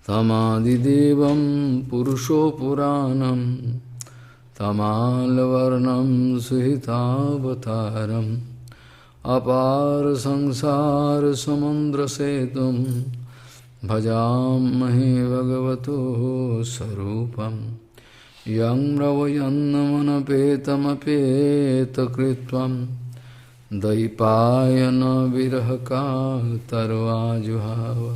Tamadidevam Purusho Puranam Tamalvarnam Suhitavataram Apar Sangsar Samandra Setum Bhajamahe Bhagavato Sarupam Yang Ravayannamanapeta Kritvam Daipayana Virahaka Tarvajuhava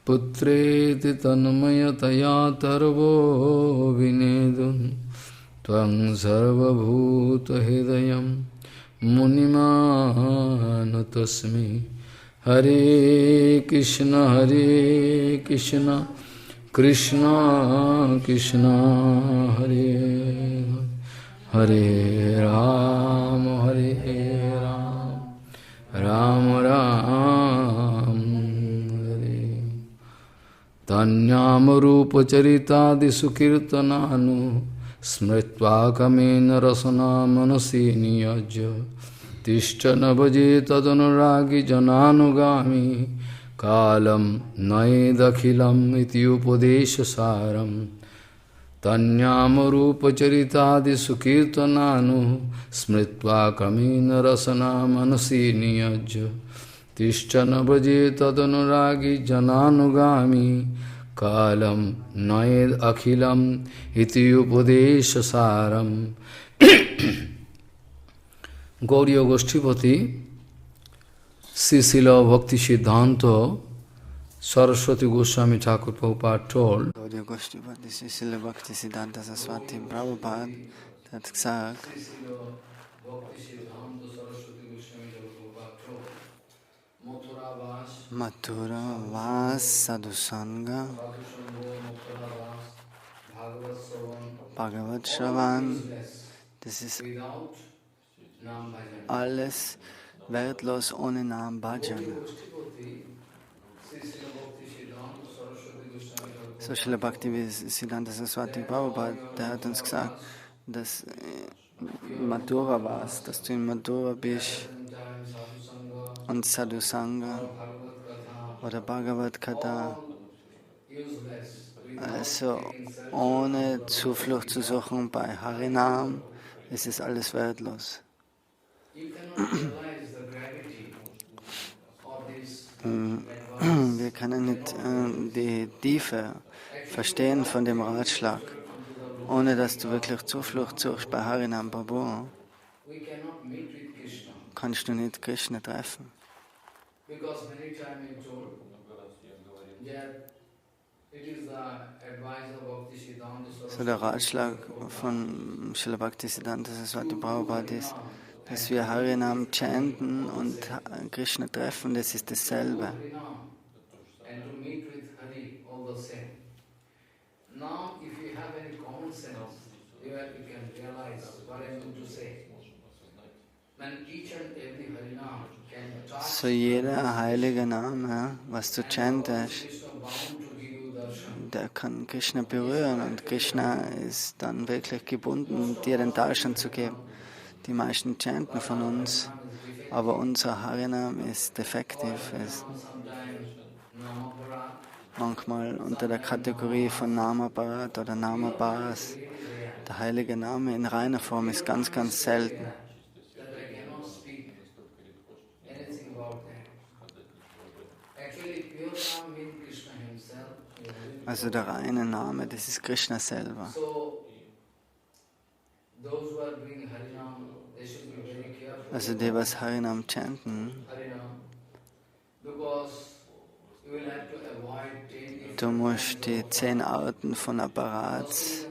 Putreti Tanmayataya Tarvo Vinedun Tvang Sarva Bhuta Hidayam Munimana Tasmi Hare Krishna Krishna Krishna Hare Hare Ram Ram Ram Hare Tanyam Rupa Charitadi Sukirtananu Smritva Kamena Rasana Manasi Niyajya Tishtana Bhaje Tadunuragi Jananugami Kalam Naidakhilam Iti Upadesha Saram Tanyam Rupa Charitadi Sukirtananu Smritva Kamena Rasana Manasi Niyajya Tishtana Bhaje Tadunuragi Jananugami Kalam Naid Akhilam Iti Upadesha Saram Gauriya Goshtipati Srila Bhakti Siddhanta Saraswati Goswami Thakur Prabhupada told Gauriya Goshtipati Srila Bhakti Siddhanta Saraswati Prabhupada hat gesagt, Mathura Vas Sadhusanga Bhagavat Shravan, das ist alles wertlos ohne Nam Bhajan. So Srila Bhakti Siddhanta Saraswati Prabhupada, der hat uns gesagt, dass Madhura warst, dass du in Madhura bist und Sadhusanga oder Bhagavad Katha, also ohne Zuflucht zu suchen bei Harinam, ist es alles wertlos. Wir können nicht die Tiefe verstehen von dem Ratschlag, ohne dass du wirklich Zuflucht suchst bei Harinam Prabhu, kannst du nicht Krishna treffen. So der Ratschlag von Srila Bhakti Siddhanta Saraswati Prabhupada ist, dass wir Harinam chanten und Krishna treffen, das ist dasselbe. So jeder heilige Name, was du chantest, der kann Krishna berühren und Krishna ist dann wirklich gebunden, dir den Darshan zu geben. Die meisten chanten von uns, aber unser Harinam ist defektiv, ist manchmal unter der Kategorie von Namaparat oder Namaparas. Der heilige Name in reiner Form ist ganz, ganz selten. Also der reine Name, das ist Krishna selber. Also die, was Harinam chanten, du musst die 10 Arten von Apparats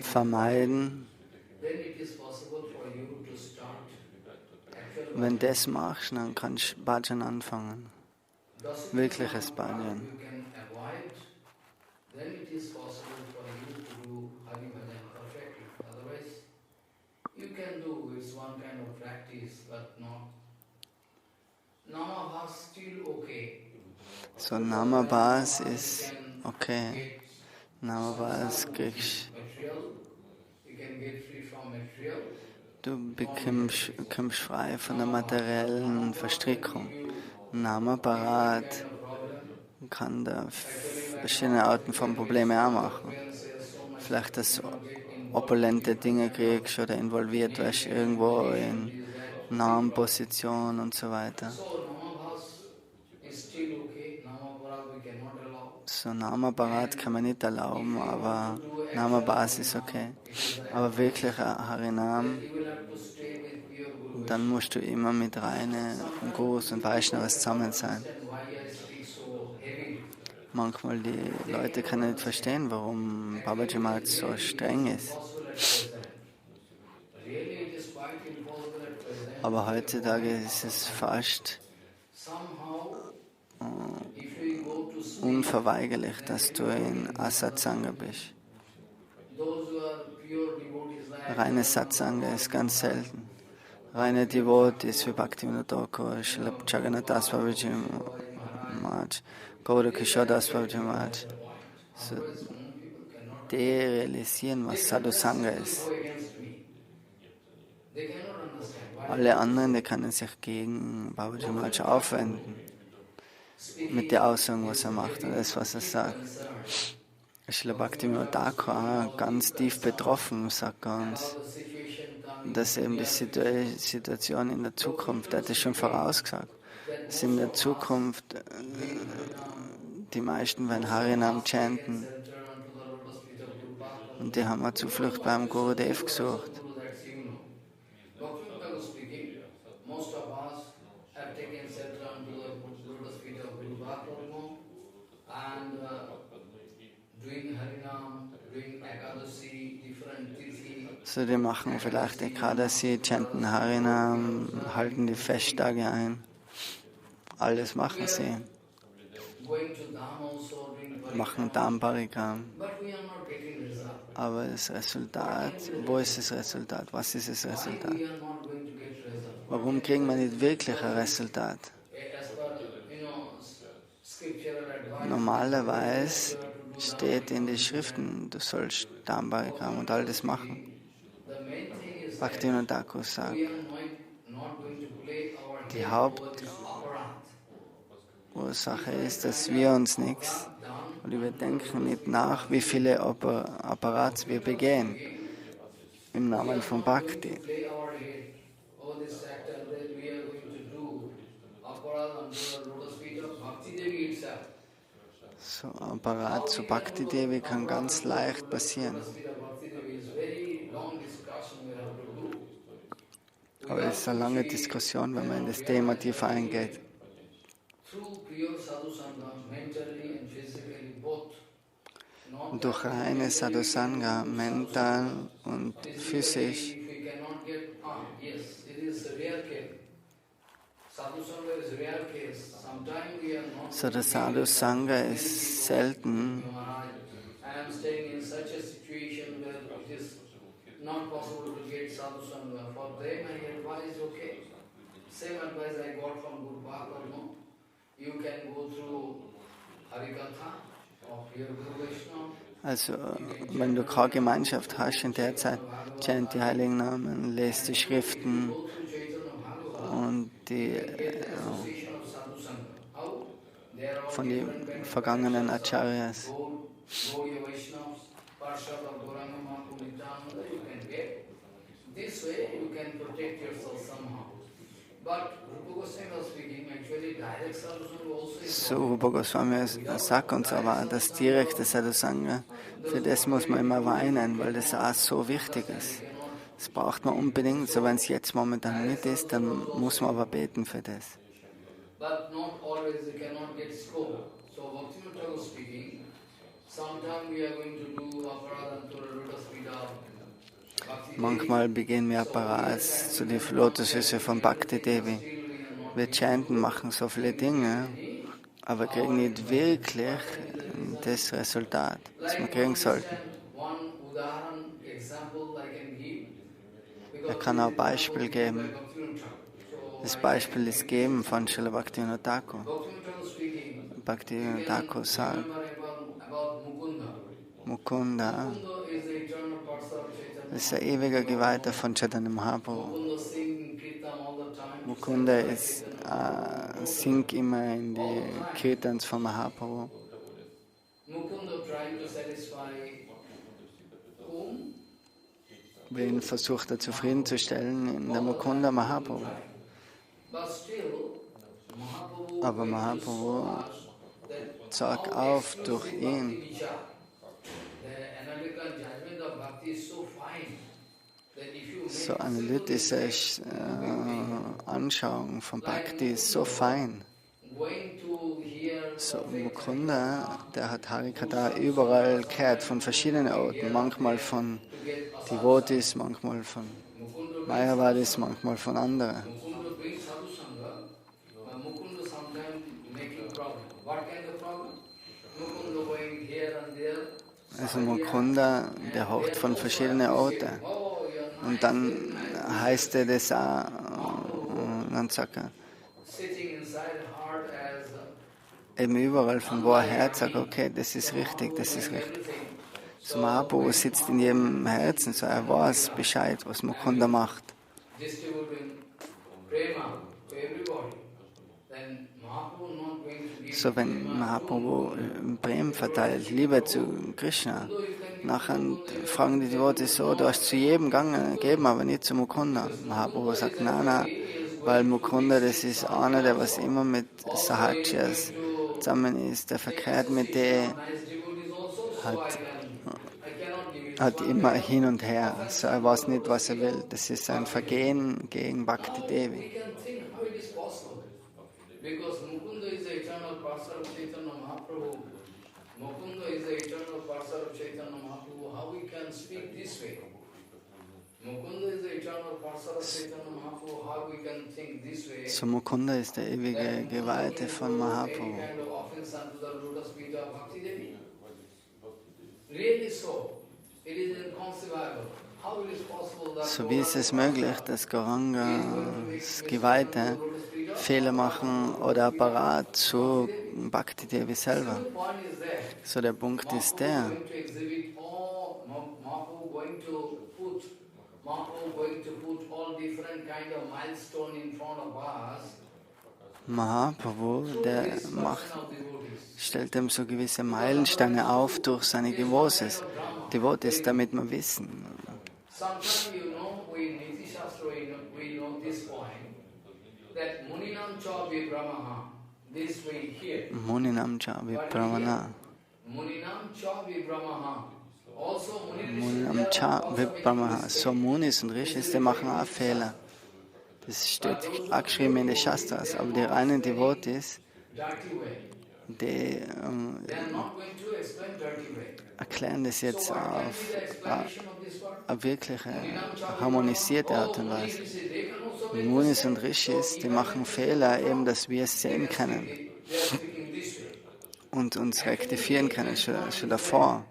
vermeiden. Wenn du das machst, dann kannst du Bhajan anfangen. Wirkliches Bhajan. So Namabhas ist okay. Namabhas kriegst du bekommst frei von der materiellen Verstrickung. Namaparat, kann da verschiedene Arten von Problemen auch machen. Vielleicht, dass opulente Dinge kriegst oder involviert wirst irgendwo in Namenposition und so weiter. So Namabarat kann man nicht erlauben, aber Namabas ist okay. Aber wirklich Harinam, dann musst du immer mit reinen Gurus und Vaishnavas zusammen sein. Manchmal die Leute können nicht verstehen, warum Babaji Maharaj so streng ist. Aber heutzutage ist es fast unverweigerlich, dass du in Asatsanga bist. Reine Satsanga ist ganz selten. Reine Devotees wie Bhaktivinoda Thakur, Srila Jagannath Babaji Maharaj, Gaura Kishodas Babaji Maharaj, so, die realisieren, was Sadhusanga ist. Alle anderen, die können sich gegen Babaji Maharaj aufwenden, mit der Aussagen, was er macht und das, was er sagt. Srila Bhaktivinoda Thakur ganz tief betroffen, sagt er uns, dass eben die Situation in der Zukunft, er hat es schon vorausgesagt, dass in der Zukunft die meisten werden Harinam chanten und die haben eine Zuflucht beim Gurudev gesucht. So, die machen vielleicht Ekadasi, chanten Harinam, halten die Festtage ein. Alles machen sie. Machen Dhamparikam. Aber das Resultat, wo ist das Resultat? Was ist das Resultat? Warum kriegen wir nicht wirklich ein Resultat? Normalerweise steht in den Schriften, du sollst Dhamparikam und all das machen. Bhaktivinoda Thakur sagt, die Hauptursache ist, dass wir uns nichts und wir denken nicht nach, wie viele Apparats wir begehen im Namen von Bhakti. So ein Apparat zu Bhakti Devi kann ganz leicht passieren. Aber es ist eine lange Diskussion, wenn man in das Thema tiefer eingeht. Durch reine Sadhusanga, mental und physisch, so der Sadhusanga ist selten. Not possible to get sadhusanga. For them, I advise, okay. Same advice I got from Guru Bhakti, no? You can go through Harikatha of your Guru Vaishnava. Also, wenn du keine Gemeinschaft hast in der Zeit, chant die Heiligen Namen, lest die Schriften und die von den vergangenen Acharyas. So, Rupa Goswami sagt uns aber, dass direkte Sadhusanga, für das muss man immer weinen, weil das auch so wichtig ist. Das braucht man unbedingt, so wenn es jetzt momentan nicht ist, dann muss man aber beten für das. Manchmal begehen wir Apparats zu den Lotusfüßen von Bhakti Devi. Wir chanten, machen so viele Dinge, aber kriegen nicht wirklich das Resultat, das wir kriegen sollten. Ich kann auch ein Beispiel geben. Das Beispiel ist Geben von Srila Bhaktivinoda Thakur. Bhaktivinoda Thakur sagt, Mukunda ist ein ewiger Geweihter von Chaitanya Mahaprabhu. Mukunda ist sing immer in die Kirtans von Mahaprabhu. Wen versucht er zufriedenzustellen? In der Mukunda Mahaprabhu. Aber Mahaprabhu zeigt auf durch ihn. So analytische Anschauung von Bhakti ist so fein. So Mukunda, der hat Harikatha überall gehört, von verschiedenen Orten, manchmal von Devotees, manchmal von Mayavadis, manchmal von anderen. Also Mukunda, der hört von verschiedenen Orten. Und dann heißt er das auch, dann sagt er, eben überall, von wo er hört, sagt okay, das ist richtig, das ist richtig. So Mahaprabhu sitzt in jedem Herzen, so er weiß Bescheid, was Mukunda macht. So wenn Mahaprabhu Prem verteilt, Liebe zu Krishna, nachher fragen die Worte so, du hast zu jedem gegeben, aber nicht zu Mukunda. Mahaprabhu sagt, nein, weil Mukunda, das ist einer, der was immer mit Sahajyas zusammen ist, der verkehrt mit der, hat immer hin und her. So er weiß nicht, was er will. Das ist ein Vergehen gegen Bhakti Devi. Because Mukunda is the eternal parcel of Chaitanya Mahaprabhu. Mukunda is the eternal parcel of Chaitanya Mahaprabhu. How we can speak this way? Mukunda is the eternal parcel of Chaitanya Mahaprabhu. How we can think this way? So Mukunda ist der ewige Geweihte von Mahaprabhu. Kind of offense unto the lotus feet of Bhakti Devi. Really so. It is inconceivable. How it is possible that So wie ist es möglich, dass Gaurangas Geweihte Fehler machen oder Apparat zu Bhakti Devi selber? So der Punkt ist der, Mahaprabhu, der stellt ihm so gewisse Meilensteine auf durch seine Devotees, damit wir wissen. Sometimes, in Niti Shastra we know this point, that Muninam cha vibramaha, this way here. Muninam cha vibramaha. Muninam cha vibramaha. Also Muninam cha vibramaha. So Munis und Rishis, die machen auch Fehler. Das steht auch geschrieben in den Shastras, aber die reinen Devotees, die erklären das jetzt auf eine wirkliche, harmonisierte Art und Weise. Und Munis und Rishis, die machen Fehler, eben, dass wir es sehen können und uns rektifieren können, schon davor.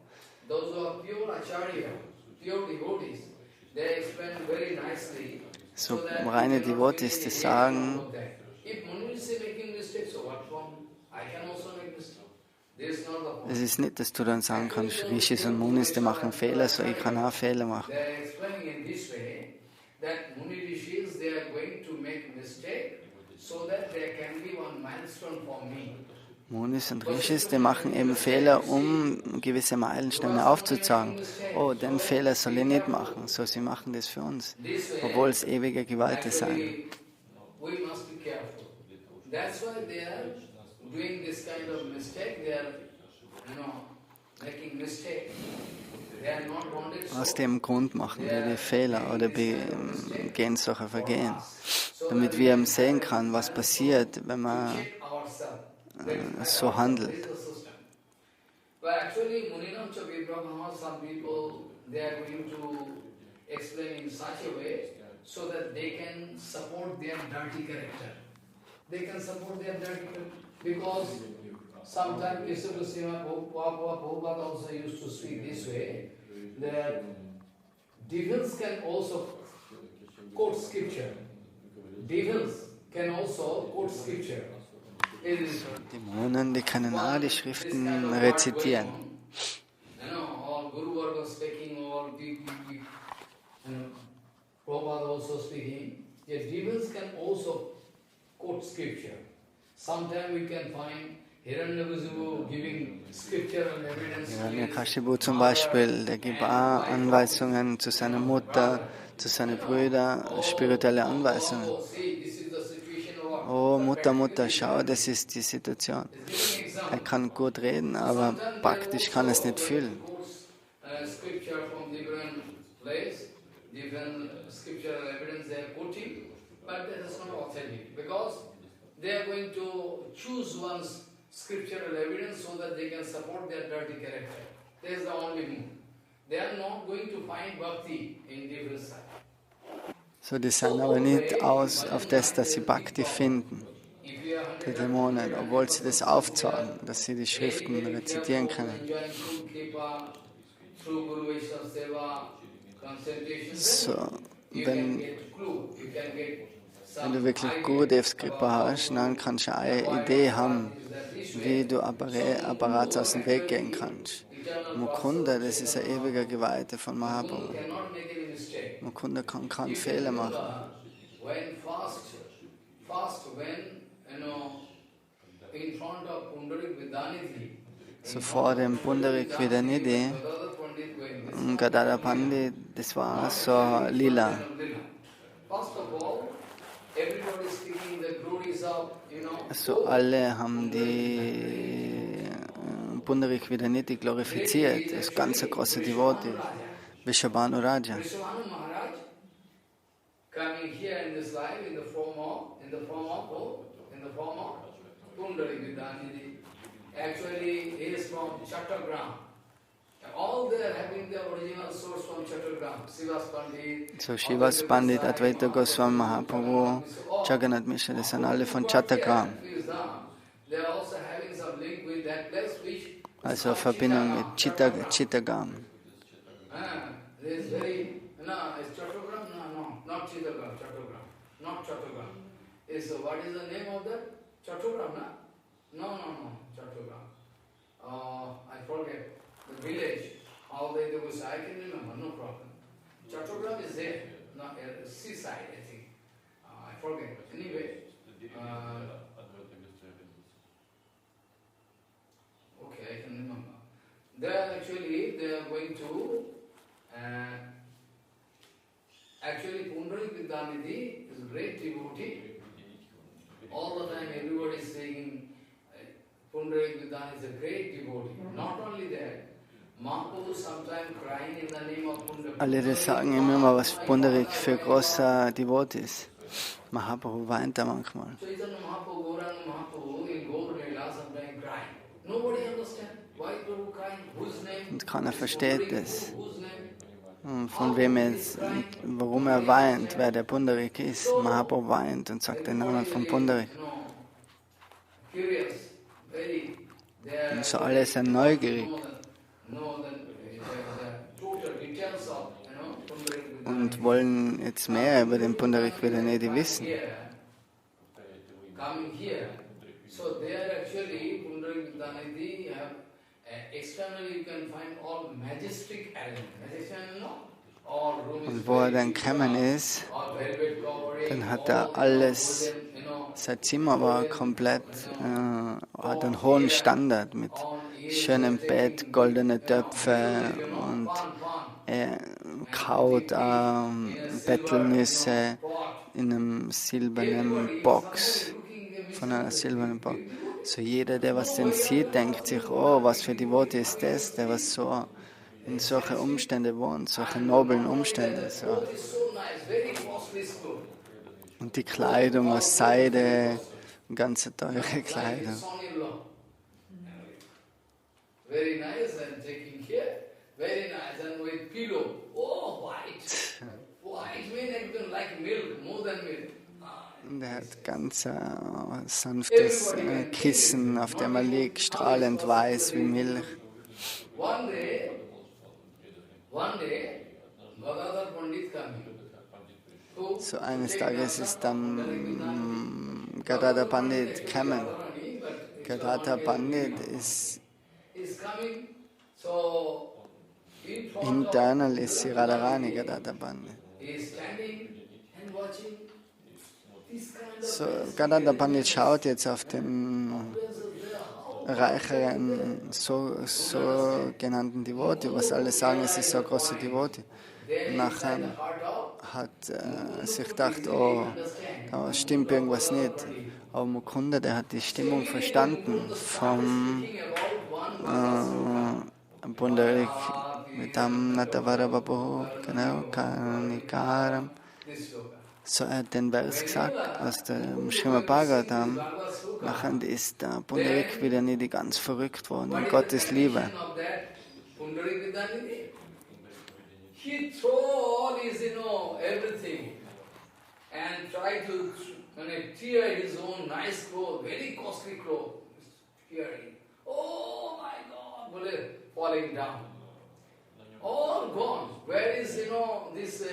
So reine Devotees, die sagen, es ist nicht, dass du dann sagen kannst, Rishis und Munis, die machen Fehler, so ich kann auch Fehler machen. Munis und Rishis, die machen eben Fehler, um gewisse Meilensteine aufzuzeigen. Oh, den Fehler soll ich nicht machen. So, sie machen das für uns, obwohl es ewige Geweihte sein. Doing this kind of mistake, they are, making mistake. They are not wanted. Aus dem Grund machen wir die Fehler oder begehen solche Vergehen, damit wir eben sehen können, was passiert, wenn man so handelt. But actually, Muninam cha vibramaha, some people, they are going to explain in such a way so that they can support their dirty character. They can support their dirty character. Because sometimes Prabhupada also used to speak this way, that devils can also quote scripture. Devils can also quote scripture. Dämonen, die können auch die Schriften rezitieren. All Guru Varga speaking, all Prabhupada also speaking. Devils can also quote scripture. Sometimes we can find Hiranyakashipu giving scriptural evidence. Hiranyakashipu zum Beispiel, der gibt Anweisungen zu seiner Mutter, zu seinen Brüdern, spirituelle Anweisungen. Oh, Mutter, Mutter, schau, das ist die Situation. Er kann gut reden, aber praktisch kann er es nicht fühlen. They are going to choose one's scriptural evidence so that they can support their dirty character. That is the only move. They are not going to find bhakti in different side. So, die sind aber nicht aus auf das, dass sie Bhakti finden, die Dämonen, obwohl sie das aufzeigen, dass sie die Schriften rezitieren können. So, wenn du wirklich gute Skripa hast, dann kannst du eine Idee haben, wie du Apparats aus dem Weg gehen kannst. Mukunda, das ist ein ewiger Geweihter von Mahaprabhu. Mukunda kann keinen Fehler machen. So vor dem Pundarik Vidanidhi und Gadada Pandit, das war so lila. Also alle haben die Pundarik Vidanidhi glorifiziert, das ganze große Devotee, Vrishabhanu Raja. Coming here in this life in the form of Pundarik Vidanidhi. Actually, he is from Chattogram. All they are having the original source from Chattogram. Srivas Pandit. So Srivas Pandit, Advaita Goswami Mahaprabhu, Jagannath Mishra, das sind alle von Chattogram. Also Verbindung mit Chittagam. Not Chattogram. Not Chattogram. What is the name of that? Chattogram, no, Chattogram. I forget the village. How they do this, I can remember, no problem. Chattogram is there, not seaside, I think. I forget. Anyway, okay, I can remember. They are going to. Actually, Pundarik Vidanidhi is a great devotee. All the time everybody is saying Pundarik Vidanidhi is a great devotee. Not only that, Mahaprabhu sometimes crying in the name of Pundarik. Alle das sagen immer, was Pundarik für großer Devot ist. Mahaprabhu weint da manchmal. Chaitanya Mahaprabhu, Gauranga Mahaprabhu in Gaur Leela sometimes crying. Nobody understands why Prabhu crying, whose name? Und keiner versteht das. Von wem jetzt, warum er weint, wer der Pundarik ist. Mahaprabhu weint und sagt den Namen von Pundarik. Und so alle sind neugierig. Und wollen jetzt mehr über den Pundarik Vidanidhi wissen. Und wo er dann gekommen ist, dann hat er alles, sein Zimmer war komplett, hat einen hohen Standard mit schönem Bett, goldene Töpfe und er kaut Betelnüsse in einem silbernen Box, von einer silbernen Box. So jeder, der was den sieht, denkt sich, oh, was für Devotee ist das, der was so in solche Umstände wohnt, solche noblen Umstände. So. Und die Kleidung aus Seide, ganze teure Kleidung. Very nice and taking care. Very nice and with pillow. Oh, white. White means like milk, more than milk. Und er hat ganz sanftes Kissen, auf dem er liegt, strahlend weiß wie Milch. One day, Gadadhar Pandit coming. So eines Tages ist dann Gadadhar Pandit gekommen. Gadadhar Pandit ist internal ist sie Radharani Gadadhar Pandit. So, Gadadhar Pandit schaut jetzt auf den reicheren sogenannten Devotee, was alle sagen, es ist so ein großer Devotee. Nachher hat sich gedacht, oh, da stimmt irgendwas nicht. Aber Mukunda, der hat die Stimmung verstanden vom Pundarik Vitam Natavarababu, genau, Kanikaram. So, er hat den Vers gesagt aus dem Srimad Bhagavatam. Nachher ist der Pundarik wieder nicht ganz verrückt worden in Gottes Liebe. He threw all his, everything and tried to tear his own nice clothes, very costly clothes, tearing. Oh my God, falling down. All gone. Where is, this,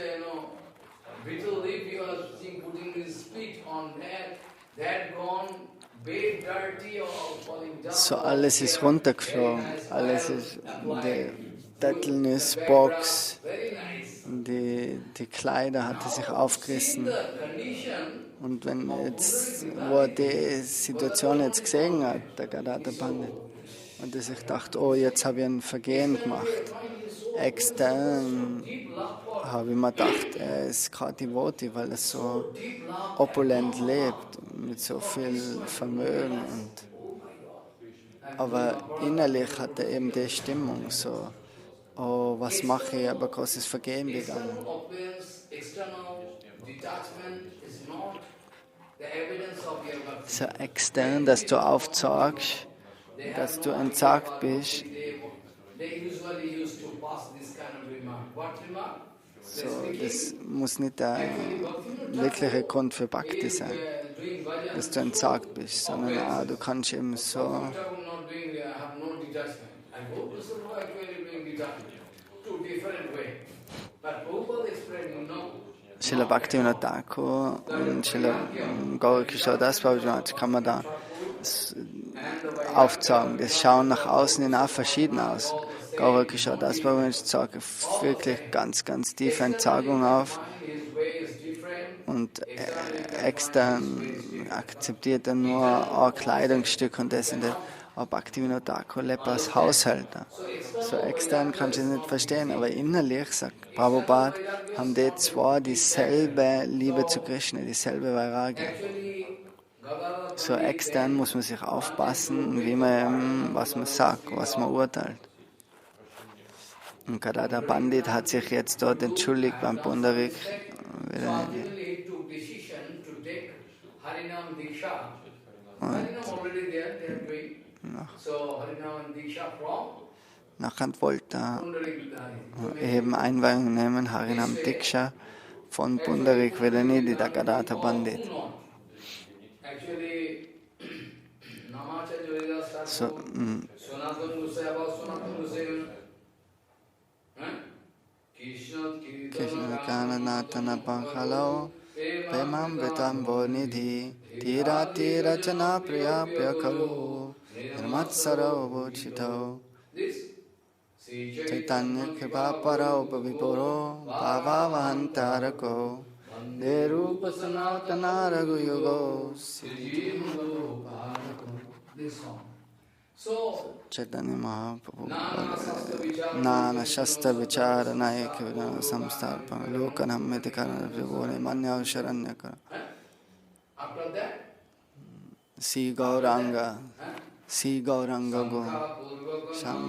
brittle leaf you are seeing putting his feet on that gone, bed dirty or falling down. So, alles ist runtergeflogen, alles ist Dattelnussbox, die Kleider hatte sich aufgerissen. Und wenn jetzt, wo er die Situation jetzt gesehen hat, der Gadadhar Pandit, und er sich dachte, oh, jetzt habe ich ein Vergehen gemacht. Extern habe ich mir gedacht, er ist gerade Devotee, weil er so opulent lebt, mit so viel Vermögen. Aber innerlich hat er eben die Stimmung so, oh, was mache ich, ich habe ein großes Vergehen begangen. So extern, dass du aufzeigst, dass du entsagt bist. So, das muss nicht der wirkliche Grund für Bhakti sein, dass du entsagt bist, sondern du kannst eben so. Srila Bhaktivinoda Thakur und Srila Gaurkishore Das Prabhupada kann man da aufzeigen. Das schauen nach außen hin auch verschieden aus. Gaurkishore Das Prabhupada zeigt wirklich ganz, ganz tiefe Entsagung auf. Und extern akzeptiert er nur ein Kleidungsstück und das. Aber Bhaktivinoda Thakur lebt als Haushälter. So extern kannst du es nicht verstehen, aber innerlich, sagt Prabhupada, haben die zwei dieselbe Liebe zu Krishna, dieselbe Vairagya. So extern muss man sich aufpassen, wie man, was man sagt, was man urteilt. Und Gadadhar Pandit hat sich jetzt dort entschuldigt beim Pundarik. Nachher wollte er eben Einweihung nehmen, Harinam Diksha von Pundarik Vedanidhi, der Gadadhar Pandit. So, Krishna Kananatana Pankhalau Premam Vetam Bonidhi Tira Tira Chana Priya Priyakaru Nirmatsara Ubochitau Chaitanya Kripa Para Upaviporo Bhava Vahantarako Derupa Sanatana Raghu Yogo Chaitanya Mahaprabhu Nana Shastra Vichara Nayaka Vidana Samstarpana Lokanam Medikarana Vibhore Manya Sharanyakara Si Gauranga Go Sham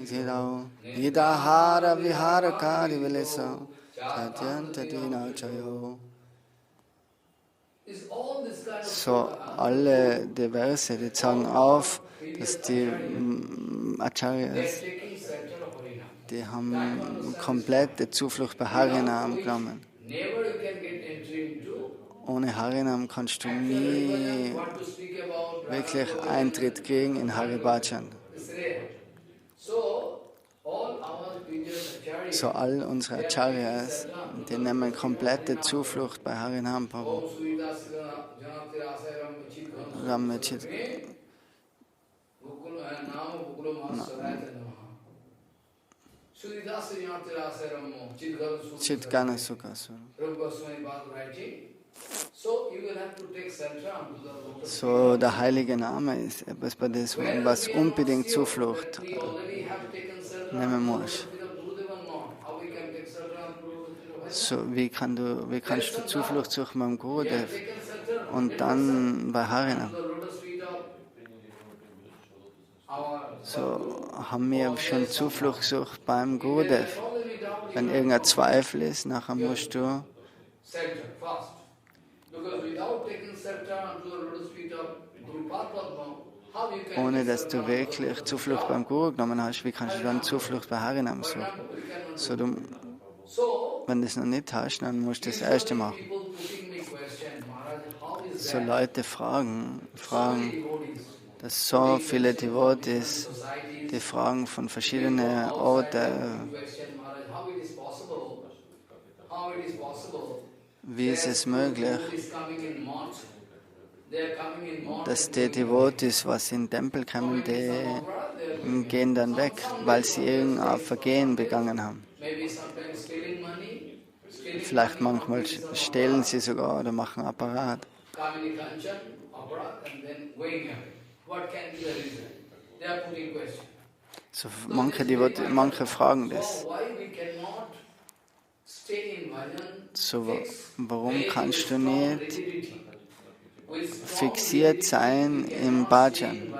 Zirao Idahara Vihara Kari Vilesa Chatyantadina Chayo. So, alle die Verse, die zeigen auf, dass die Acharyas, die haben komplette Zuflucht bei Harinam genommen. Ohne Harinam kannst du nie wirklich Eintritt kriegen in Hari Bhajan. So all unsere Acharyas, die nehmen komplette Zuflucht bei Harinam Prabhu. Chitgana Sukasura. So, der heilige Name ist etwas, bei dem was unbedingt Zuflucht nehmen muss. So, wie kannst du Zuflucht suchen beim Gurudev und dann bei Harinam? So, haben wir schon Zuflucht gesucht beim Gurudev. Wenn irgendein Zweifel ist, nachher musst du, ohne dass du wirklich Zuflucht beim Guru genommen hast, wie kannst du dann Zuflucht bei Harinam suchen? So, wenn du es noch nicht hast, dann musst du das erste machen. So Leute fragen, dass so viele Devotees, die fragen von verschiedenen Orten, wie ist es möglich, dass die Devotees, was in den Tempel kommen, die gehen dann weg, weil sie irgendein Vergehen begangen haben. Vielleicht manchmal stehlen sie sogar oder machen Apparat. So, manche fragen das. So, warum kannst du nicht fixiert sein im Bhajan?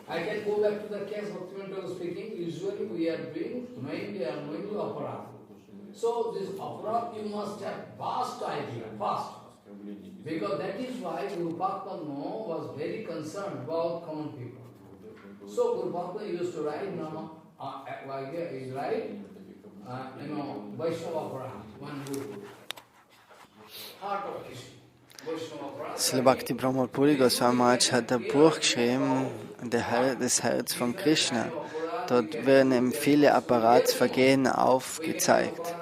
I can go back to the case of Bhaktivinoda speaking. Usually we are doing knowingly or unknowingly aparat. So this aparat you must have vast idea, vast. Because that is why Guru Bhakta was very concerned about common people. So Guru Bhakta used to write now, he write, Vaishnava aparat, one guru, heart of Krishna. Srila Bhakti Brahma Puri Goswami Maharaj hat ein Buch geschrieben, das Herz von Krishna. Dort werden ihm viele Apparatsvergehen aufgezeigt.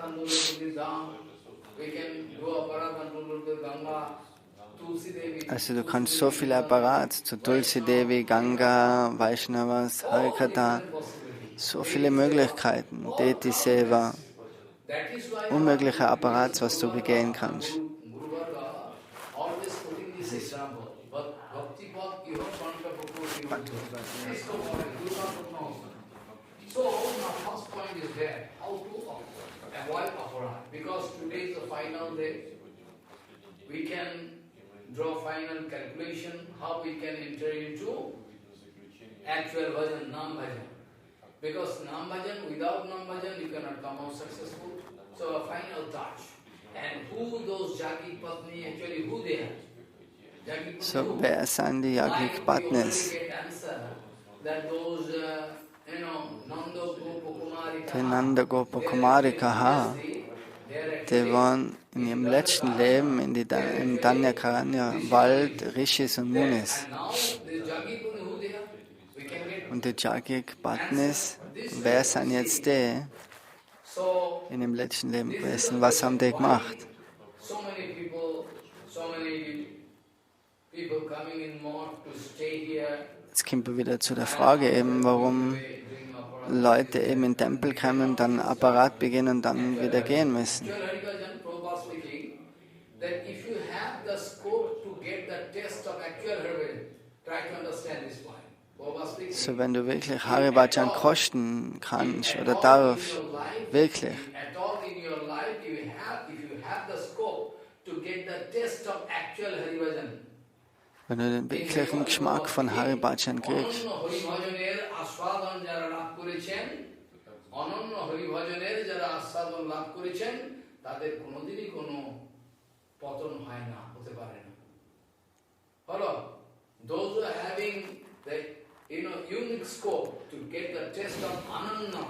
Also du kannst so viele Apparate zu Tulsi Devi, Ganga, Vaishnavas, Harikata, so viele Möglichkeiten, Deti Seva, unmögliche Apparate, was du begehen kannst. So, my first point is there, how to avoid aparat. Because today is the final day. We can draw final calculation how we can enter into actual bhajan, nam bhajan. Because nam bhajan, without nam bhajan, you cannot come out successful. So a final touch. And who those Yagyik Patnis, actually who they are? So, wer sind die Yagyik Patnis? Die Nanda Gopa Kumarika, die waren in ihrem letzten Leben im Danyakaranya Wald Rishis und Munis. Und die Yagyik Patnis, wer sind jetzt die in dem letzten Leben gewesen? Was haben die gemacht? Jetzt kommen wir wieder zu der Frage eben, warum Leute eben in den Tempel kommen, dann Apparat beginnen und dann wieder gehen müssen. So, wenn du wirklich Haribhajan kosten kannst oder darfst, wirklich, wenn du den wirklichen Geschmack von Haribhajan kriegst, those who are having the unique scope to get the taste of Ananda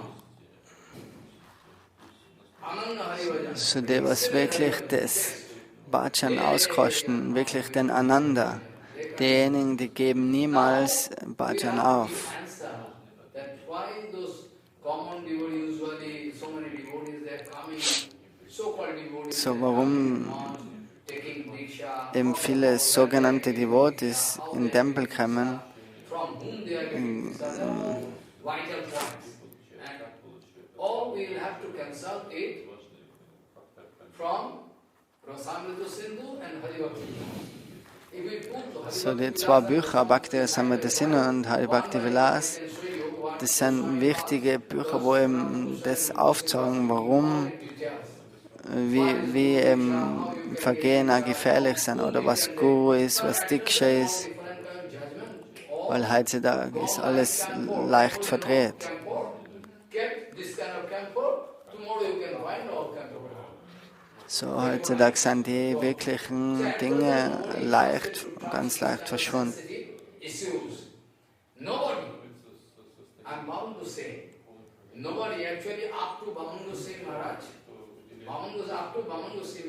Haribhajan. So die, was wirklich das Bhajan auskosten, wirklich den Ananda, diejenigen, die geben niemals Bhajan auf. So, warum eben viele sogenannte Devotees in den Tempel kommen, all we will have to consult it from Rasamrita Sindhu and Haribhakti. So die zwei Bücher, Bhakti Rasamrita Sindhu und Haribhakti Vilas, das sind wichtige Bücher, wo eben das aufzeigen, warum, wie Vergehen auch gefährlich sind oder was Guru ist, was Diksha ist. Weil heutzutage ist alles leicht verdreht. So, heutzutage sind die wirklichen Dinge ganz leicht verschwunden. Nobody actually up to Bhaman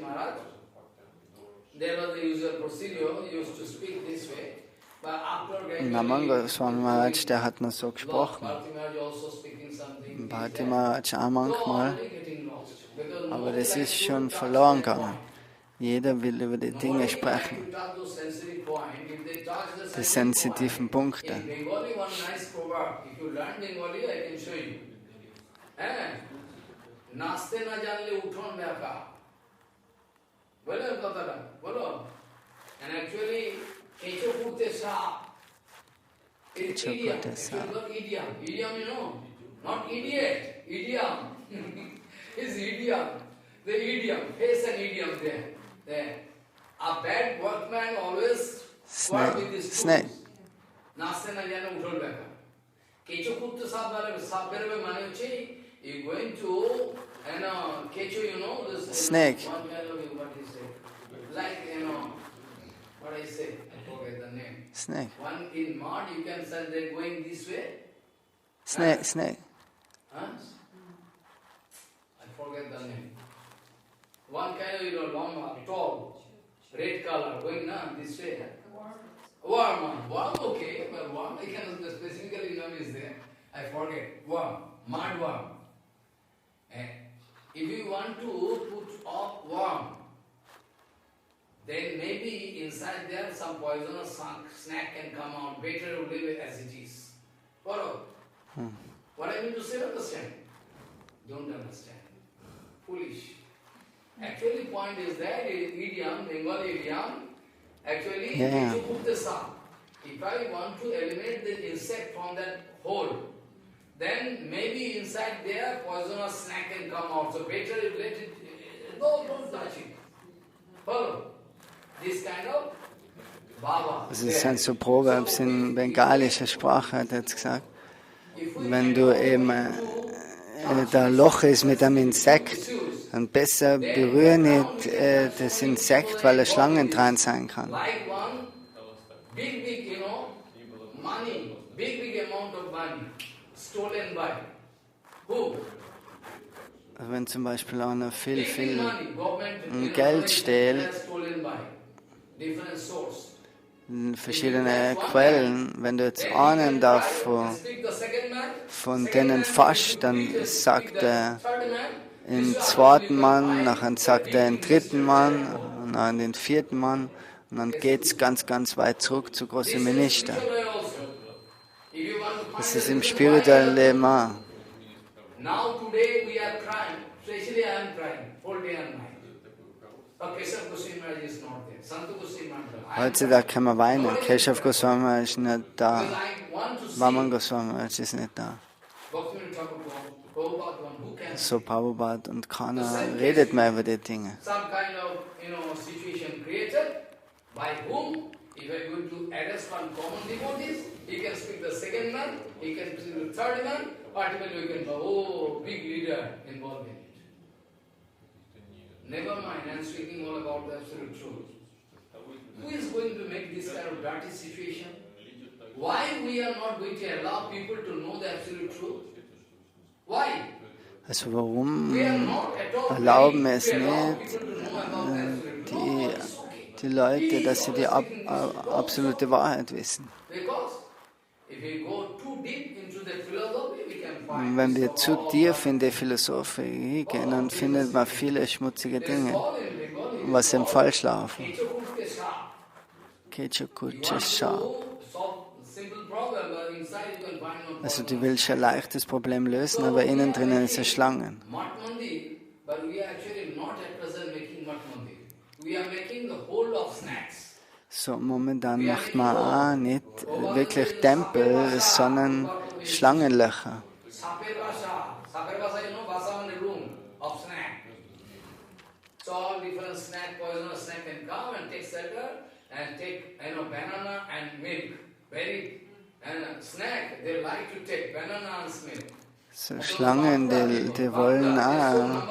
Maharaj, there was the usual procedure, he used to speak this way. Naman Swami Maharaj, der hat nur so gesprochen. Bhakti Maharaj auch manchmal. Aber das ist schon verloren gegangen. Jeder will über die Dinge sprechen. Die sensitiven Punkte. It's idiom, you know, not idiot, idiom. It's idiom, the idiom, face and idiom there. A bad workman always work with this tools. Naste na jane uthol beka. Kecho kuttu sabere mane hoche, you going to, kecho, you know, this snake. One kind of, what he say, like, what I say, I forget the name. Snake. One in mud, you can say they're going this way. Snake. Huh? I forget the name. One kind of, long, tall, red color, going this way. Worm, okay, but worm, I can specifically know is there. I forget. Worm, mud worm. If you want to put off worm, then maybe inside there some poisonous snack can come out. Better to leave it as it is. Follow? What I mean to say, understand? Don't understand. Foolish. Actually, point is that idiom, Bengali idiom, actually, if I want to eliminate the insect from that hole, then maybe inside there poisonous snack can come out. So better let it, don't touch it. Follow? This kind of Baba. Das sind so Proverbs in bengalischer Sprache, hat er jetzt gesagt. Wenn du eben da Loch ist mit einem Insekt, dann besser berühre nicht das Insekt, weil da Schlangen dran sein kann. Also wenn zum Beispiel einer viel Geld stiehlt, verschiedene Quellen, wenn du jetzt einen von denen fasst, dann sagt er den zweiten Mann, nachher sagt er den dritten Mann, und dann den vierten Mann, und dann geht es ganz weit zurück zu großen Ministern. Das ist im spirituellen Leben auch. Heutzutage kann man weinen. Keshav Goswami ist nicht da. Vaman Goswami ist nicht da. So Prabhupada und keiner redet mehr über die Dinge. Never mind, I'm speaking all about the absolute truth. Who is going to make this kind of dirty situation? Why we are not going to allow people to know the absolute truth? Why? Also warum erlauben es nicht die Leute, dass sie die absolute Wahrheit wissen? Wenn wir zu tief in die Philosophie gehen, dann findet man viele schmutzige Dinge, was im falsch laufen. Also du willst ein leichtes Problem lösen, aber innen drinnen ist es Schlangen. So, momentan macht man auch nicht wirklich Tempel, sondern Schlangenlöcher. So all different snack, poisonous snack can come and take shelter and take, banana and milk. Snack, they like to take banana and milk. So Schlangen, die wollen auch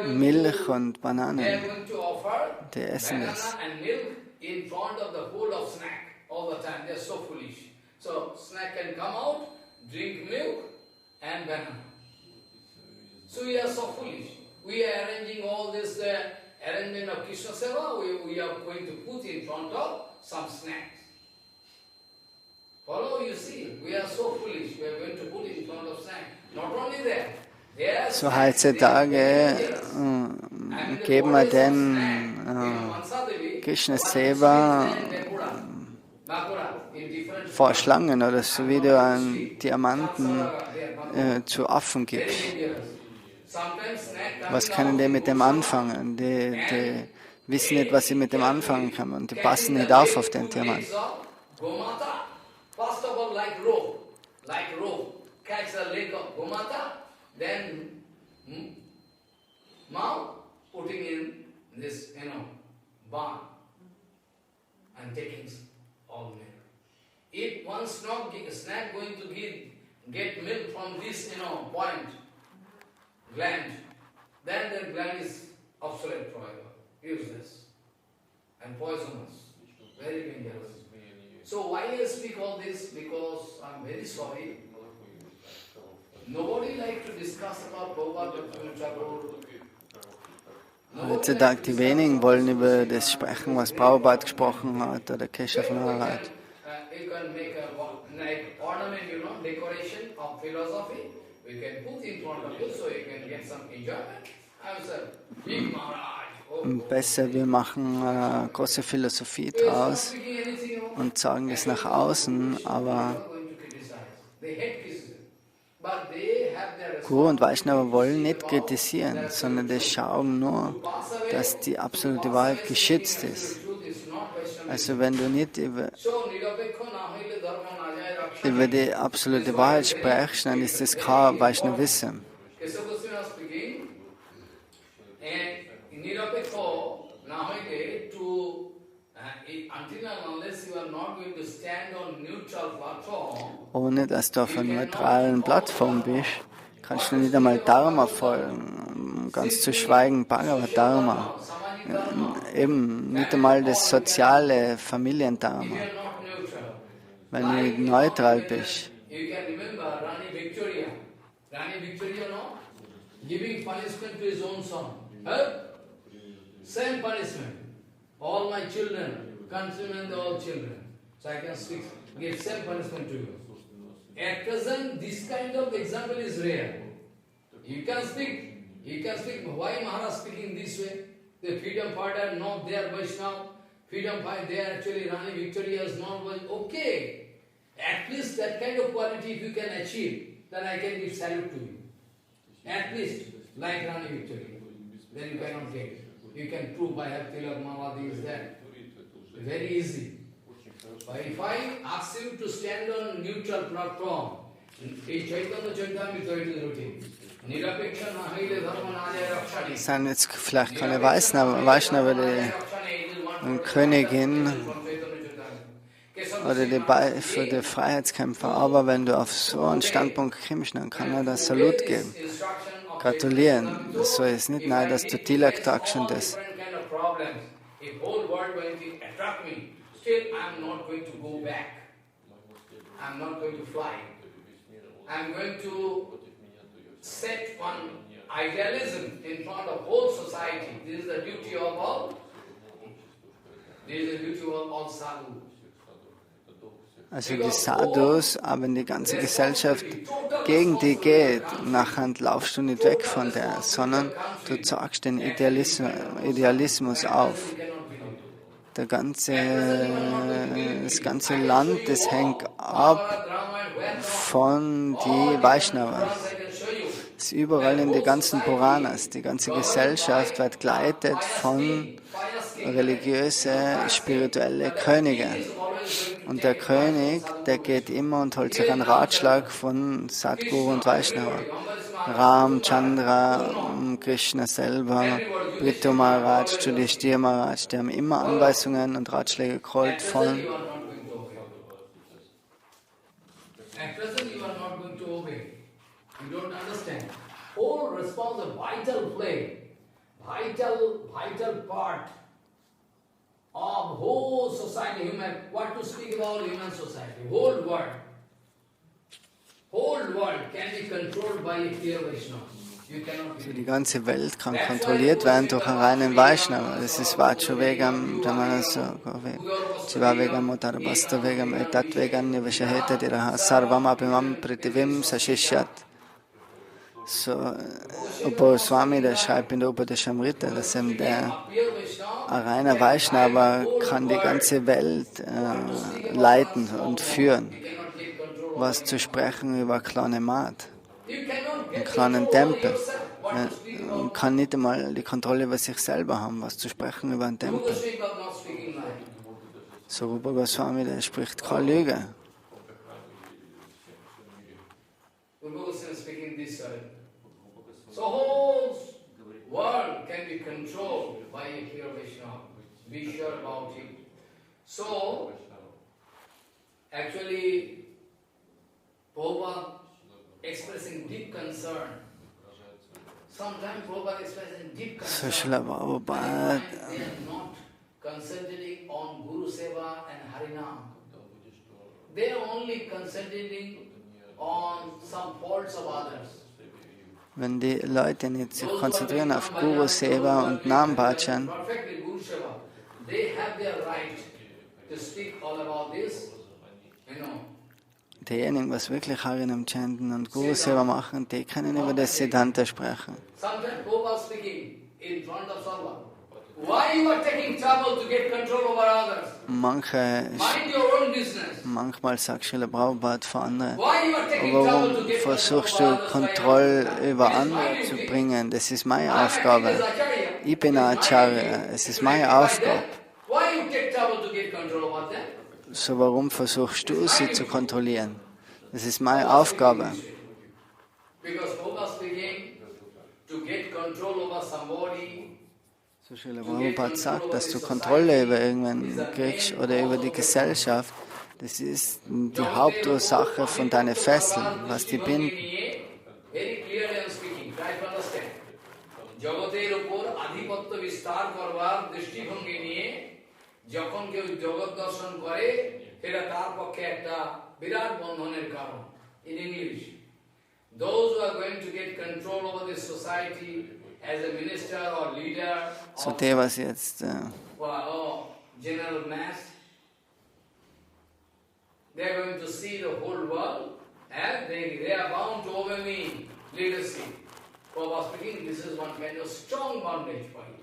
Milch und Bananen. Die essen das. In front of the bowl of snack all the time. They are so foolish. So snack can come out, drink milk and banana. So we are so foolish. We are arranging all this arrangement of Krishna Seva. We are going to put in front of some snacks. Follow, you see, we are so foolish. We are going to put in front of snacks. Not only that. So heutzutage geben wir den Krishna Seva vor Schlangen oder so, wie du einen Diamanten zu Affen gibst. Was können die mit dem anfangen? Die wissen nicht, was sie mit dem anfangen können und die passen nicht auf den Diamanten. First of all, like rope, catch the leg of Gomata, then mouth putting in this, barn and taking all milk. If one snack going to get milk from this, point, gland, then the gland is obsolete forever, useless and poisonous, very dangerous. So why I speak all this? Because I'm very sorry. Nobody like to discuss about Prabhupada. Heutzutage die wenigen wollen über das sprechen, was Prabhupada gesprochen hat oder Kesha von Harald. You can make a ornament, decoration of philosophy. We can put in front of you so you can get some enjoyment. I said, big Maharaj. Besser, wir machen große Philosophie draus und sagen das nach außen, aber Guru und Vaishnava wollen nicht kritisieren, sondern die schauen nur, dass die absolute Wahrheit geschützt ist. Also wenn du nicht über die absolute Wahrheit sprichst, dann ist das kein Vaishnavism. Ohne dass du auf einer neutralen Plattform bist, kannst du nicht einmal Dharma folgen, ganz zu schweigen Bhagavad Dharma. Eben nicht einmal das soziale Familiendharma, wenn du nicht neutral bist. Same punishment. All my children, countrymen, all children. So I can give same punishment to you. At present, this kind of example is rare. You can speak. Why Maharaj speaking this way? The freedom fighter, not their Vaishnava. Freedom fighter, they are actually Rani Victoria's not okay. At least that kind of quality if you can achieve, then I can give salute to you. At least, like Rani Victoria. Then you cannot get it. You can prove I have Tilak Mawadi is that. Very easy. But if I ask you to stand on neutral platform, es sind jetzt vielleicht keine Vaishnava, die Königin oder die Freiheitskämpfer, aber wenn du auf so einen Standpunkt kommst, dann kann er das Salut geben. Gratulieren. So ist nicht nein, dass du Tilak tragst und das. I'm going to set one idealism in front of whole society. This is the duty of all. This is the duty of all sadhus. Also die Sadhus, wenn die ganze Gesellschaft gegen die geht, nachher laufst du nicht weg von der, sondern du zeigst den Idealismus auf. das ganze Land, das hängt ab von den Vaishnavas. Es ist überall in den ganzen Puranas. Die ganze Gesellschaft wird geleitet von religiösen, spirituellen Königen. Und der König, der geht immer und holt sich einen Ratschlag von Sadhguru und Vaishnava. Ram, Chandra, Krishna selber, Prithu Maharaj, Yudhishthira Maharaj, die haben immer Anweisungen und Ratschläge geholt von of whole society, human, what to speak about human society, whole world can be controlled by a clear Vaishnava. You cannot. Also die ganze Welt kann kontrolliert werden durch einen reinen Vaishnava. Das ist Vachuvegam, Chivavegam, Uttarabhasthavegam, Etatvegam, Nivashaheta, Diraha, Sarvam Abhimam, Pritivim, Sashishyat. So, Swami, der schreibt in der Upadeshamrita, dass ein reiner Vaishnava kann die ganze Welt leiten und führen. Was zu sprechen über kleine Mat, einen kleinen Tempel. Man kann nicht einmal die Kontrolle über sich selber haben, was zu sprechen über einen Tempel. So Rupa Goswami, der spricht keine Lüge. So whole world can be controlled by a clear Vaishnava. Be sure about it. So, actually, Prabhupada expressing deep concern. Sometimes Prabhupada expressing deep concern. So Prabhupada, they are not concentrating on Guru Seva and Harinam. They are only concentrating on some faults of others. Wenn die Leute nicht sich konzentrieren auf Guru Seva und Nam Bhajan, diejenigen, was wirklich Harinam chanten und Guru Seva machen, die können über das Siddhanta sprechen. Manchmal sagt Srila Prabhupada für andere, warum versuchst du Kontrolle über andere zu bringen? Das ist meine Aufgabe. Ich bin Acharya, es ist meine Aufgabe. So warum versuchst du sie zu kontrollieren? Das ist meine Aufgabe. So Srila Prabhupada sagt, dass du Kontrolle über irgendwen kriegst oder über die Gesellschaft, das ist die Hauptursache von deinen Fesseln, was die binden. In English, those who are going to get control over this society as a minister or leader So der, was jetzt general mass, they are going to see the whole world and they are bound to obey me, leadership. Prabhupada speaking, this is one kind of strong bondage for you.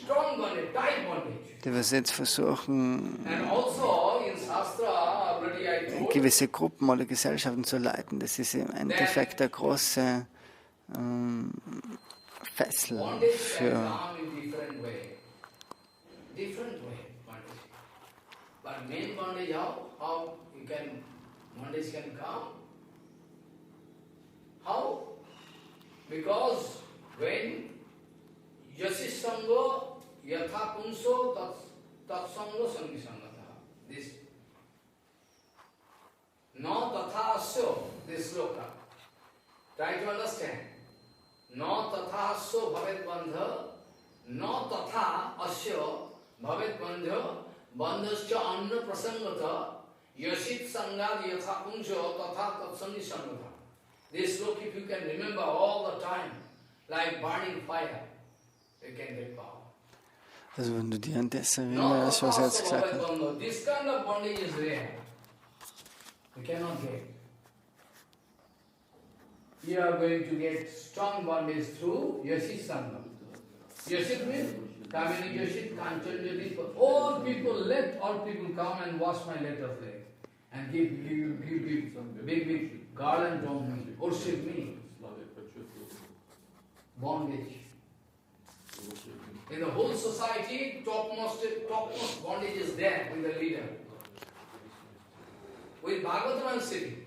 Strong bondage, tight bondage. Die was jetzt versuchen, And also in Shastra, already I told, gewisse Gruppen oder Gesellschaften zu leiten, das ist im Endeffekt der große Fessel für different way bondage. But main bondage, how you can bondage can come? How? Because when Yasisanga yatha punso tatsanga sangisangata. This no tatha asyo, this sloka. Try to understand. No tatha asyo bhavet bandha, no tatha asyo bhavet bandha, bandhascha anna prasangata, yasit sangad yatha punso tatha tatsangi sangata. This sloka, if you can remember all the time, like burning fire, you can get power. Also wenn du dir an das erinnerst, was er jetzt gesagt hat. This kind of bondage is rare. You cannot get. You are going to get strong bondage through Yasit Sangha. Yasit means All people come and wash my letter plate and give big garland on me, worship me. Bondage. In the whole society, topmost bondage is there with the leader. With Bhagavatam city.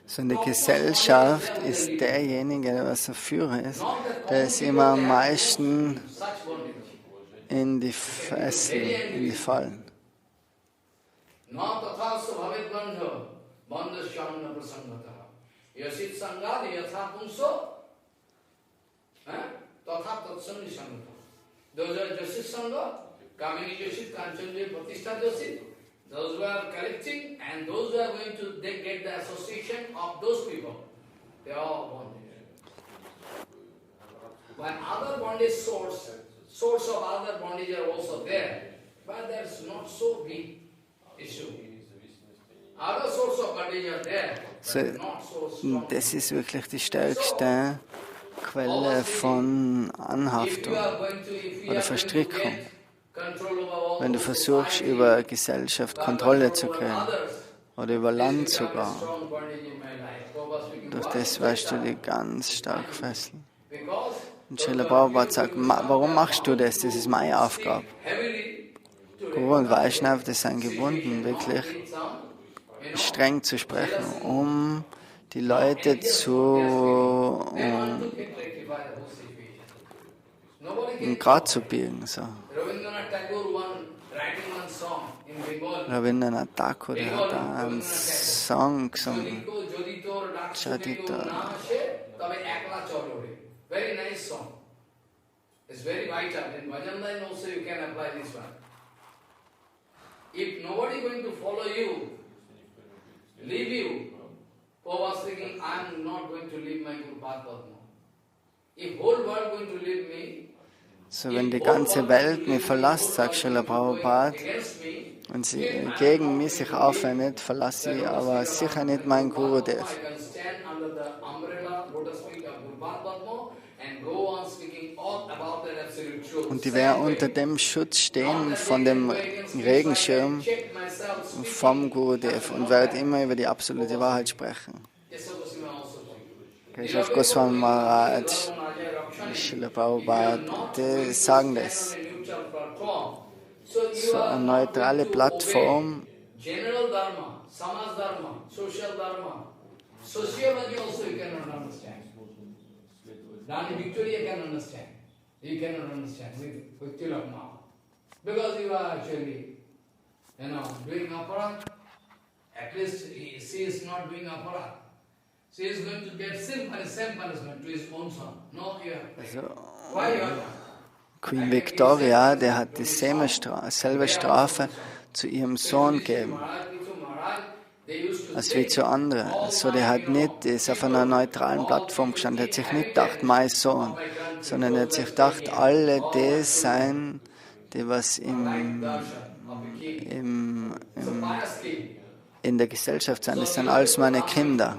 So in der Gesellschaft ist derjenige, der was der Führer ist, der ist immer am meisten in die Fesseln, in die Fallen. Those are Joshit Sangha, Kamini Joshit, Kanchanjay, Pratishtha Joshit, those who are collecting and those who are going to get the association of those people. They are all bondage. When other bondage source of other bondage are also there, but that's not so big issue. Other source of bondage are there, but not so strong. Das ist wirklich die stärkste Quelle von Anhaftung oder Verstrickung. Wenn du versuchst, über Gesellschaft Kontrolle zu kriegen oder über Land sogar, durch das wirst du dich ganz stark fesseln. Und Srila Prabhupada sagt, warum machst du das? Das ist meine Aufgabe. Guru und Vaishnav, das sind gebunden, wirklich streng zu sprechen, um die Leute zu Grad zu biegen. So. Rabindranath Tagore, der hat einen Song gesungen. Very nice song. It's very vital. In Bhajan line also you can apply this one. If nobody going to follow you, leave you, Prabhupada was thinking, I am not going to leave my Guru Padma. If whole world going to leave me, so wenn die ganze Welt mich verlässt, sagt Srila Prabhupada, und sie gegen mich sich aufwendet, verlasse ich aber sicher nicht mein Gurudev. Und die werden unter dem Schutz stehen von dem Regenschirm vom Gurudev und werden immer über die absolute Wahrheit sprechen. Keshav Goswami Maharaj, Srila Prabhupada, die sagen das. So eine neutrale Plattform. General Dharma, Samaj Dharma, Social Dharma, Sociology also you cannot understand. Rani Victoria can understand. You cannot understand with Tilak now. Because you are actually, doing aparat. At least she is not doing aparat. She is going to get same punishment to his own son. No, you are. Why you are not? Queen Victoria, der hat dieselbe Strafe zu ihrem Sohn gegeben, als wie zu anderen. Also der hat nicht, der ist auf einer neutralen Plattform gestanden, der hat sich nicht gedacht, mein Sohn, sondern er hat sich gedacht, alle die sein, die was in der Gesellschaft sind, das sind alles meine Kinder.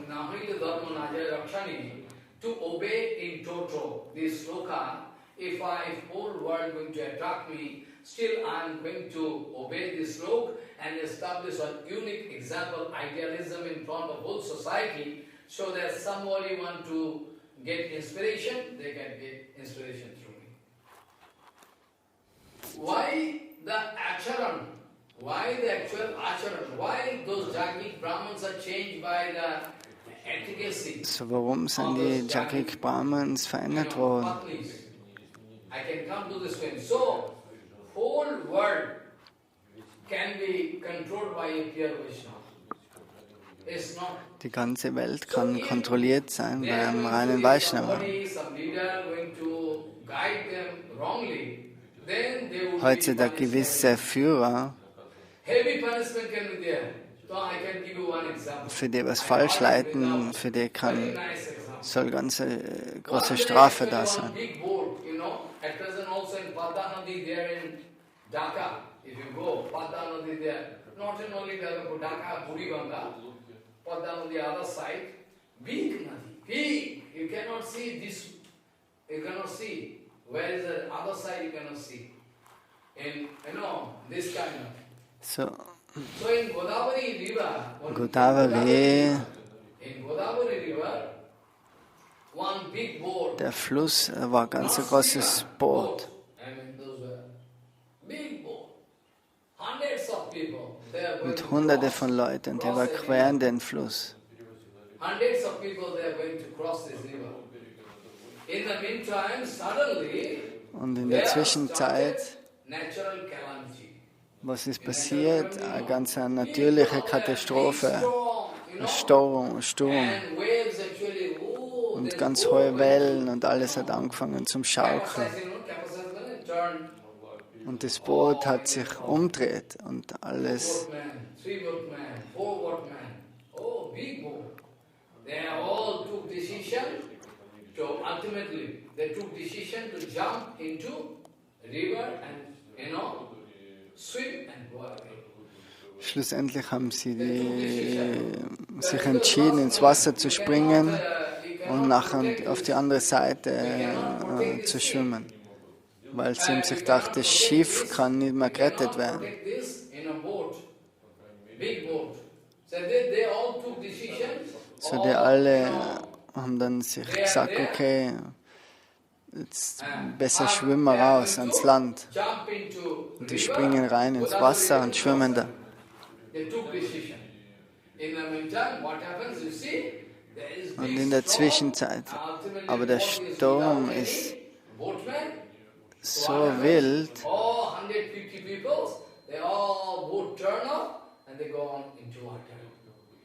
If whole world going to attack me, still I am going to obey this sloka and establish a unique example, idealism in front of whole society, so that somebody want to get inspiration, they can get inspiration through me. Why the acharan? Why the actual acharan? Why those Yagyik Brahmins are changed by the efficacy? So warum sind die Yagyik Brahmins verändert worden? I can come to this point. So, whole world can be controlled by a pure Vaishnava. It's not. Die ganze Welt kann kontrolliert sein bei einem reinen Vaishnava. Heute der gewisse Führer, für die was falsch leiten, für die soll ganz große Strafe da sein. At present also in Padma Nadi there in Dhaka, if you go, Padma Nadi there, not in only Dhaka, Buriganga, Padma on the other side, big Nadi, big. You cannot see this, you cannot see where is the other side you cannot see. In, this kind of. So, So in Godavari River, Godavari, in Godavari River, one big boat. der Fluss war ein ganz großes Boot. I mean, those were big boat. Hundreds of people. They are going Mit to Hunderte cross, von Leuten, die cross the überqueren den Fluss. Hundreds of people they are going to cross this river. In the meantime, suddenly, Und in der Zwischenzeit, natural calamity. was ist passiert? Eine ganz natürliche Katastrophe, ein Sturm. And waves actually, Und ganz hohe Wellen und alles hat angefangen zum Schaukeln. turn. Und das Boot hat sich umgedreht und alles. Boatman, 3 boatmen, 4 boatmen. Oh, big boat. They all took decision to ultimately they took decision to jump into river and swim and go away. Schlussendlich haben sie sich entschieden, ins Wasser zu springen und nachher auf die andere Seite zu schwimmen. Weil sie haben sich gedacht, das Schiff kann nicht mehr gerettet werden. So die alle haben dann sich gesagt, okay, jetzt besser schwimmen wir raus ans Land. Und die springen rein ins Wasser und schwimmen da. Und in der Zwischenzeit, aber der Sturm ist so wild,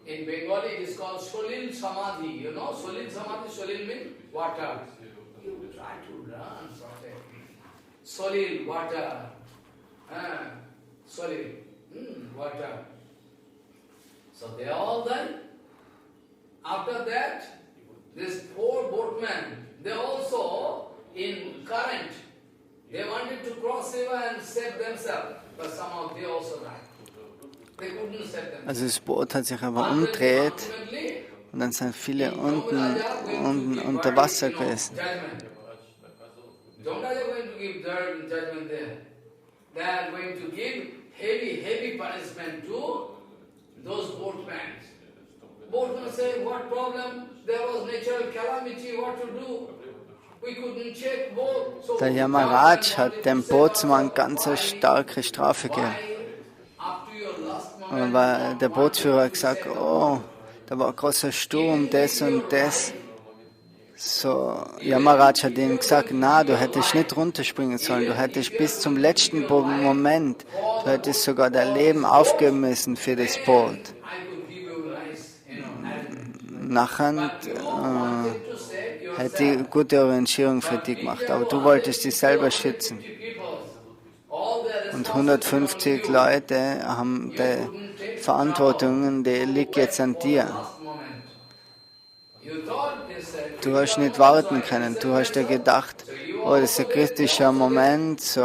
in Bengali it is called Solil Samadhi. You know Solil Samadhi? Solil means water. You try to learn something. Solil, water. Solil, water. So they all done. After that, these 4 boatmen, they also in current. They wanted to cross river and save themselves, but somehow they also died. They couldn't save themselves. Also das Boot hat sich aber umgedreht und dann sind viele unten unter Wasser gewesen. Don't are going to give judgment there. They are going to give heavy punishment to those boatmen. Boatmen say, what problem? There was natural calamity, what to do? We couldn't check boat. So Der Yamaraj hat dem Bootsmann ganz eine starke Strafe gegeben. Aber der Bootsführer hat gesagt, oh, da war ein großer Sturm, das und das. So, Yamaraj hat ihm gesagt, na, du hättest nicht runterspringen sollen, du hättest bis zum letzten Moment, du hättest sogar dein Leben aufgeben müssen für das Boot. Nachher hätte ich gute Orientierung für dich gemacht, aber du wolltest dich selber schützen. Und 150 Leute haben die Verantwortung, die liegt jetzt an dir. Du hast nicht warten können, du hast dir gedacht, oh, das ist ein kritischer Moment, so,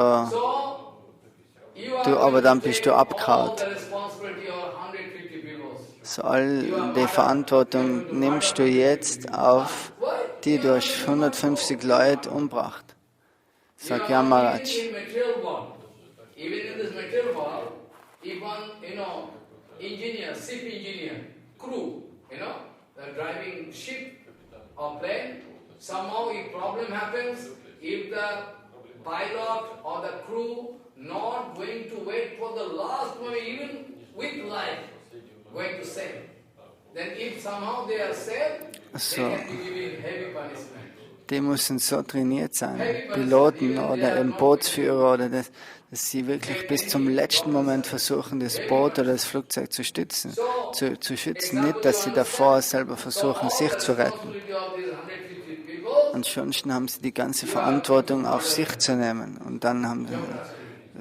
aber dann bist du abgehauen. So, all die Verantwortung nimmst du jetzt auf, die du hast 150 Leute umgebracht. Sagt Yamaraj. Even in this material world, even, engineer, ship engineer, crew, they're driving ship or plane, somehow if problem happens, if the pilot or the crew not going to wait for the last moment, even with life, going to save, then if somehow they are saved, they can be given heavy punishment. Die müssen so trainiert sein, Piloten oder ein Bootsführer, oder dass sie wirklich bis zum letzten Moment versuchen, das Boot oder das Flugzeug zu schützen, nicht, dass sie davor selber versuchen, sich zu retten. Ansonsten haben sie die ganze Verantwortung auf sich zu nehmen. Und dann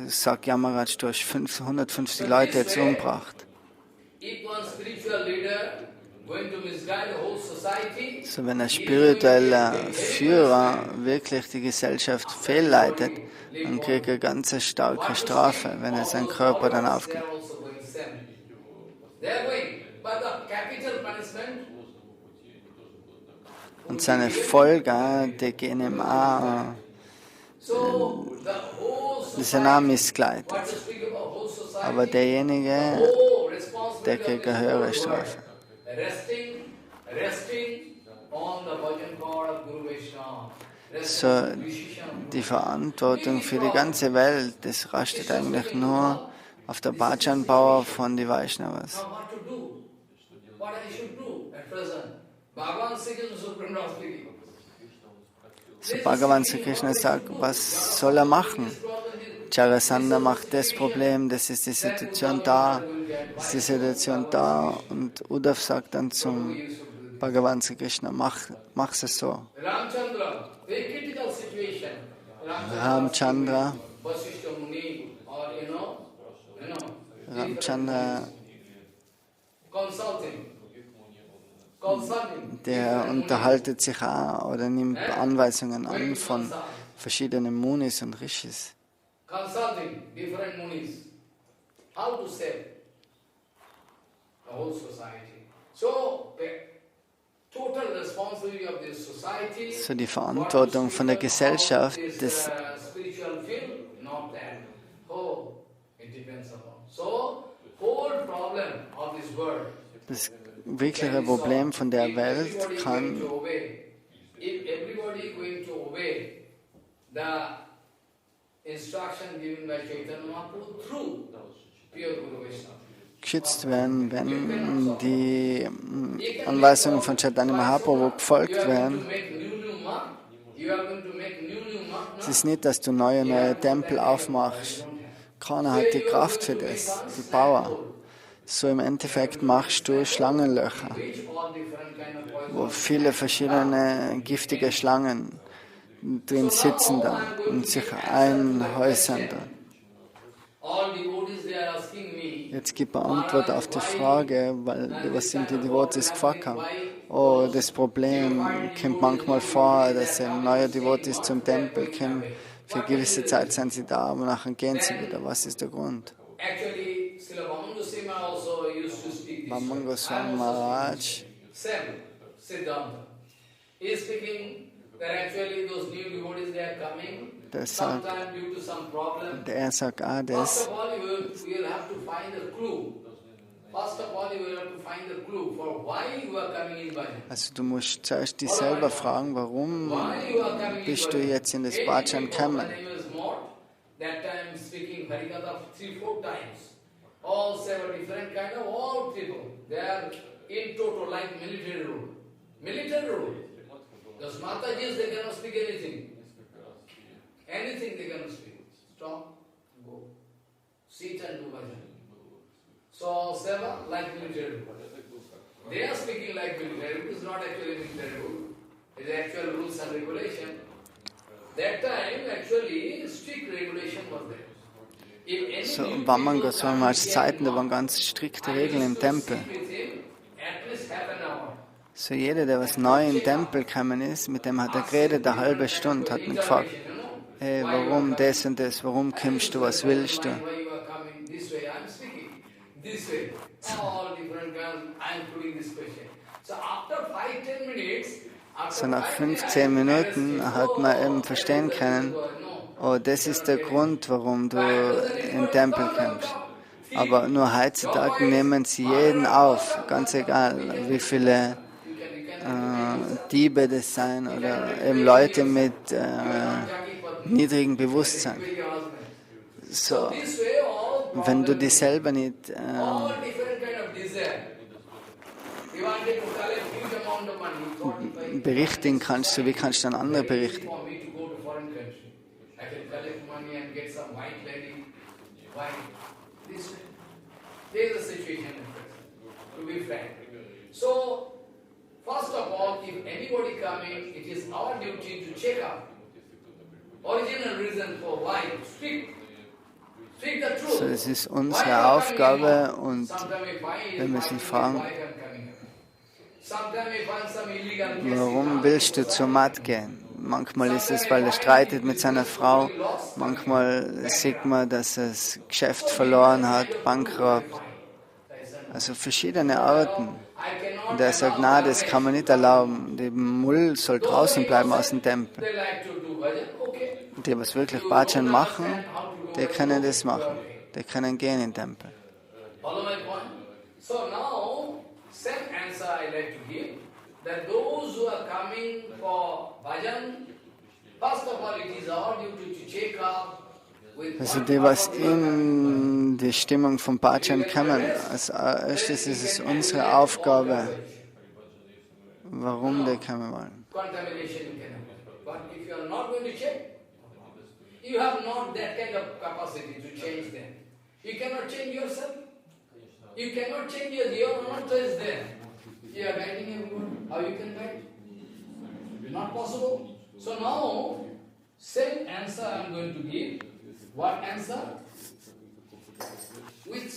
sagt Yamaraj, du hast 150 Leute jetzt umgebracht. So, wenn ein spiritueller Führer wirklich die Gesellschaft fehlleitet, dann kriegt er eine ganz starke Strafe, wenn er seinen Körper dann aufgibt. Und seine Folger, die gehen ihm auch Name missgleitet. Aber derjenige, der kriegt eine höhere Strafe. So, die Verantwortung für die ganze Welt, das rastet eigentlich nur auf der Bhajan-Power von den Vaishnavas. So Bhagavan SriKrishna sagt, was soll er machen? Jarasandha macht das Problem, das ist die Situation da, und Uddhav sagt dann zum Bhagavan SriKrishna, mach's es so. Ramchandra der unterhaltet sich auch oder nimmt Anweisungen an von verschiedenen Munis und Rishis. So die Verantwortung von der Gesellschaft, das wirkliche Problem von der Welt kann geschützt werden, wenn die Anweisungen von Chaitanya Mahaprabhu gefolgt werden. Es ist nicht, dass du neue Tempel aufmachst. Keiner hat die Kraft für das, die Power. So im Endeffekt machst du Schlangenlöcher, wo viele verschiedene giftige Schlangen drin sitzen dann und sich einhäusern dann. Jetzt gibt er Antwort auf die Frage, weil was sind die Devotees gefragt haben. Oh, das Problem kommt manchmal vor, dass neue Devotees zum Tempel kommen. Für eine gewisse Zeit sind sie da, aber nachher gehen sie wieder. Was ist der Grund? Bhaman Goswami Maharaj der sagt auch das. Also du musst zuerst dich selber fragen, warum bist du jetzt in das Bhajan gekommen? All seven different kind of all people. They are in total like military rule. Military rule. Those Matajis, they cannot speak anything. Anything they cannot speak. Stop, go. Sit and do bhajan. So all seven like military rule. They are speaking like military rule. It is not actually military rule. It is actual rules and regulation. That time actually strict regulation was there. So, Bhaman Goswami als Zeiten, da waren ganz strikte Regeln im Tempel. So, jeder, der was neu im Tempel gekommen ist, mit dem hat er geredet, eine halbe Stunde, hat ihn gefragt, hey, warum das und das, warum kommst du, was willst du? So, nach 15 Minuten hat man eben verstehen können, oh, das ist der Grund, warum du in den Tempel kommst. Aber nur heutzutage nehmen sie jeden auf, ganz egal, wie viele Diebe das sein oder eben Leute mit niedrigem Bewusstsein. So, wenn du dich selber nicht berichtigen kannst, so wie kannst du dann andere berichten? There is a situation, to be frank. So, first of all, if anybody coming, it is our duty to check out original reason for why. Speak the truth. So, es ist unsere Aufgabe und wir müssen fragen, warum willst du zur Mat gehen? Manchmal ist es, weil er streitet mit seiner Frau. Manchmal sieht man, dass er das Geschäft verloren hat, Bankrott. Also verschiedene Arten. Und er sagt, na, das kann man nicht erlauben. Der Mull soll draußen bleiben aus dem Tempel. Die, was wirklich Bhajan machen, die können das machen. Die können gehen in den Tempel. Follow my point? So now, same answer I like to give, that those who are coming for bhajan, first of all it is our duty to check up with Also die, was in die Stimmung von Bhajan kommen, als erstes ist es unsere Aufgabe, warum die kommen wollen. contamination can happen. But if you are not going to check, you have not that kind of capacity to change them. You cannot change yourself. You cannot change your own choice there. You are guiding everyone. How you can guide? Not possible. So now, same answer I am going to give. What answer? Which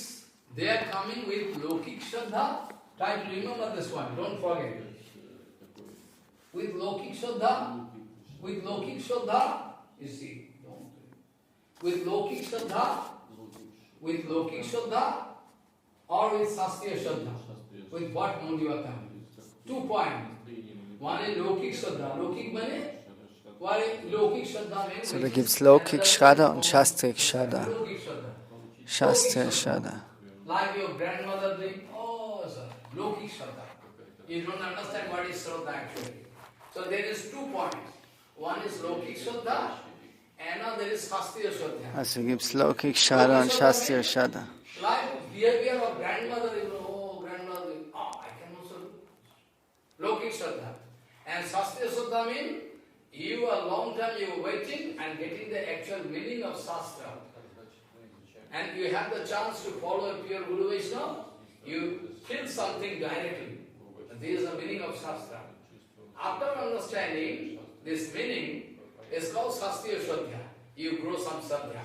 they are coming with Lokik Shraddha. Try to remember this one. Don't forget. With Lokik Shraddha. With Lokik Shraddha. You see. With Lokik Shraddha. With Lokik Shraddha. Or with Sastriya Shraddha. With what mode you are coming? 2 points. One is Lokik Shraddha. Lokik means? What is Lokik Shraddha means? So, da gibt es Lokik Shraddha und Shastrik Shraddha. Shastrik Shraddha. Like your grandmother doing, oh, sir, Lokik Shraddha. You don't understand what is Shraddha actually. So there is 2 points. One is Lokik Shraddha, and another is Sastriya Shraddha. Also gibt es Lokik Shraddha und Shastrik Shraddha. Like behavior of grandmother, grandmother, I can also do. Lokik Shraddha. And Sastriya Shraddha means you a long time you waiting and getting the actual meaning of Shastra. And you have the chance to follow a pure Guru Vaishnava, you feel something directly. This is the meaning of Shastra. After understanding this meaning, is called Sastriya Shraddha. You grow some Shraddha.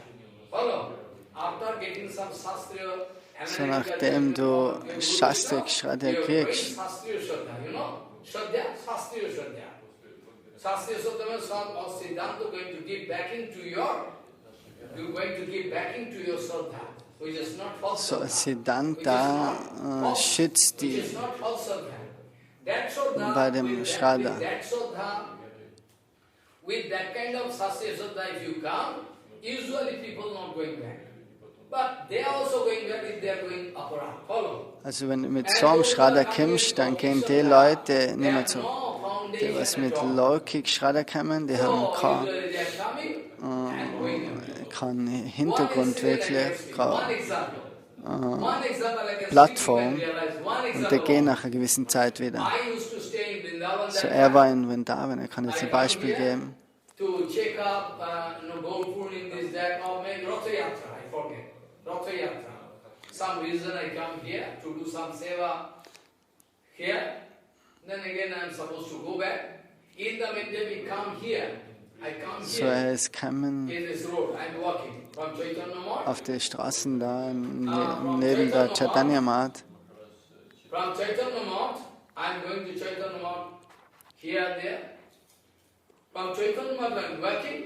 Follow? After getting some Sastriya, So nachdem du Shastrik Shraddha kriegst, Sastriya Shraddha, you know? Shraddha, Sastriya Shraddha. Sastriya Shraddha means some of Siddhanta going to give backing to your, you're going to give backing to your Shraddha, which is not false so Shraddha. Siddhanta schützt Which die is not false Shraddha. That Shraddha, bei dem with Shraddha. that Shraddha, with that kind of Sastriya Shraddha, if you come, usually people not going back. But they are also going back if they are going upward. Follow. Also wenn du mit so einem Shraddha kommst, dann gehen die Leute nicht mehr zurück. Die, was mit Lokik Shraddha kommen, die haben keinen Hintergrund wirklich, keine Plattform und die gehen nach einer gewissen Zeit wieder. So er war in Vrindavan, er kann jetzt ein Beispiel geben. To check up, Gaurpur in this, that, or maybe Ratha Yatra, I forget. Ratha Yatra. Some reason I come here to do some seva here. Then again I am supposed to go back. In the meantime we come here. I come So here er ist gekommen in this road. I am walking from Chaitanya Math. auf die Straßen da neben der Chaitanya Math. From Chaitanya Math, I am going to Chaitanya Math here, there. From Chaitanya Math I am walking,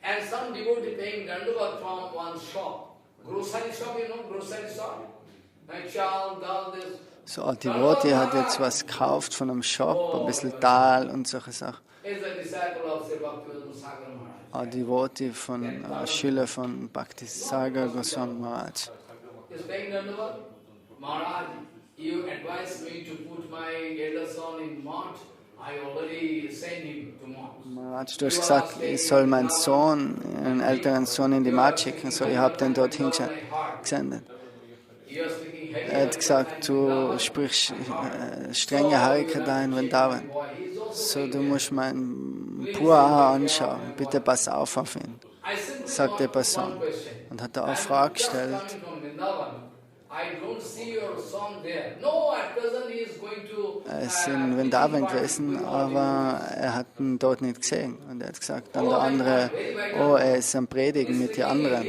and some devotee paying dandavat from one shop. Grocery shop, you know, grocery shop. And chal, dal, this. So ein Devotee hat jetzt was gekauft von einem Shop, ein bisschen Dal und solche Sachen. Is a disciple of Sri Bhakti Sagar Maharaj. Ein Devotee von Schüler von Bhakti Sagar Goswami Maharaj. Is paying dandavat. Maharaj, you advised me to put my elder son in Mott. I already sent him to Mott. Maharaj, du hast gesagt, ich soll meinen Sohn, einen älteren Sohn in die Mat schicken. So, ich habe den dorthin gesendet. Er hat gesagt, du sprichst strenge Harika da in Vrindavan. So, du musst meinen Pua anschauen. Bitte pass auf ihn, sagt die Person. Und hat da eine Frage gestellt. Er ist in Vrindavan gewesen, aber er hat ihn dort nicht gesehen. Und er hat gesagt, dann der andere, oh, er ist am Predigen mit den anderen.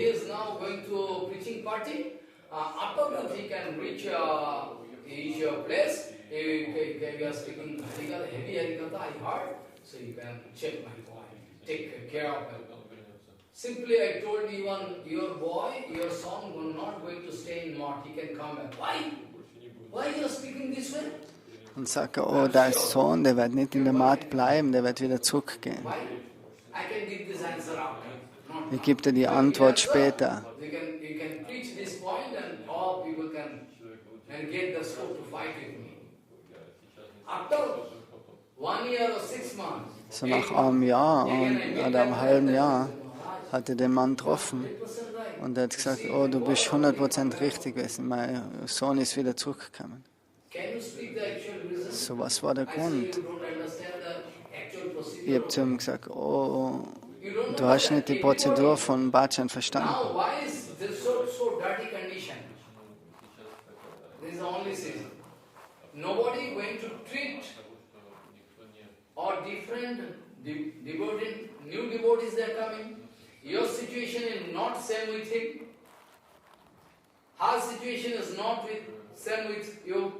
Simply I told even your boy, your son will not going to stay in Mott, he can come back. Why? Why you are speaking this way? Und sagt er, oh, dein Sohn, der wird nicht in der Mat bleiben, der wird wieder zurückgehen. Why? I can give this answer after. Ich gebe dir die Antwort später. So nach einem Jahr oder einem halben Jahr hat er den Mann getroffen und er hat gesagt, oh, du bist 100% richtig gewesen, mein Sohn ist wieder zurückgekommen. So, was war der Grund? Ich habe zu ihm gesagt, oh, du hast nicht die Prozedur von Bhajan verstanden. Nobody going to treat or different devotee, new devotees that are coming. Your situation is not same with him. Her situation is not same with you.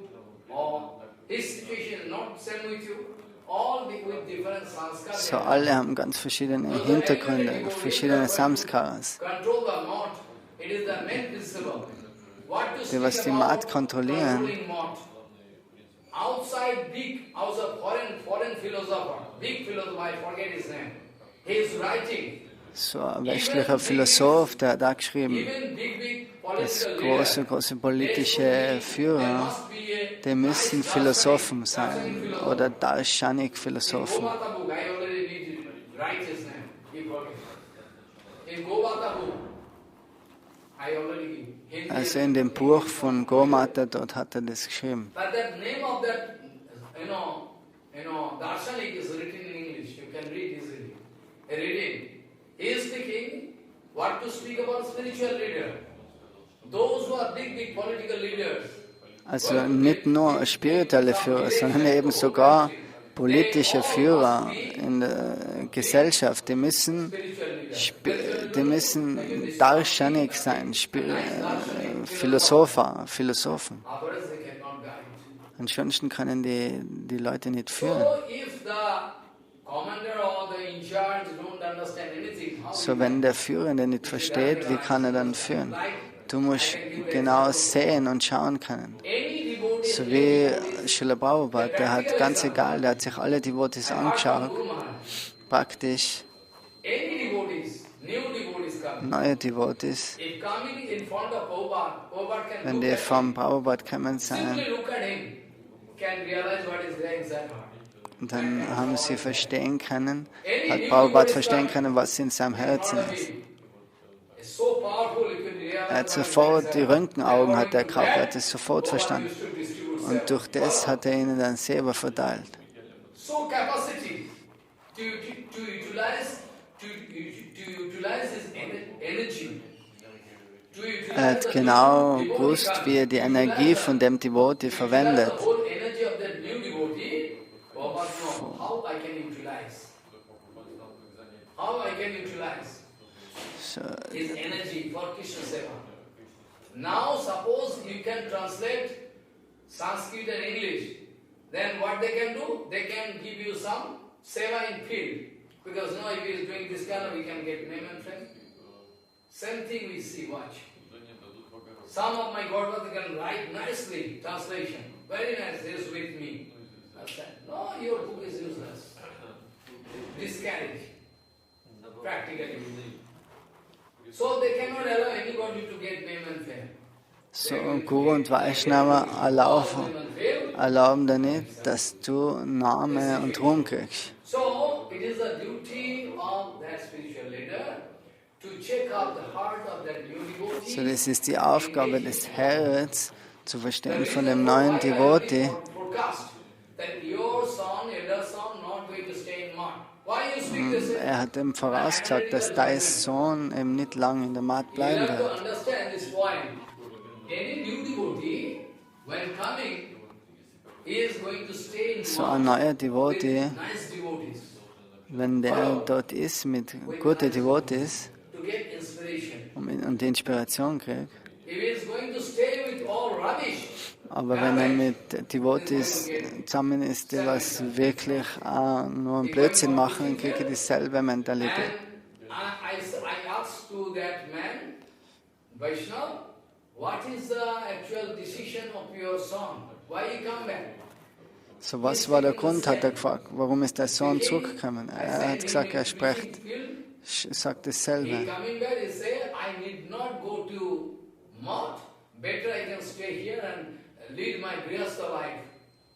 Or his situation is not same with you. All with different sanskaras. So, alle haben ganz verschiedene Hintergründe, verschiedene Samskaras. Die, was die Mat kontrollieren, outside foreign philosopher, big philosopher, I forget his name. He is writing. So ein westlicher Philosoph, der hat da geschrieben, dass große politische Führer, die müssen Philosophen sein oder Darshanik-Philosophen. Also in dem Buch von Gomata, dort hat er das geschrieben. Darshanik is written in English. You can read easily. Reading. He is speaking what to speak about spiritual leader. Those who are big political leaders. Also nicht nur spirituelle Führer, sondern eben sogar politische Führer in der Gesellschaft. Die müssen Darshanik sein, Philosophen. Ansonsten können die Leute nicht führen. So, wenn der Führende nicht versteht, wie kann er dann führen? Du musst genau sehen und schauen können. So wie Srila Prabhupada, der hat ganz egal, der hat sich alle Devotees angeschaut, praktisch neue Devotees, wenn die vom Prabhupada kommen sind, und dann haben sie verstehen können, hat Prabhupada verstehen können, was in seinem Herzen ist. Er hat sofort die Röntgenaugen hat er gehabt, er hat es sofort verstanden. Und durch das hat er ihnen dann selber verteilt. Er hat genau gewusst, wie er die Energie von dem Devotee verwendet. His energy for Krishna seva. Now suppose you can translate Sanskrit and English, then what they can do? They can give you some seva in field. Because now if he is doing this kind of, we can get name and fame. Same thing we see, watch. Some of my Godfather can write nicely, translation. Very nice, this with me. I said, no, your book is useless. Discourage. Practically. So they cannot allow anybody to get name and fame. So, Guru und Vaishnava erlauben dir nicht, dass du Name und Ruhm kriegst. So, it is the duty of that spiritual leader to check out the heart of that new devotee. So, das ist die Aufgabe des Herrs, zu verstehen von dem neuen Devotee. Er hat ihm vorausgesagt, dass dein Sohn eben nicht lange in der Mat bleiben wird. So ein neuer Devotee, wenn der dort ist mit guten Devotees und die Inspiration kriegt, aber wenn er mit Devotees zusammen ist, die was wirklich nur einen Blödsinn machen, dann kriegt er dieselbe Mentalität. So, was war der Grund, hat er gefragt. Warum ist der Sohn zurückgekommen? Er hat gesagt, er spricht sagt dasselbe. He coming back, he say, I need not go to mud. Better I can stay here and lead my grihastha life.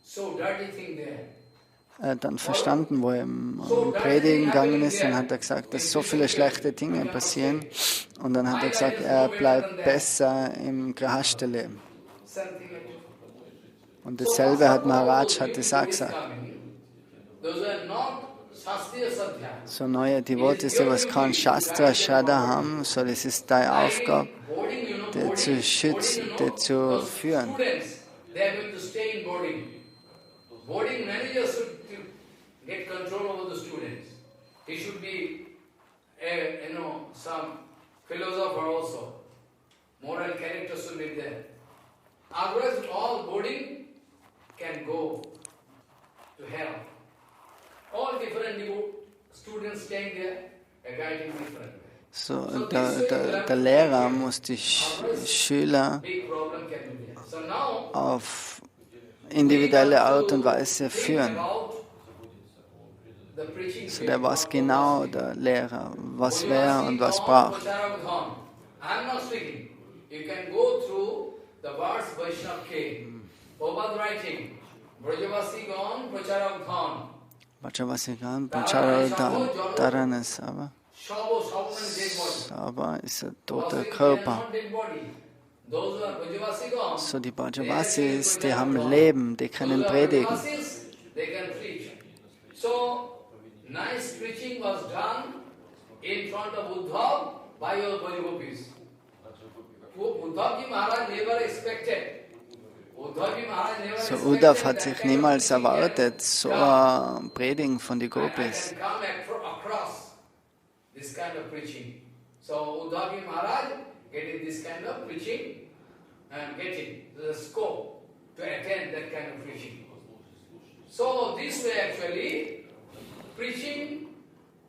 So dirty thing there. Er hat dann verstanden, wo er im Predigen gegangen ist, und hat er gesagt, dass so viele schlechte Dinge passieren. Und dann hat er gesagt, er bleibt besser im Grihastha-Leben. Und dasselbe hat Maharaj hat es auch gesagt. So neue Devotees, die was kein Shastra Shraddha haben, so das ist deine Aufgabe, die zu schützen, die zu führen. Boarding manager should get control over the students. He should be, some philosopher also. Moral character should be there. Otherwise, all boarding can go to hell. All different students staying there, are guiding different. So, der Lehrer muss die Schüler auf individuelle Art und Weise führen. So, der weiß genau, der Lehrer, was wer und was braucht. Vajravasigan, Pracharaudharanas, aber ist ein toter Körper. So, die Brajavasis, die haben Leben, die können predigen. So, nice preaching was done in front of Uddhav by your Brajagopis. Uddhavji Maharaj never expected. So, Uddhav hat sich niemals erwartet, so ein Predigen von den Gopis. This kind of preaching. So Uddhavji Maharaj getting this kind of preaching and getting the scope to attend that kind of preaching. So this way actually preaching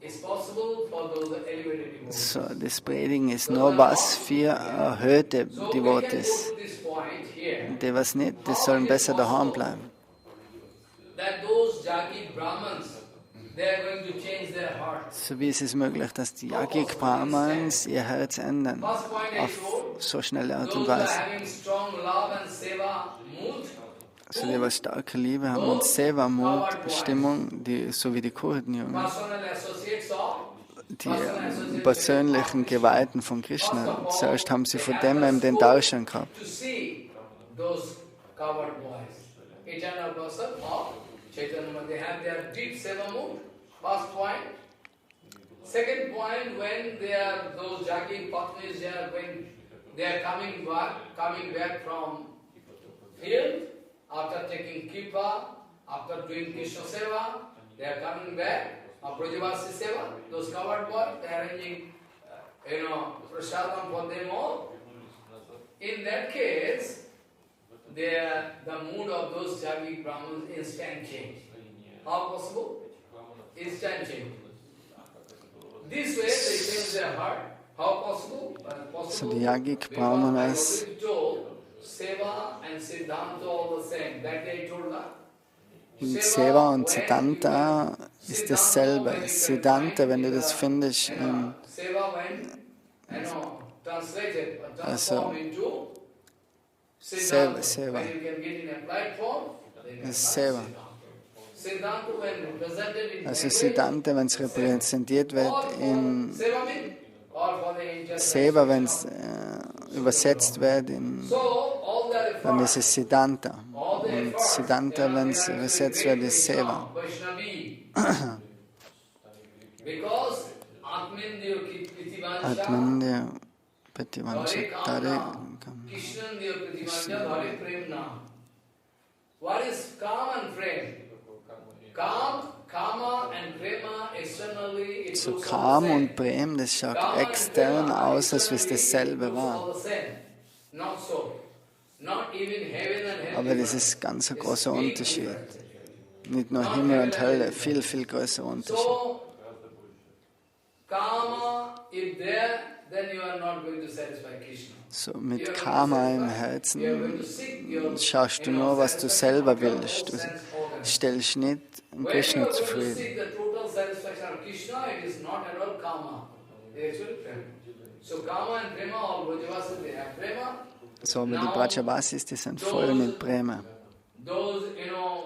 is possible for those elevated devotees. So, das Predigen ist nur was für erhöhte Devotees. Die was nicht, die sollen besser daheim bleiben. That those Yagyik Brahmans, they are going to change their heart. So wie ist es möglich, dass die Yagyik Brahmans ihr Herz ändern auf so schnelle Art und Weise? So die was starke Liebe haben und Seva-Mut, Stimmung, die, so wie die Kurden-Jungen, die persönlichen Geweihten von Krishna. Zuerst haben sie von dem eben den Darshan gehabt. They have their deep seva mood, first point. Second point, when they are, those Yagyik Patnis, when they are coming back from field, after taking Kripa, after doing Krishna seva, they are coming back, Brajavasi seva, those covered boys, they are arranging, prasadam for them all. In that case, the mood of those Yagyik Brahmins instant change. How possible? Instant change. This way they change their heart. How possible? So die Yagyik Brahmanas, Seva and Siddhanta all the same. That day I told that. Seva und Siddhanta ist dasselbe. Siddhanta, wenn du das findest, also Seva, Seva. Das ist Seva. Also Siddhanta, wenn es repräsentiert wird in Seva, wenn es übersetzt wird, dann ist es Siddhanta. Und Siddhanta, wenn es übersetzt wird, ist Seva. Atmandya Pativanchattare. What is Kama and Prem? Kama and Prema externally, it So looks Kam all the und Prem, das schaut extern aus, als wenn es dasselbe war. Not so. Not even heaven and hell. Aber das ist ganz ein großer Unterschied. Nicht nur Himmel und Hölle, viel, viel größer Unterschied. So, Kama, if there, then you are not going to satisfy Krishna. So mit Karma im Herzen schaust du nur, was du selber willst. Du stellst nicht Krishna zufrieden. So, aber die Brajavasis, die sind voll mit Prema. Those,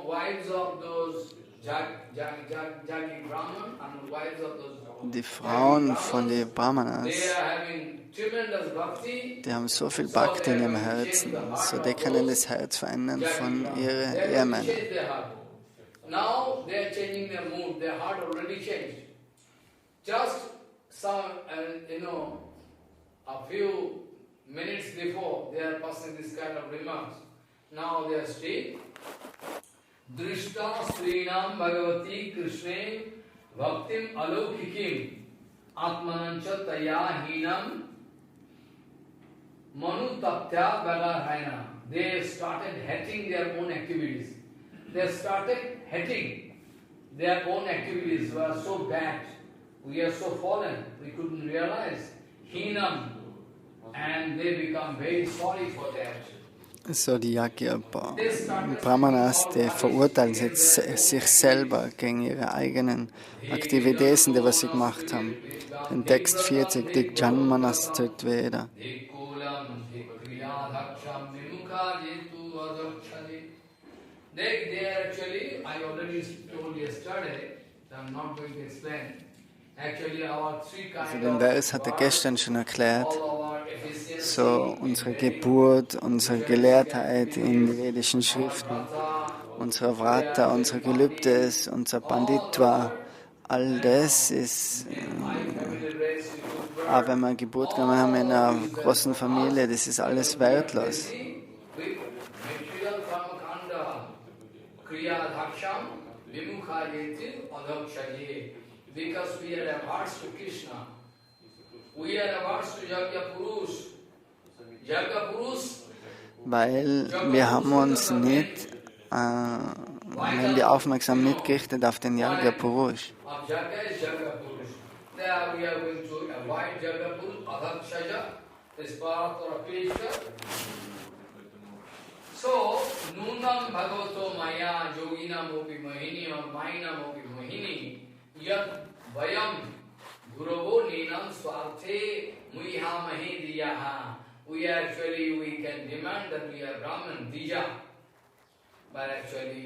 wives of those Yagyik Brahman and wives of those Die Frauen von den Brahmanas, they are having tremendous bhakti. die haben so viel Bhakti in ihrem Herzen, so die können das Herz verändern von ihren Ehemännern. Now they are changing their mood, their heart already changed. Just some, a few minutes before they are passing this kind of remarks. Now they are still. Drishta Srinam Bhagavati Krishna Bhaktim Alokhikim Atmanancha Taya Hinam Manu Taptya Bagarhaina. They started hating their own activities. They started hating their own activities. We are so bad. We are so fallen. We couldn't realize. Hinam. And they become very sorry for their actions. So die Brahmanas, die verurteilen jetzt sich selber gegen ihre eigenen Aktivitäten, die was sie gemacht haben. In Text 40, die Janmanas Veda. Also den Vers hat er gestern schon erklärt. So unsere Geburt, unsere Gelehrtheit in den vedischen Schriften, unser Vrata, unsere Gelübdes, unser Panditva, all das ist, auch wenn wir Geburt genommen haben in einer großen Familie, das ist alles wertlos. Because we are averse to Krishna, we are averse to Yagyapurus. Weil wir haben uns nicht, wir haben die Aufmerksamkeit nicht gerichtet auf den Yagyapurus. There we are going to avoid Yagyapurus, Adhakshaja, is part of Krishna. So, Nunam Bhagavato Maya, Yogina Mopi Mohini, or Maina Mopi Mohini, Yat Vayam Guravo Ninam Swarte Muiha Mahediyaha. We can demand that we are Brahman, Dija, but actually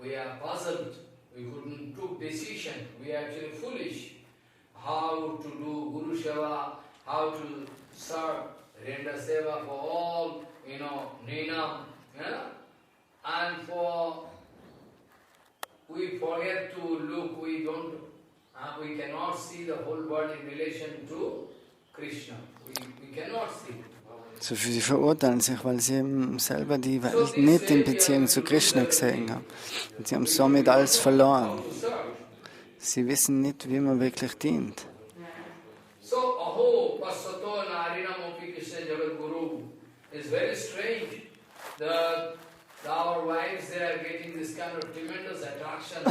we are puzzled. We couldn't take decision. We are actually foolish. How to do Guru Seva, how to serve, render seva for all, Ninam, and we forget to look, we cannot see the whole world in relation to Krishna. We cannot see. So sie verurteilen sich, weil sie eben selber die Welt nicht in Beziehung zu Krishna gesehen haben. Und sie haben somit alles verloren. Sie wissen nicht, wie man wirklich dient. So, aho, passato narinam opi Krishna jagat guru. It's very strange that our wives, they are getting this kind of tremendous attraction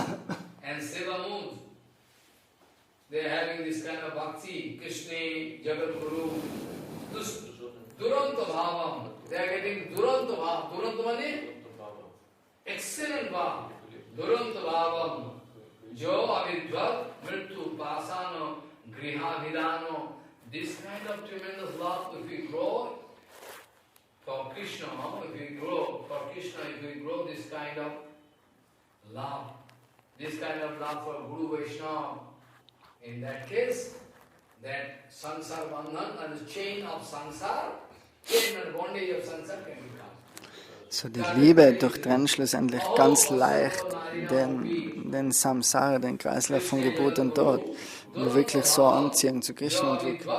and seva mood. They are having this kind of bhakti, Krishna, jagat guru. Duranta bhavam. They are getting duranta bhavam. Duranta means excellent bhavam. Duranta bhavam. Jo avidvat mrittu pasano griha vidano. This kind of tremendous love, if we grow for Krishna, if we grow this kind of love for Guru Vaishnava, in that case, that sansar bandhan and the chain of sansar, chain and bondage of sansar can become. So die Liebe durchtrennt schlussendlich ganz leicht den Samsara, den Kreislauf von Geburt und Tod, wo wirklich so Anziehung zu Krishna entwickelt.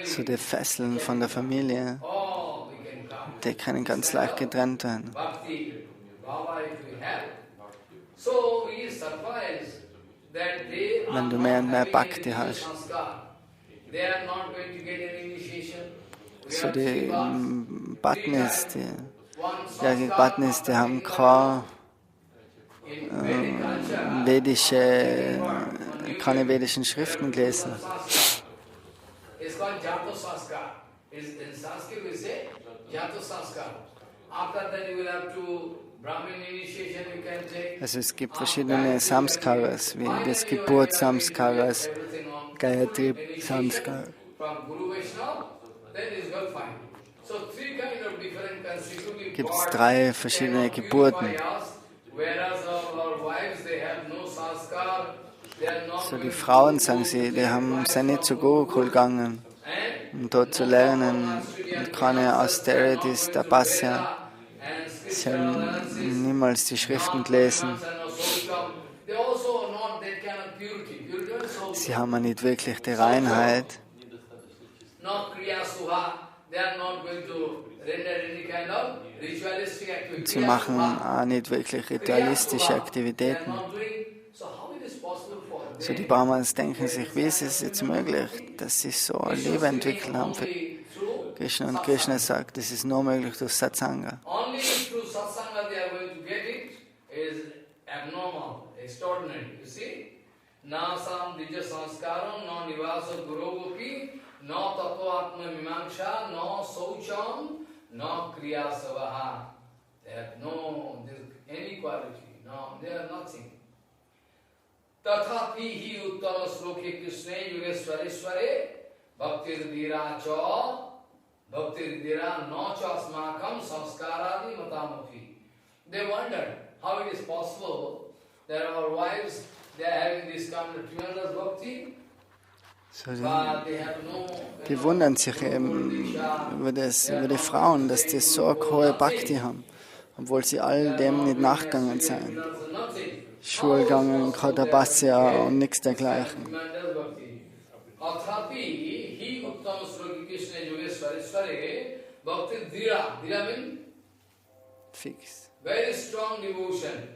So die Fesseln von der Familie, die können ganz leicht getrennt werden. Wenn du mehr und mehr Bhakti hast. So die Patnis, die Yagyik Patnis, die haben keine vedischen Schriften gelesen. Also es gibt verschiedene Samskaras, wie das Geburtssamskaras, Gayatri Samskar. Gibt es 3 verschiedene Geburten. So die Frauen, sagen sie, die sind nicht zu Gurukul gegangen, um dort zu lernen und keine Austerities, Tapasya. Sie haben niemals die Schriften gelesen. Sie haben nicht wirklich die Reinheit. Sie machen auch nicht wirklich ritualistische Aktivitäten. So die Brahmanas denken sich, wie ist es jetzt möglich, dass sie so eine Liebe entwickelt haben für Krishna? Und Krishna sagt, das ist nur möglich durch Satsanga. Tathapi hi uttama sloke Krishna yugeswaresware bhaktir dira cha bhaktir dira na cha asmakam samskaradi matamapi. They wondered how it is possible that our wives, they are having this kind of tremendous bhakti, so die wundern sich eben über die Frauen, dass die so eine hohe Bhakti haben, obwohl sie all dem nicht nachgegangen sind. Schulgegangen, Katapasya und nichts dergleichen. Fix. Very strong devotion.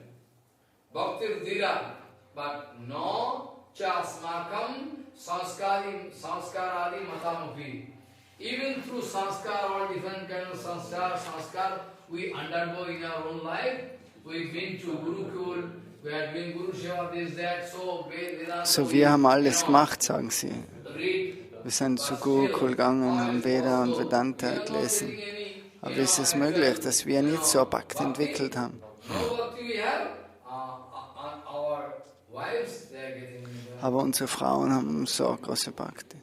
Bhakti dira, but no chasmakam sanskaradi matamapi. Even through sanskar, all different kind of sanskar we undergo in our own life. We've been to Gurukul. So wir haben alles gemacht, sagen sie. Wir sind zu Gurukul gegangen, haben Veda und Vedanta gelesen. Aber ist es möglich, dass wir nicht so eine Bhakti entwickelt haben? Aber unsere Frauen haben so eine große Bhakti.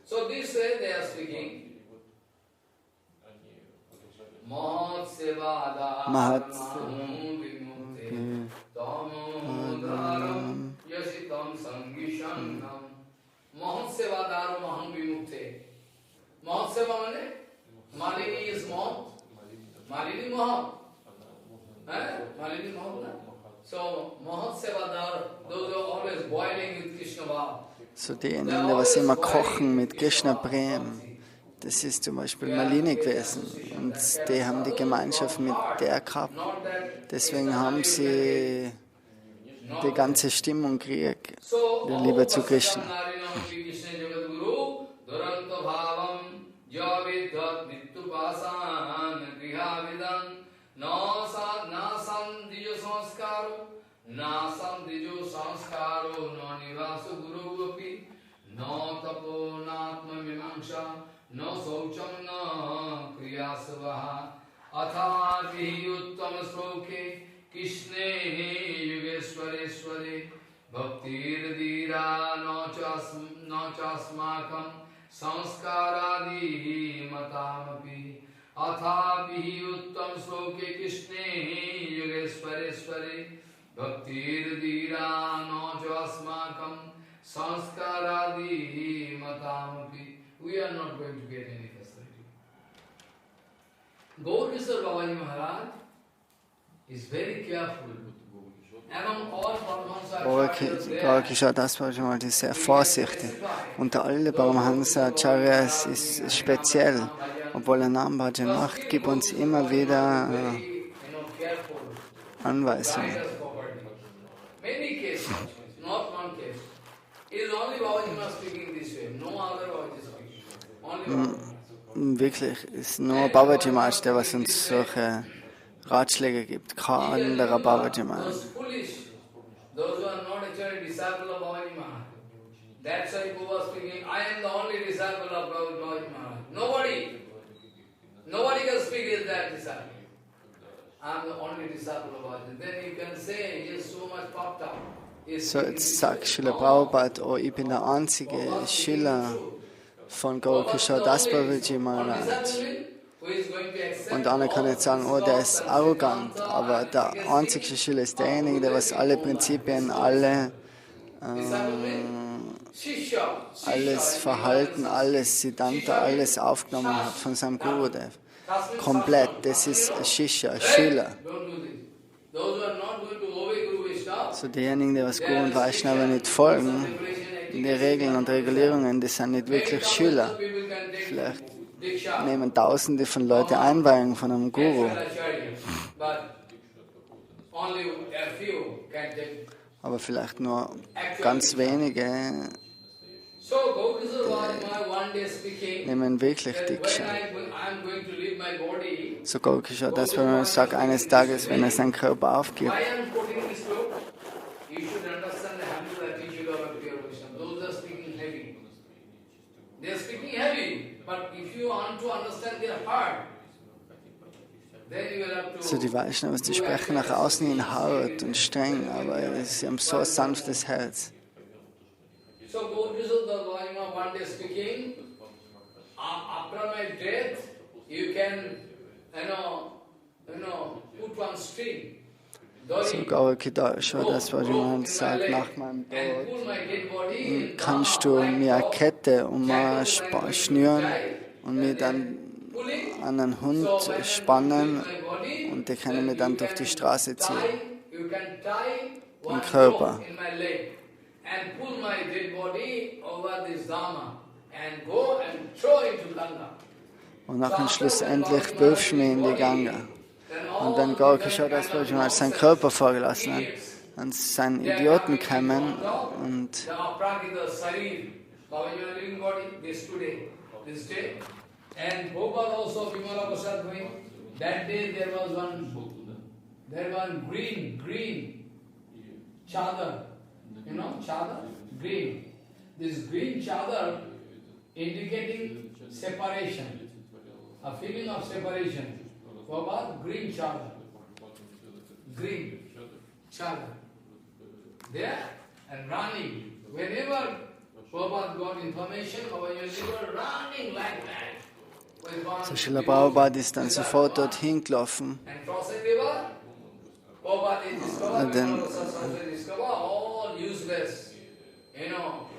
Mahat Mahatsevadaro maham vimukte. Mahatseva means Malini is Mahat. Malini Mahat. Malini Mahat. So Mahatsevadaro, those are always boiling with Krishna Bhav. So diejenigen, die immer kochen mit Krishna Prem, das ist zum Beispiel Malini gewesen. Und die haben die Gemeinschaft mit der gehabt. Deswegen haben sie die ganze Stimmung gekriegt, die Liebe zu Krishna. Krishne yugeswaresware bhaktir dira na chasmakam samskaradi matamapi athapi uttam sloke Krishne yugeswaresware bhaktir dira na chasmakam samskaradi matamapi. We are not going to get any facility. Gaur Kishore Babaji Maharaj is very careful. Gaur das war schon mal sehr vorsichtig. Unter alle Paramahansa-Acharyas ist speziell. Obwohl er Nam Bhajan macht, gibt uns immer wieder Anweisungen. Wirklich, es ist nur Babaji Maharaj, der was uns solche Ratschläge gibt. Kein anderer Babaji Maharaj. So, jetzt sagt Srila Prabhupada, oh, ich bin der einzige Schüler von Gaur Kishore Das Babaji Maharaj. Und einer kann jetzt sagen, oh, der ist arrogant, aber der einzige Schüler ist derjenige, der was alle Prinzipien, alles Verhalten, alles Siddhanta, alles aufgenommen hat von seinem Gurudev. Komplett, das ist Shishya, Schüler. So diejenigen, die was Guru und Vaishnava nicht folgen, die Regeln und Regulierungen, die sind nicht wirklich Schüler. Vielleicht nehmen Tausende von Leuten Einweihung von einem Guru. Aber vielleicht nur ganz wenige nehmen wirklich Diksha. So Gaur Kishore Das Babaji sagt eines Tages, wenn er seinen Körper aufgibt, so die Vaishnavas, die sprechen nach außen hin hart und streng, aber sie haben so ein sanftes Herz. So Gaur Kishore one day speaking, after my death, you can, put one string. So Gaur Kishore Das Babaji sagt, nach meinem Tod kannst du mir eine Kette schnüren und mir dann an einen Hund spannen und die können mir dann durch die Straße ziehen, den Körper. Und nachher schlussendlich wirfst du mich in die Ganga. Und wenn Gaur Kishore Das Babaji seinen Körper vorgelassen hat, dann sind Idioten kommen und and Prabhupada also, Vimala Prasad going, that day there was one green chadar, chadar, green. This green chadar indicating separation, a feeling of separation. Prabhupada, green chadar, there and running. Whenever Prabhupada got information, Prabhupada were running like that. So Srila Prabhupada ist dann sofort dorthin gelaufen.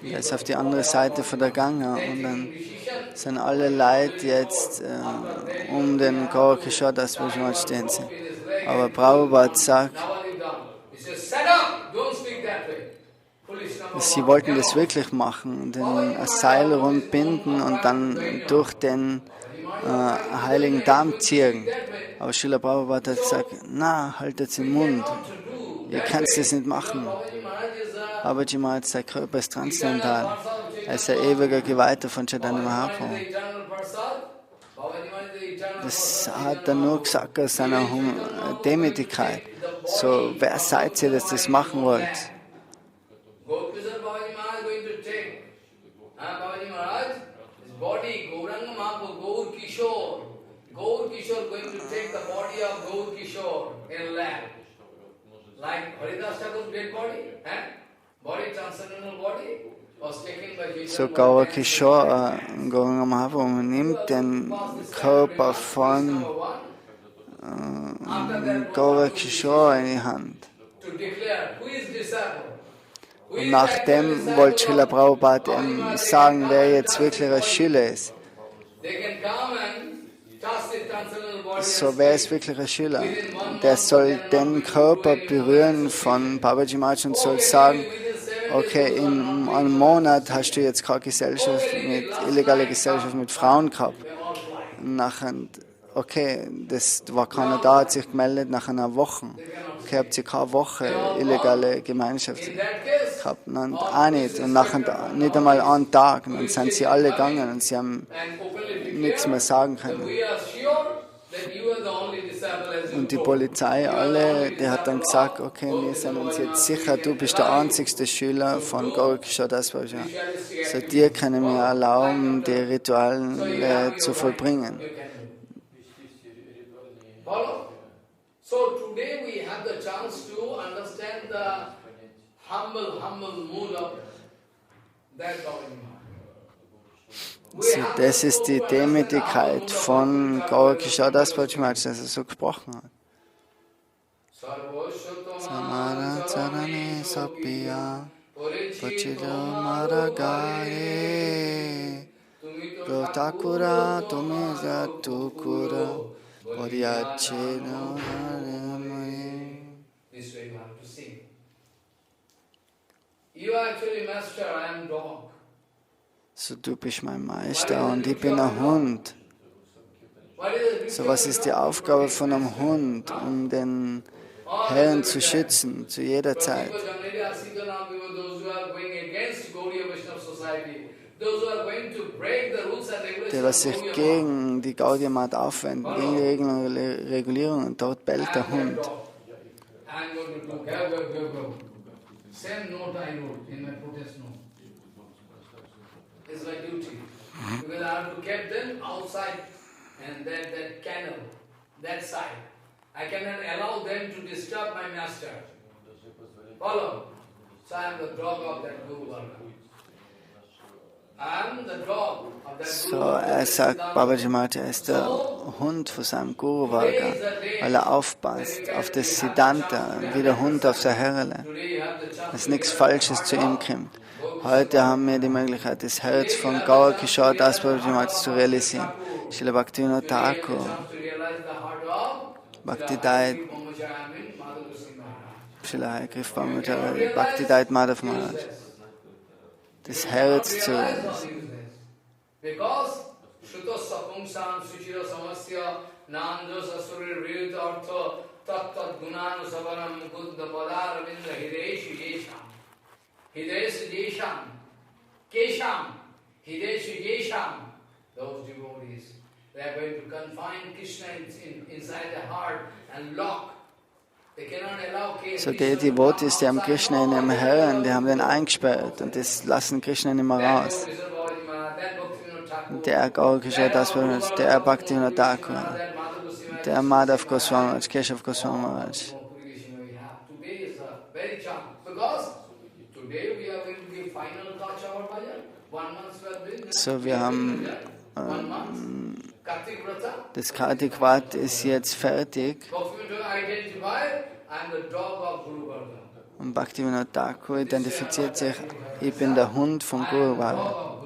Er ist auf die andere Seite von der Ganga und dann sind alle Leute jetzt um den Gaur Kishore Das Babaji stehen sie. Aber Prabhupada sagt, sie wollten das wirklich machen, den Seil rundbinden und dann durch den heiligen Darm ziehen. Aber Srila Prabhupada hat gesagt, na, haltet den Mund, ihr könnt das nicht machen. Babaji Maharaj, sein Körper ist transzendental. Er ist ein ewiger Geweihter von Chaitanya Mahaprabhu. Das hat er nur gesagt aus seiner Demütigkeit. So, wer seid ihr, dass ihr das machen wollt? Gaur Kishore going to take the body of Gaur Kishore in lap. Like Haridas Thakur's dead body, body, transcendental body, was taken by Jesus. So Gaur Kishore, Gauranga Mahaprabhu nimmt den Körper von Gaur Kishore in die Hand. Und nachdem wollte Srila Prabhupada sagen, wer jetzt wirklich ein Schüler ist. So, wer ist wirklich ein Schüler? Der soll den Körper berühren von Babaji Maharaj und soll sagen, okay, in einem Monat hast du jetzt keine illegale Gesellschaft mit Frauen gehabt. Nachher, okay, das war keiner da, hat sich gemeldet nach einer Woche. Okay, habt ihr keine Woche illegale Gemeinschaft gehabt? Nein, auch nicht. Und nachher nicht einmal einen Tag. Und dann sind sie alle gegangen und sie haben nichts mehr sagen können. Und die Polizei, alle, die hat dann gesagt, okay, wir sind uns jetzt sicher, du bist der einzigste Schüler von Gaur Kishore Das Babaji. So dir können wir erlauben, die Rituale zu vollbringen. So today we have the chance to understand the humble mood of that Bhagavan. So, das ist die Demütigkeit von Gaur Kishore Das Maharaj, dass er so gesprochen hat. Samara Charane Sapya Pachilo Maragare Takura Tumiza Tukura Oriacheno Harimai. This way you have to sing. You are actually master, I am dog. So, du bist mein Meister und ich bin ein Hund. So, was ist die Aufgabe von einem Hund, um den Herrn zu schützen, zu jeder Zeit? Der, was sich gegen die Gaudiya-Mat aufwendet, gegen die Regeln und Regulierungen, dort bellt der Hund. Same note I wrote in my protest note. It's my duty. Because I have to keep them outside and that canal, that side. I cannot allow them to disturb my master. Follow? So I am the dog of that Guru Varga. I am the dog of that Guru Varga. So, sagt Babaji Maharaj, er ist der Hund von seinem Guru Varga, weil er aufpasst auf das Siddhanta, wie der Hund auf sein Herrle, dass nichts Falsches zu ihm kommt. Heute haben wir die Möglichkeit, das Herz von Gaur Kishore Das Babaji Maharaj zu realisieren. Srila Bhaktivinoda Thakur, Bhakti died, Srila Hayagriph Bhakti died Madhav Maharaj. Das Herz zu realisieren. Because Shutosya Pumsam Suchira Samasya Nandos Asuri Rilta Artha Tat Tat Gunanu Savanam Mukunda Padar Vindra Hideshu Yesham Hideshu Yesham Kesham Hideshu Yesham. Those devotees, they are going to confine Krishna inside the heart and lock. They cannot allow Krishna. So die Devotees, die haben Krishna in ihrem Herrn, die haben den eingesperrt und das lassen Krishna nicht mehr raus. Der Gaur Kishore Das Maharaj, der Bhaktivinoda Thakur, der Madhav Goswami Maharaj, Keshav Goswami Maharaj. So, wir haben das Kartik Vat ist jetzt fertig und Bhaktivinoda Thakur identifiziert sich, ich bin der Hund von Guru Varga.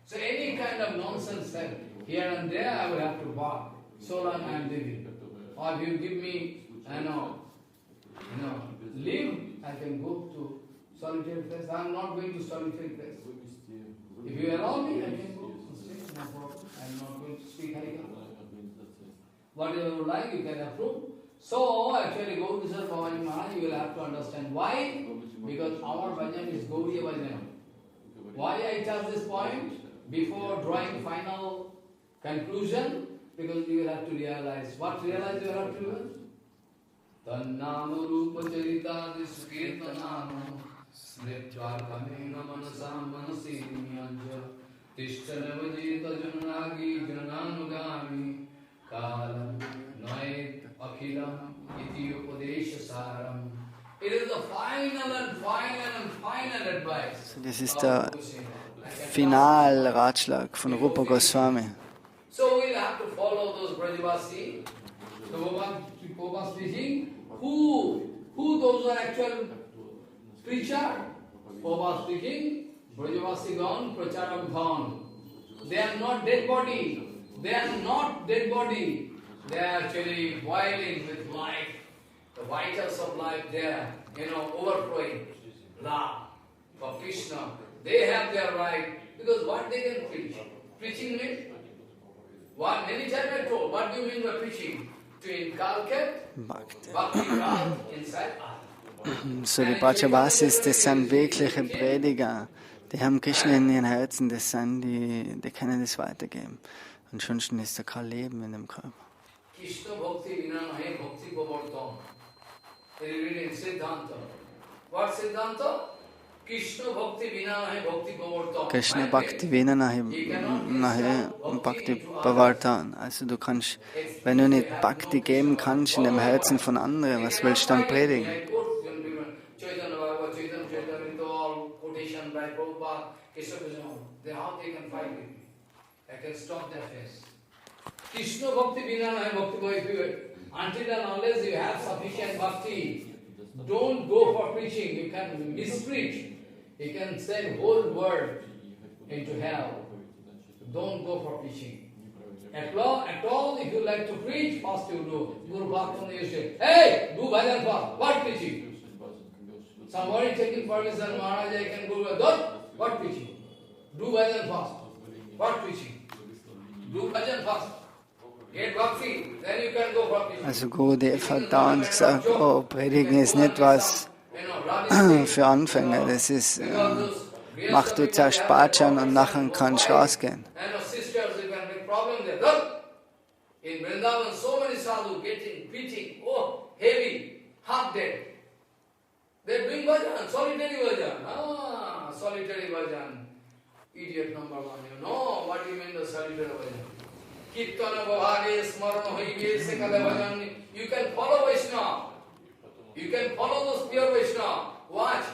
So any kind of nonsense that here and there I will have to bark. So long I am living. Or if you give me, leave, I can go to solitary place. I am not going to solitary place. If you allow me, I can go. No problem. I am not going to speak Harinam. Whatever you like, you can approve. So actually, Gaur-Kishore Bhavaji Maharaj, you will have to understand why. Because our bhajan is Gauriya Bhajan. Why I touch this point? Before drawing final conclusion, because you will have to realize. What realize you have to realize? Tannama rupa charita diskirtanam snitvar kamena manasam manasi nyanja tishtana vajita janagi jananugami kalam noit akhilam iti upadesha saram. It is the final advice. Das ist der Finalratschlag von Rupa Goswami. So we'll have to follow those Brajavasi. The Prabhupada speaking, who those are actual preacher? Prabhupada speaking, Brajavasi gone, Pracharam gone. They are not dead body. They are not dead body. They are actually boiling with life. The vitals of life there, overflowing. Love for Krishna. They have their right, because what they can preach? Preaching means, what many times I told, what do you mean by preaching? To inculcate Bhakti Rag inside us. So die Brajavasis, das sind wirkliche Prediger. Die haben Krishna in ihren Herzen, das sind die können das weitergeben. Ansonsten ist da kein Leben in dem Körper. Krishna Bhakti Vinanahe Bhakti Govartam. They read in Siddhanta. What Siddhanta? Krishna Bhakti Vina Nahi Bhakti Pavartan. Also du kannst, wenn du nicht Bhakti geben kannst in dem Herzen von anderen, was willst du dann predigen? Krishna Bhakti Vina Nahi Bhakti Pavartan. Until and unless you have sufficient bhakti, don't go for preaching. You can mispreach. You can send whole world into hell. Don't go for preaching. At all, if you like to preach, first you do. Guru Bhakti, you say, hey, do bhajan first. What preaching? Somebody taking permission, Maharaj, I can go. What preaching? Do bhajan first. What preaching? Do bhajan first. Also Gurudev hat dauernd gesagt, oh, Predigen ist nicht was für Anfänger, das ist, mach du zuerst Bhajan und nachher kannst du rausgehen. In Vrindavan, so many sadhus getting, beating, oh, heavy, half dead. They're doing bhajan, solitary bhajan. Ah, solitary bhajan. Idiot number one, you know what do you mean the solitary bhajan? Kirtana bhavage, smarana hoige, sekale bhajan. You can follow Vaishnava. You can follow those pure Vaishnava. Watch.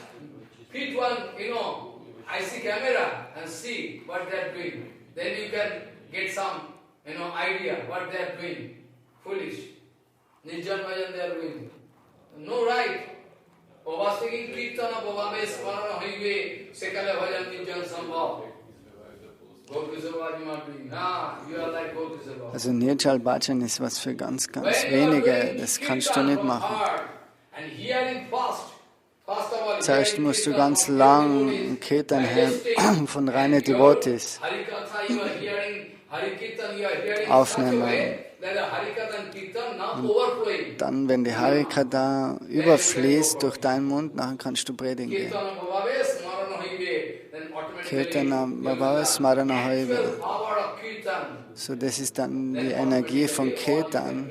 Fit one, IC camera and see what they are doing. Then you can get some, idea what they are doing. Foolish. Nirjan bhajan they are doing. No right. Pavastigin kirtana bhavage, smarana hoige, sekale bhajan nirjan sambhav. Also Nirjal Bhajan ist was für ganz wenige, das kannst du nicht machen. Zuerst musst du ganz lang Kirtan hören von reinen Devotees aufnehmen. Und dann, wenn die Harikata überfließt durch deinen Mund, dann kannst du predigen gehen. Kirtana Bhava Smarana Hoive. So, das ist dann die Energie von Kirtan.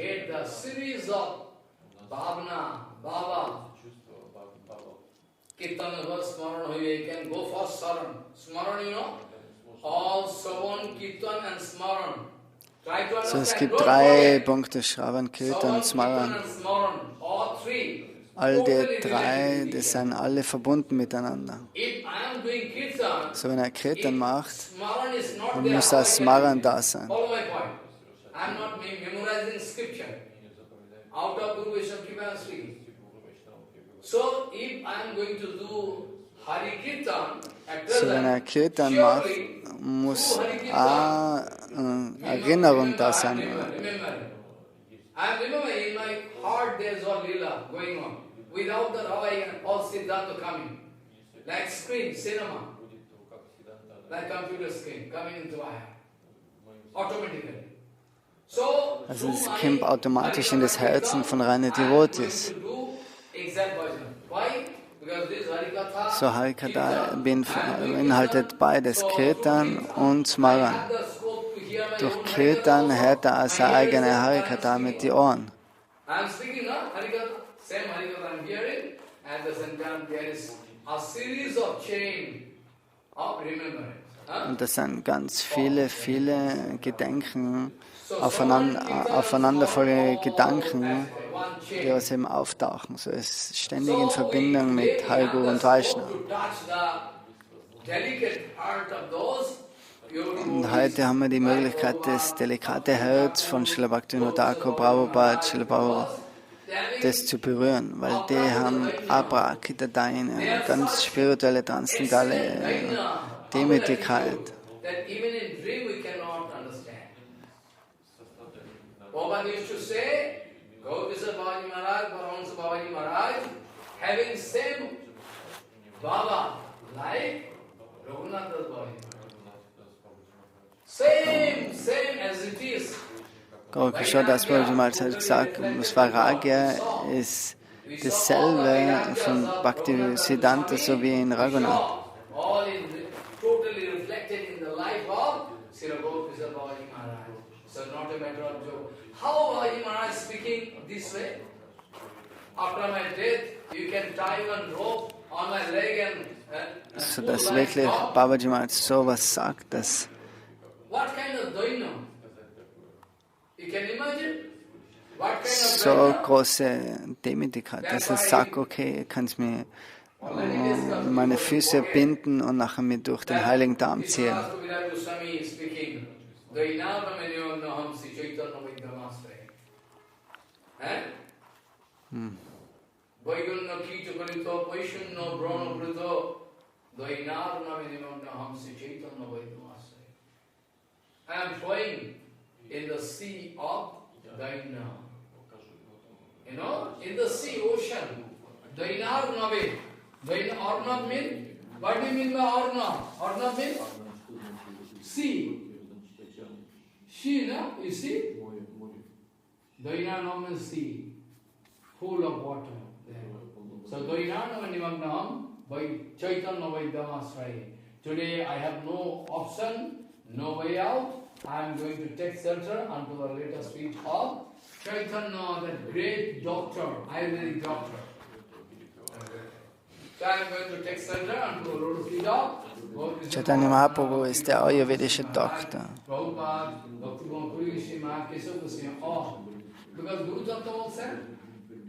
So, es gibt 3 Punkte, Shravan, Kirtan, Smaran. All die 3, die sind alle verbunden miteinander. So, wenn er Kirtan macht, dann muss das Smaran da sein. So, wenn er Kirtan macht, muss auch Erinnerung da sein. Without the Rava, all Siddhanta coming. Like screen, cinema. Like computer screen coming into eye. Automatically. So, also es kommt automatisch in das Herzen von reinen Devotees. So Harikata beinhaltet beides, Kirtan und Smaran. Durch Kirtan hört er seine eigene Harikata mit den Ohren. Same Harikata I'm hearing, at the same time there is a series of chain of remembrance. Und das sind ganz viele Gedenken, aufeinanderfolgende Gedanken, die aus ihm auftauchen. So ist ständig in Verbindung mit Harigur und Vaishnava. Und heute haben wir die Möglichkeit, das delikate Herz von Srila Bhaktivinoda Thakur Prabhupada, Srila Prabhupada, das zu berühren, weil die haben Aprakita-Dain, eine ganz spirituelle, transzendentale Demütigkeit. Same as it is. Gaura Krishna Das wurde mal gesagt, das Vairagya ist dasselbe von Bhakti Siddhanta so wie in Raghunath. How Bhagavan Maharaj speaking this way? After my death, you can tie one rope on my leg and sodass wirklich Babaji Maharaj sowas sagt, dass so große Demütig hat, dass er sagt, okay, ihr könnt mir meine Füße binden und nachher mir durch den Heiligen Darm ziehen. I am flowing in the sea of Daina. You know, in the sea, ocean. Dainar Nave. Daina Arnab means, what do you mean by Arnab? Arnab means sea. Sea, no? You see? Daina Nam means sea. Full of water there. So Daina Nam Nimagnam by Chaitanya Vaidamasraya. Today I have no option, no way out. I am going to take shelter unto the latest feet of Chaitanya, that great doctor, Ayurvedic doctor. So I am going to take shelter unto the lotus feet of Chaitanya Mahaprabhu ist der ayurvedische Doktor. Because Guru Tattva will send,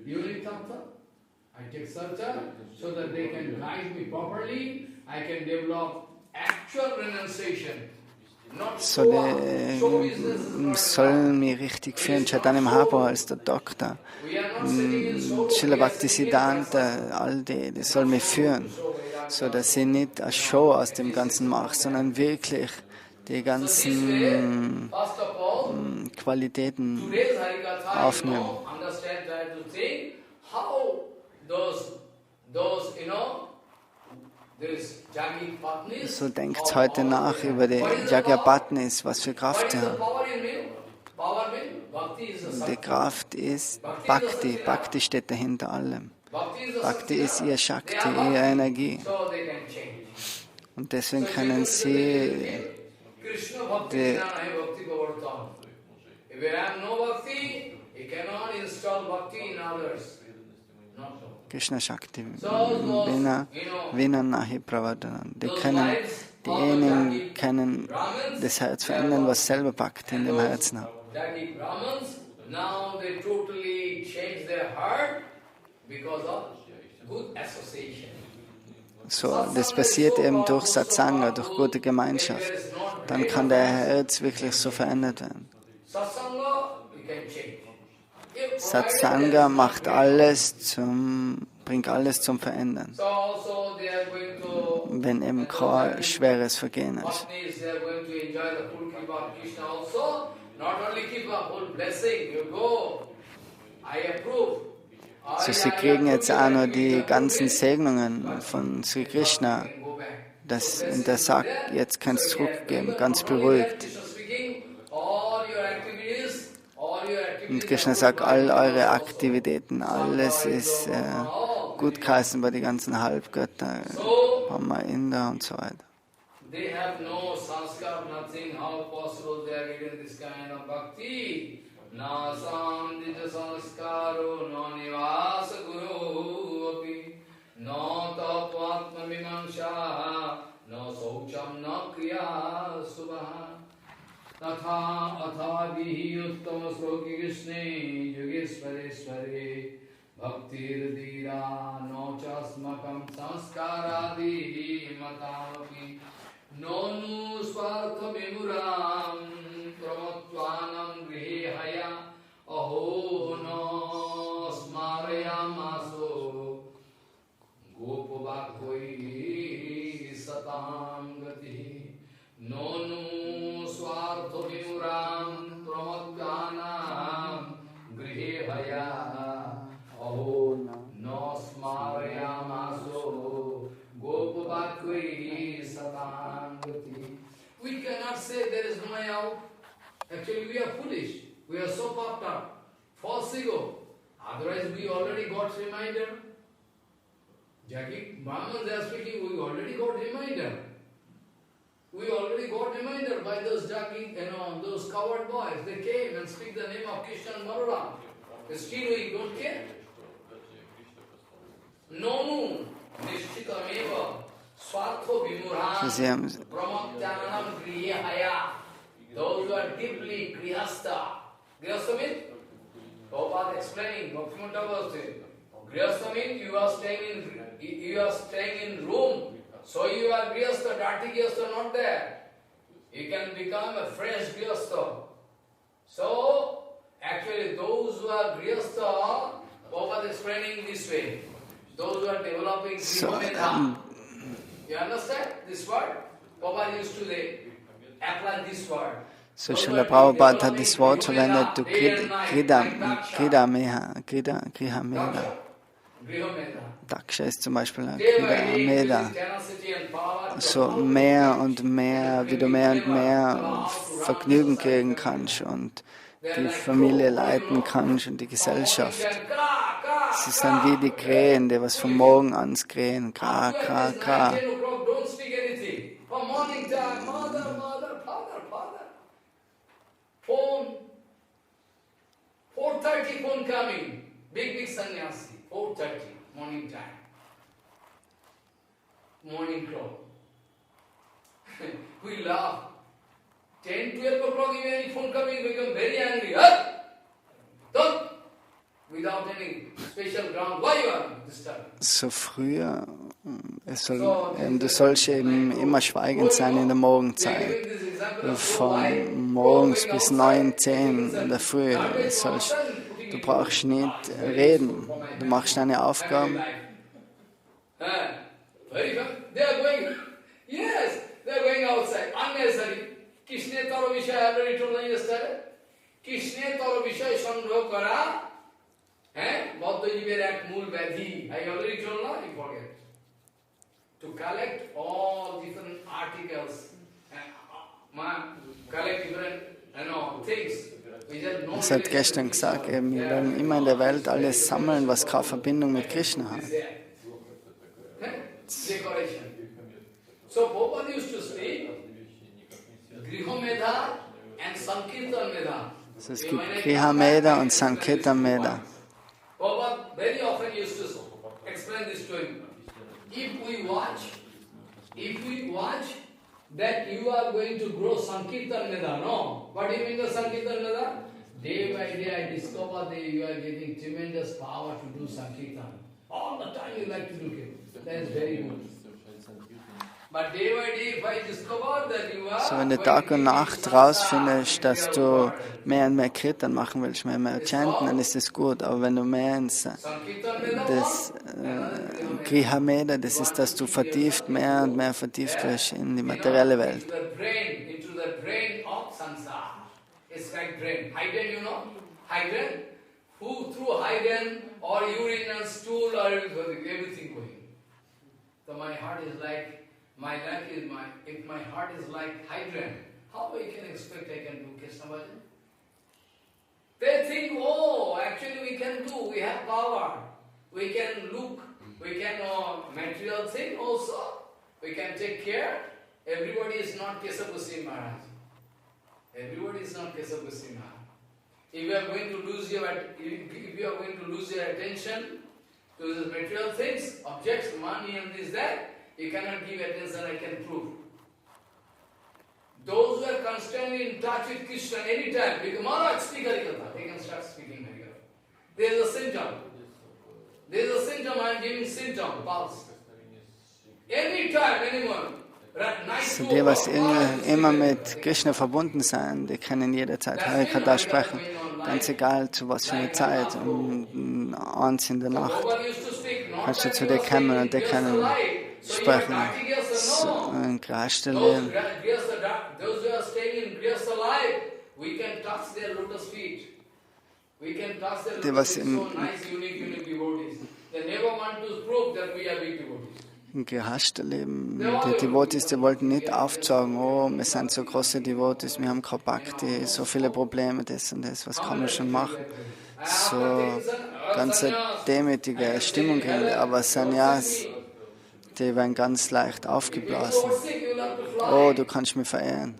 Unit Tattva, I take shelter so that they can guide me properly, I can develop actual renunciation. So, die sollen mich richtig führen. Chaitanya Mahaprabhu als der Doktor. Srila Bhaktisiddhanta, all die sollen mich führen. So dass ich nicht eine Show aus dem Ganzen mache, sondern wirklich die ganzen Qualitäten aufnehmen. So denkt heute nach über die Yagyik Patnis, was für Kraft sie haben. Die Kraft ist Bhakti. Bhakti steht dahinter allem. Bhakti ist ihr Shakti, ihre Energie. Und deswegen können sie die Krishna Shakti, Vina Nahi Pravardhanam. Diejenigen können das Herz verändern, was selber Bhakti in dem Herzen hat. So, das passiert eben durch Satsanga, durch gute Gemeinschaft. Dann kann der Herz wirklich so verändert werden. Satsanga macht bringt alles zum Verändern. Wenn eben kein schweres Vergehen ist. So, sie kriegen jetzt auch noch die ganzen Segnungen von SriKrishna, und er sagt, jetzt kannst du zurückgeben, ganz beruhigt. Und Krishna sagt, all eure Aktivitäten, alles ist gut geheißen bei den ganzen Halbgöttern, Brahma, Indra und so weiter. They have no sanskar, nothing, how possible they are getting this kind of bhakti? Na samdita sanskaro, no nivasa guru api, no tatvatma mimansha, no saucham, no kriya subha. Tatha athavihi uttama sloki Krishne, yogesvare bhaktir dira, no chasmakam sanskaradi matavapi. Nonu swartha vimuram pramatvanam grihaya aho no smarayamaso gopavakoi satam gati. Nonu swartha vimuram pramatvanam grihaya aho no smarayamaso gopavakoi satam. We cannot say there is no way out. Actually, we are foolish. We are so puffed up. False ego. Otherwise, we already got reminder. Yagyik Brahmans, they are speaking, we already got reminder. We already got reminder by those Yagyik, those coward boys. They came and speak the name of Krishna and Balaram. Still we don't care. No, Nishchitameva. Sie haben those who are deeply grihastha. Grihastha means, Prabhupada explaining, Bhaktivinoda Thakur said, grihastha means you are staying in room, so you are grihastha, dirty grihastha not there. You can become a fresh grihastha. So, actually those who are grihastha, Prabhupada is explaining this way. Those who are developing grihomedha. You understand this word? Prabhupada used to apply this word. So Srila Prabhupada hat das Wort verwendet, du Grihameda. Daksha ist zum Beispiel Grihameda. So mehr und mehr, wie du mehr und mehr Vergnügen kriegen kannst und die Familie leiten kannst und die Gesellschaft. Es ist dann wie die Krähen, die was vom Morgen ans krähen. Kra, kra, kra. Phone, 4:30 phone coming, big sannyasi, 4:30, morning time, morning crow. We laugh. 10, 12 o'clock, even any phone coming, we become very angry. Don't, without any special ground, why you are disturbing? So früher, du sollst eben immer schweigend sein in der Morgenzeit. Von morgens bis 9, 10 in der Früh. Du brauchst nicht reden. Du machst deine Aufgaben. Yes, they are going outside. Unnecessary. Krishna taro vishay, I already told you yesterday. Krishna taro vishay sandroh kara. Baddha jiver ek mool vyadhi. I already told you, you forget. To collect all different articles. Es hat gestern gesagt, wir werden immer in der Welt alles sammeln, was keine Verbindung mit Krishna hat. So Prabhupada used to speak Grihomedha and Sankirtan Medha. Also es gibt Grihameda und Sankirtan Medha. Prabhupada very often used to explain this to him. If we watch that you are going to grow Sankirtan Medha, no? What do you mean the Sankirtan Medha? Day by day I discover that you are getting tremendous power to do Sankirtan. All the time you like to do it. That is very good. But day by day if I discover that you are... So wenn du Tag und Nacht rausfindest, dass du mehr und mehr Kirtan machen willst, mehr und mehr chanten, dann ist das gut. Aber wenn du mehr ins das Grihameda, das ist, dass du vertieft, mehr und mehr vertieft wirst in die materielle Welt. It's like brain. Hydran, you know? Hydran? Who through hydran or urine and stool or everything going. So my heart is like, if my heart is like hydran, how I can expect I can do Krishna Bhajan? They think, oh, actually we can do, we have power. We can look, we can know material thing also. We can take care. Everybody is not Kesavasin Maharaj. Everybody is not Kesavasin Maharaj. If you are going to lose your attention to the material things, objects, money and this, that, you cannot give attention, I can prove. Those who are constantly in touch with Krishna anytime, because Maharaj speak Harikatha, they can start speaking Harikatha. There is a symptom. There is a symptom, I am giving symptom, pulse. Anytime, anyone. So die, was immer mit Krishna verbunden sind, die können jederzeit Harikatha sprechen. Ganz egal, zu was für einer Zeit, um 1 in der Nacht. Kannst du zu dir kommen und die können sprechen. So ein Grashta Leben. Die, was im Gehaschte Leben, die Devotis, die wollten nicht aufzeigen, oh, wir sind so große Devotis, wir haben kein Bhakti, so viele Probleme, das und das, was kann man schon machen? So ganz eine demütige Stimmung kriegen, aber Sannyas, die werden ganz leicht aufgeblasen. Oh, du kannst mich verehren.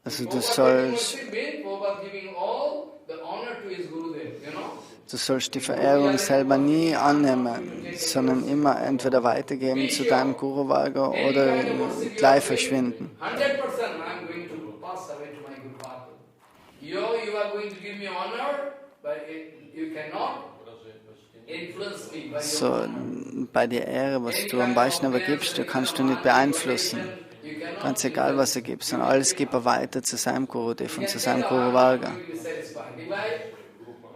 Also du sollst... Du sollst die Verehrung selber nie annehmen, sondern immer entweder weitergeben zu deinem Guru Varga oder gleich verschwinden. 100% I'm going to pass away to my Guru Varga. You are going to give me honor, but you cannot influence me by So, your honor. bei der Ehre, was du am Vaishnava gibst, du kannst du nicht beeinflussen. Ganz egal, was er gibt, sondern alles gibt er weiter zu seinem Gurudev und zu seinem Guru Varga.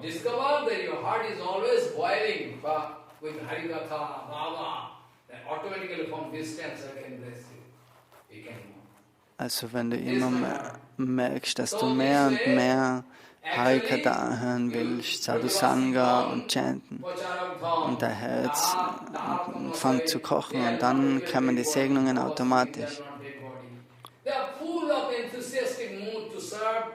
Discover that your heart is always boiling with Harikatha, Bhava, then automatically from distance I can bless you. You can. Also wenn du immer merkst, dass du mehr und mehr Harikatha anhören willst, Sadhusanga und Chanten, und dein Herz fängt zu kochen und dann kommen die Segnungen automatisch. They are full of enthusiastic mood to serve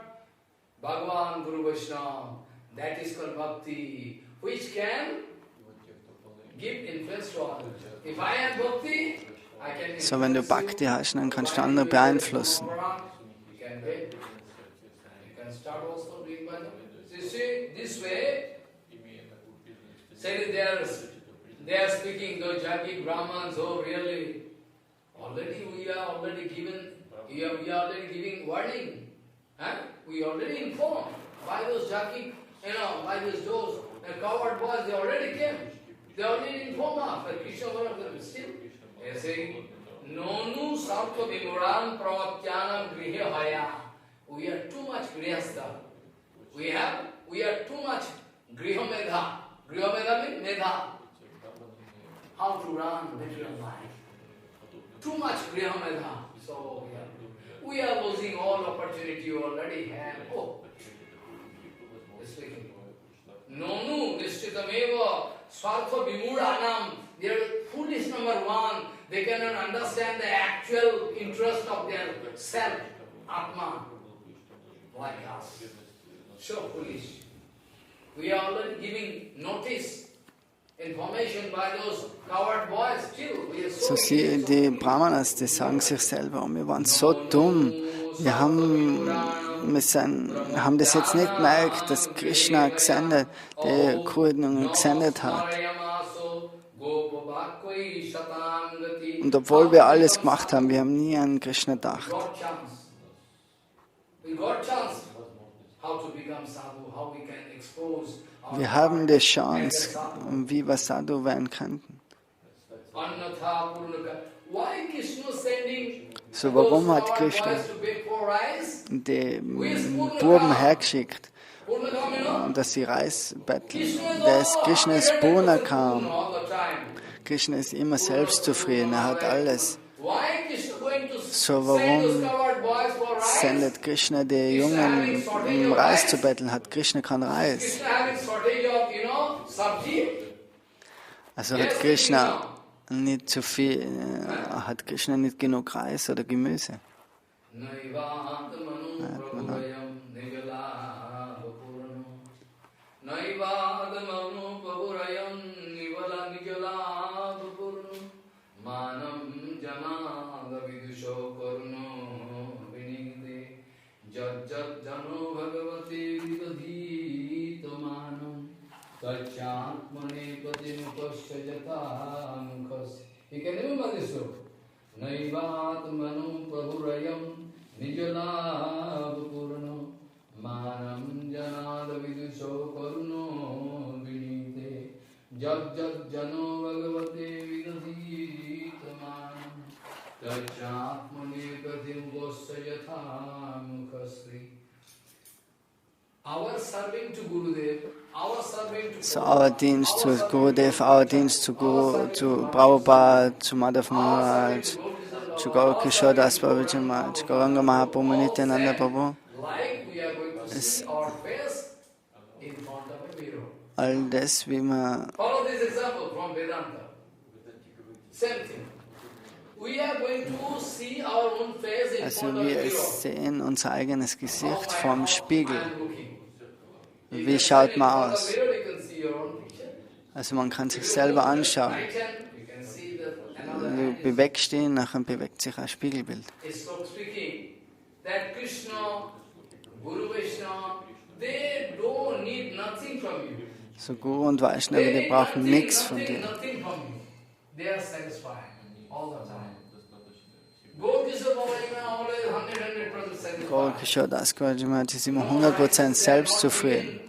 Bhagavan, Guru Vaishnava. That is called bhakti, which can give influence to others. If I have bhakti, I can So, wenn du Bhakti hast, dann kannst du andere beeinflussen. You can start also doing bhajan. So you see, this way, say they are speaking, those Yagyik Brahmans, oh really, we are already giving warning. Huh? We already informed by those Yagyik, by those coward boys, they already came. They already informed us that Krishna was still. They are saying, Nonu sartha vimuran pravatyanam grihe haya. We are too much grihastha. We are too much griha medha. Griha medha means medha. How to run material life. Too much griha medha. So we are losing all opportunity you already have. Oh. Speaking. Nonu nishchitameva swartha vimuranam. They are foolish number one. They cannot understand the actual interest of their self, Atma, like us. So foolish. We are already giving notice, information by those coward boys. Still, we are so. So die Brahmanas, die sagen sich selber, wir waren so dumm. Wir haben das jetzt nicht gemerkt, dass Krishna gesendet, die Kurden gesendet hat. Und obwohl wir alles gemacht haben, wir haben nie an Krishna gedacht. Wir haben die Chance, wie wir Sadhu werden könnten. So, warum hat Krishna die Buben hergeschickt, dass sie Reis betteln? Krishna ist Purnakam. Krishna ist immer selbstzufrieden, er hat alles. So, warum sendet Krishna die Jungen, um Reis zu betteln? Hat Krishna kein Reis? Also hat Krishna nicht zu viel, hat Krishna nicht genug Reis oder Gemüse? You can remember this sloka. Naivat manu prabhurayam nijala purno manam janad vidusho karno vinite jat jat jano bhagavate vidadhita manam tachatmane pratim gosayatha mukhasri. Our serving to Gurudev, our serving to So, our Dienst zu Gurudev, our Dienst zu Prabhupada, zu Madhav Maharaj, zu Gaur Kishore Das Babaji Maharaj, Gauranga Mahaprabhu Nityananda Prabhu. All das, wie man. Follow this example from Vedanta. Same thing. We are going to see our own face in Also front of the wir mirror. sehen unser eigenes Gesicht vorm Spiegel. Wie schaut man aus? Also man kann sich selber anschauen. Du bewegst ihn, nachher bewegt sich ein Spiegelbild. So Guru und Vaishnava, die brauchen nichts von dir. Gaur Kishore Das Goswami Maharaj ist immer 100% selbstzufrieden.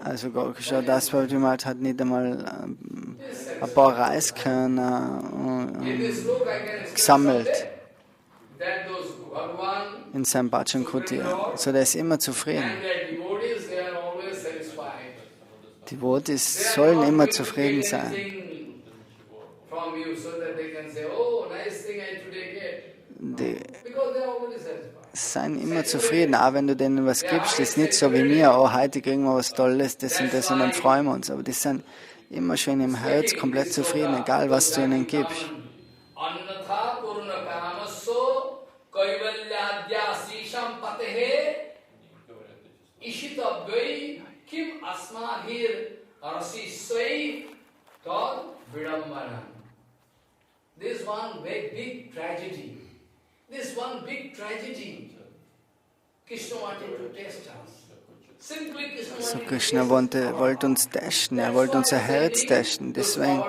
Also Gaur Kishore Das Goswami Maharaj hat nicht einmal ein paar Reiskörner gesammelt in seinem Bhajan Kutir. So, der ist immer zufrieden. Die Devotees sollen immer zufrieden sein. Die seien immer zufrieden, auch wenn du denen was gibst. Das ist nicht so wie mir, oh, heute kriegen wir was Tolles, das und dann freuen wir uns. Aber die sind immer schön im Herz komplett zufrieden, egal was du ihnen gibst. This one big tragedy. This one big tragedy. Krishna wanted to test us. So Krishna wollte uns testen, er wollte unser Herz testen. Deswegen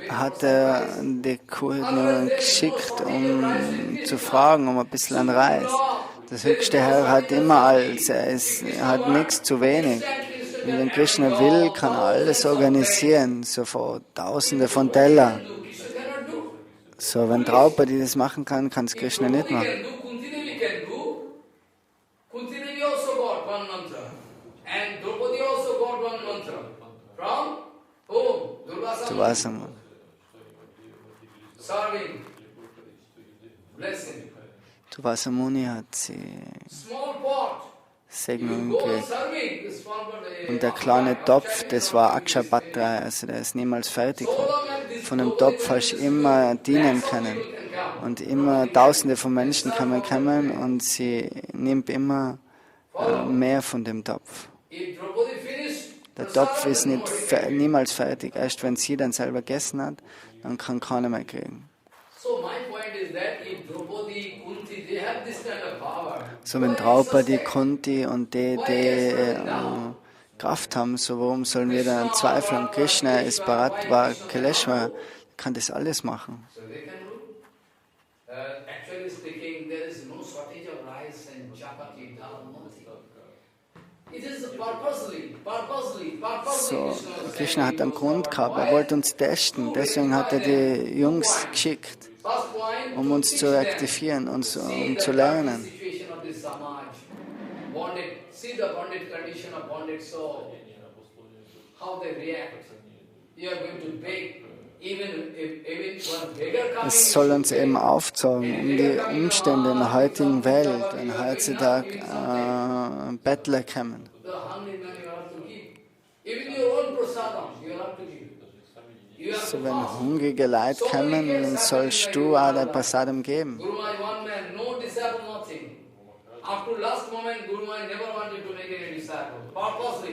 hat er die Kurden geschickt, um zu fragen, um ein bisschen an Reis. Das höchste Herr hat immer alles, er hat nichts zu wenig. Und wenn Krishna will, kann er alles organisieren, so vor Tausende von Teller. So, wenn Draupadi das machen kann, kann es Krishna nicht machen. Durvasa Muni hat sie Segnung gekriegt. Und der kleine Topf, das war Akshapatra, also der ist niemals fertig. Von dem Topf hast du immer dienen können. Und immer Tausende von Menschen kommen und sie nimmt immer mehr von dem Topf. Der Topf ist niemals fertig. Erst wenn sie dann selber gegessen hat, dann kann keiner mehr kriegen. So wenn Draupadi, Kunti und die Kraft haben, so warum sollen wir dann zweifeln? Krishna ist Bharatva Kaleshwar, kann das alles machen. So, Krishna hat einen Grund gehabt, er wollte uns testen, deswegen hat er die Jungs geschickt, um uns zu aktivieren und um zu lernen. Es soll uns eben aufzeigen, um die Umstände in der heutigen Welt, wenn heutzutage Bettler kommen. So, wenn hungrige Leute kommen, dann sollst du auch dein Prasadam geben.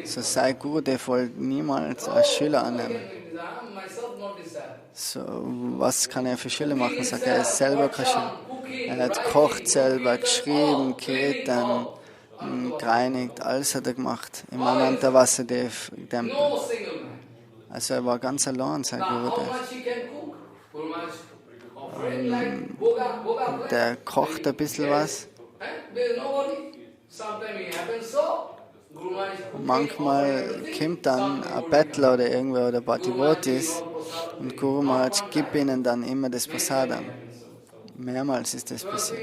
So sei Guru, der wollte niemals als Schüler annehmen. So, was kann er für Schüler machen? Sagt er ist selber kein Schüler. Er hat gekocht selber, geschrieben, Kirtan, gereinigt, alles hat er gemacht. Im Ananta Vasudev-Tempel. Also er war ganz allein, sein Gurudev. Der kocht ein bisschen was. Manchmal kommt dann ein Bettler oder irgendwer oder ein paar Devotees und Guru Maharaj gibt ihnen dann immer das Prasadam. Mehrmals ist das passiert.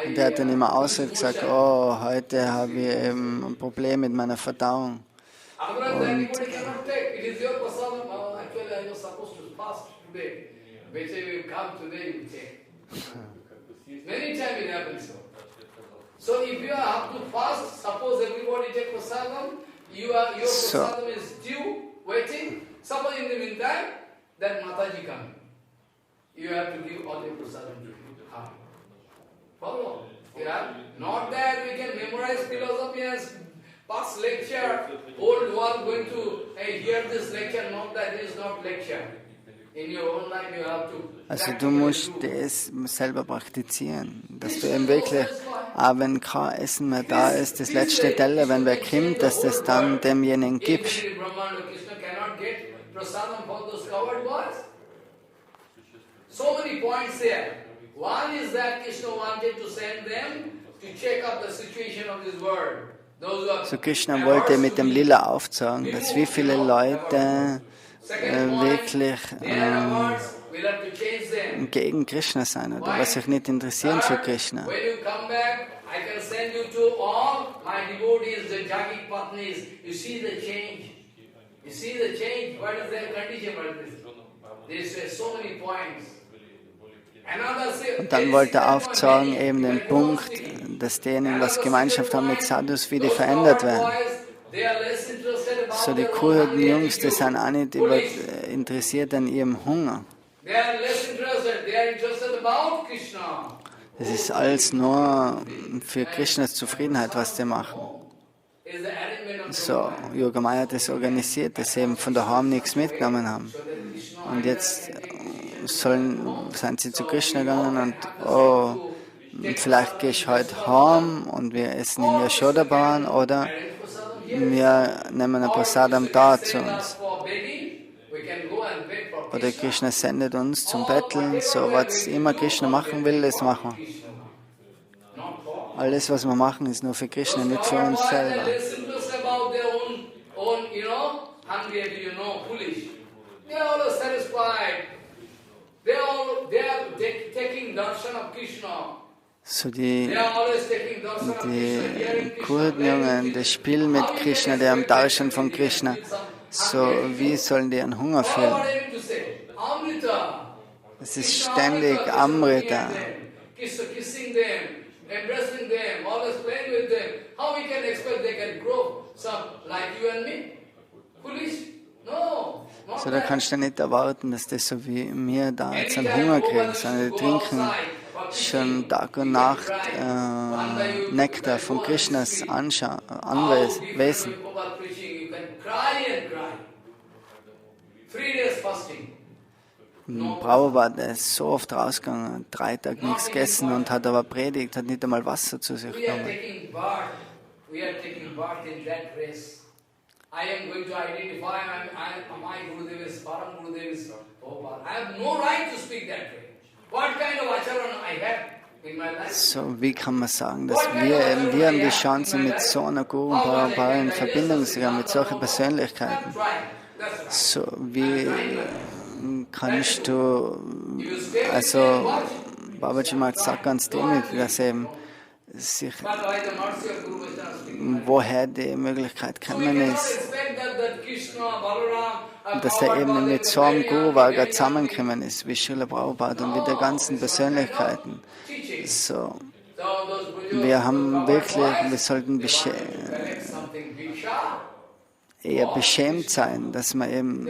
Und er hat dann immer ausgehört gesagt, oh, heute habe ich eben ein Problem mit meiner Verdauung. Und so, if you have to fast, suppose everybody take prasadam, your prasadam is due, waiting. Suppose in the meantime, that Mataji comes. You have to give all the prasadam to him. Follow? Yeah? Not that we can memorize philosophy and pass lecture, old one going to hear this lecture, not that it is not lecture. Also du musst das selber praktizieren, dass du eben wirklich, auch wenn kein Essen mehr da ist, das letzte Teller, wenn wer kommt, dass das dann demjenigen gibst. So many points there. One is that Krishna wanted to send them to check up the situation of this world. So Krishna wollte mit dem Lila aufzeigen, dass wie viele Leute wirklich gegen Krishna sein oder was sich nicht interessieren für Krishna. I can send you to all my devotees, the Yagyik Patnis. You see the change. You see the change. What is their condition? They say so many points. Und dann wollte er aufzeigen, eben den Punkt, dass denen, was Gemeinschaft haben mit Sadhus, wie die verändert werden. So die kurden Jungs, die sind auch nicht interessiert an ihrem Hunger. Es ist alles nur für Krishnas Zufriedenheit, was die machen. So, Yogamaya hat das organisiert, dass sie eben von daheim nichts mitgenommen haben. Und jetzt sind sie zu Krishna gegangen und vielleicht gehe ich heute heim und wir essen in Yashoda-Bahn oder wir nehmen ein Prasadam da zu uns. Oder Krishna sendet uns zum Betteln, so was immer Krishna machen will, das machen wir. Alles, was wir machen, ist nur für Krishna, nicht für uns selber. So die Kurdenjungen, die spielen mit Krishna, die haben Darshan von Krishna. So, wie sollen die einen Hunger fühlen? Es ist ständig Amrita. So, da kannst du nicht erwarten, dass das so wie mir da jetzt einen Hunger kriegen, sondern die trinken schon Tag und Nacht Nektar von Krishnas Anwesen. Prabhupada ist so oft rausgegangen, hat 3 Tage nichts gegessen und hat aber predigt, hat nicht einmal Wasser zu sich genommen. So, wie kann man sagen, dass wir haben die Chance, mit so einer Guru und Prabhupada in Verbindung zu sein, mit solchen Persönlichkeiten. So, wie kannst du, also Babaji Maharaj sagt ganz demütig, dass eben sich, woher die Möglichkeit gekommen ist, dass er eben mit so einem Guru Varga zusammengekommen ist, wie Srila Prabhupada und mit der ganzen Persönlichkeiten. So, wir sollten eher beschämt sein, dass wir eben,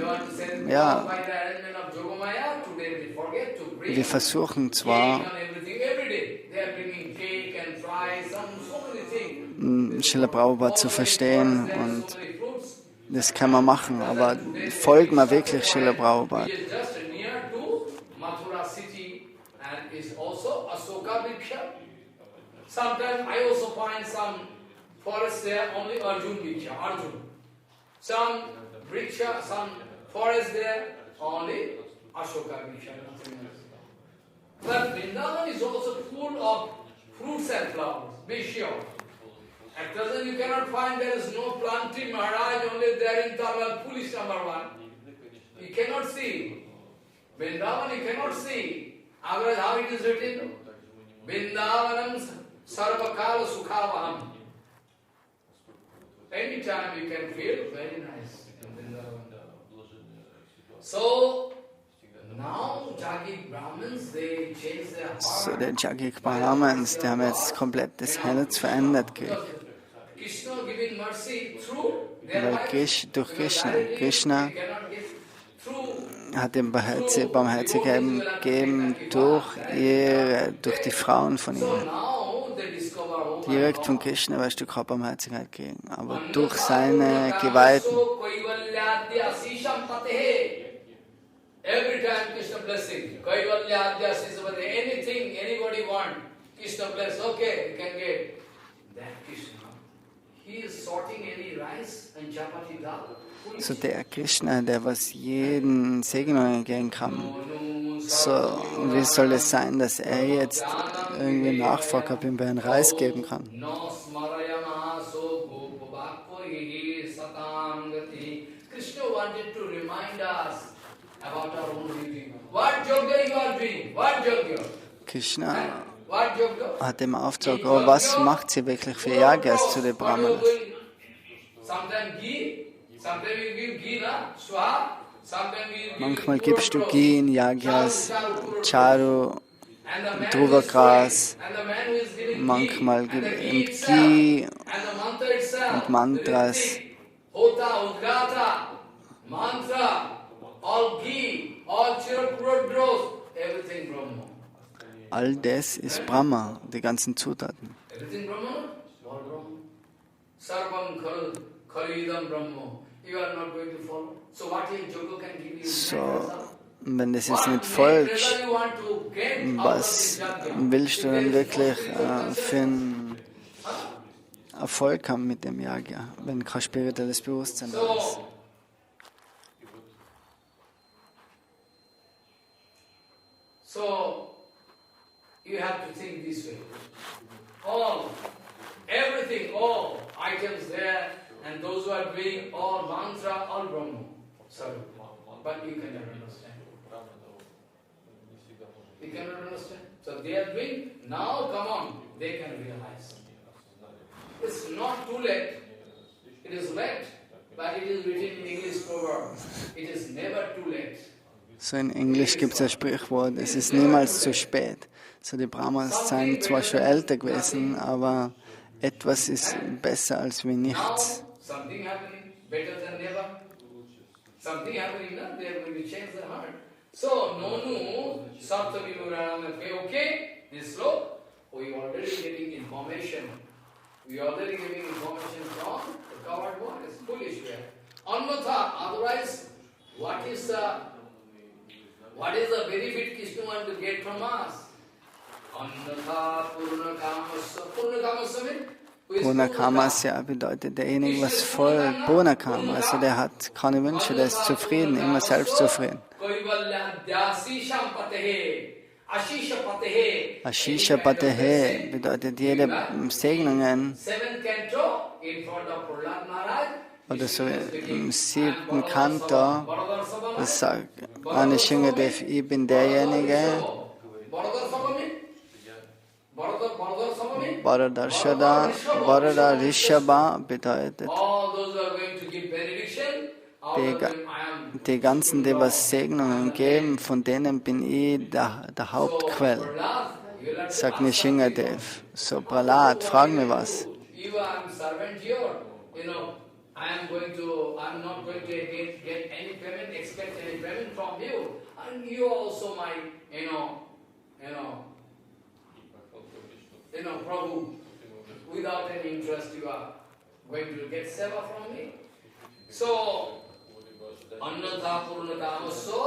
wir versuchen zwar, Srila Prabhupada zu verstehen und das kann man machen, aber folgen wir wirklich Srila Prabhupada. Sometimes I also find some forest there, only Arjun Vriksha, Arjun. Some Vriksha, some forest there, only Ashoka Vriksha, nothing else. But Vrindavan is also full of fruits and flowers, be sure. At present you cannot find there is no planting Maharaj, only there in Tamil, police number 1. You cannot see. Vrindavan you cannot see. Otherwise how it is written? Vrindavanam Sarvakala Sukhavaham. Anytime you can feel very nice. So, now Yagyik Brahmins, they change their heart. So, die Yagyik Brahmins, die haben jetzt komplett das Herz verändert gekriegt. Weil durch Krishna hat ihm Barmherzigkeit gegeben durch die Frauen von ihnen. Direkt von Krishna wirst du keine Barmherzigkeit kriegen, aber durch seine Geweihten. Every time Krishna blessing, Kaivalya, Adya, Sisavati, anything, anybody want, Krishna bless, okay, you can get. That Krishna, he is sorting any rice and chapati dal. So der Krishna, der was jeden Segnungen geben kann, so wie soll es sein, dass er jetzt irgendwie nachfragt, ob ihm wer einen Reis geben kann? Krishna wanted to remind us about our own duty. What yoga you are doing? What yoga? Krishna hat dem Auftrag, oh, was macht sie wirklich für Yagyas zu den Brahmanas? Manchmal gibst du Ghee in Yagyas, Charu, Dhruva-Gras, manchmal gibt Ghee und Mantras. All das ist Brahma, die ganzen Zutaten. So, wenn das jetzt nicht folgt, was willst du dann wirklich für einen Erfolg haben mit dem Yagya, wenn kein spirituelles Bewusstsein da ist? So, you have to think this way. Everything, all items there, and those who are doing all mantra, all Brahma. Sorry, but you cannot understand. You cannot understand. So they are doing, now come on, they can realize. It's not too late. It is late, but it is written in English proverb. It is never too late. So in Englisch gibt es ein Sprichwort, es ist niemals zu spät. So die Brahmas seien zwar schon älter gewesen, aber etwas ist besser als wie nichts. Something happening better than never. Something happening, no? They are going to change their heart. So, Nonu, Saptami Murana, okay, this slow, we already getting information. We already getting information from the coward one. It's foolish way. Anmatha, otherwise, what is the benefit Krishna want to get from us? Anmatha Purna Kamasya. Purna Kamasya means? Purna bedeutet derjenige, was voll Purna Kama, also der hat keine Wünsche, der ist zufrieden, immer selbstzufrieden. Ashisha Patehe bedeutet jede Segnungen, oder so im 7. Kanto, das sagt Anishingadev, ich bin derjenige, Bharada Rishabha bedeutet, die ganzen, die was Segnungen geben, von denen bin ich der Hauptquell. Sagt Nishingadev. So, Prahlad, frag mir was. I'm not going to get any payment, expect any payment from you. And you also my, Prabhu, without any interest you are going to get seva from me. So, Annatha Purnatamaso,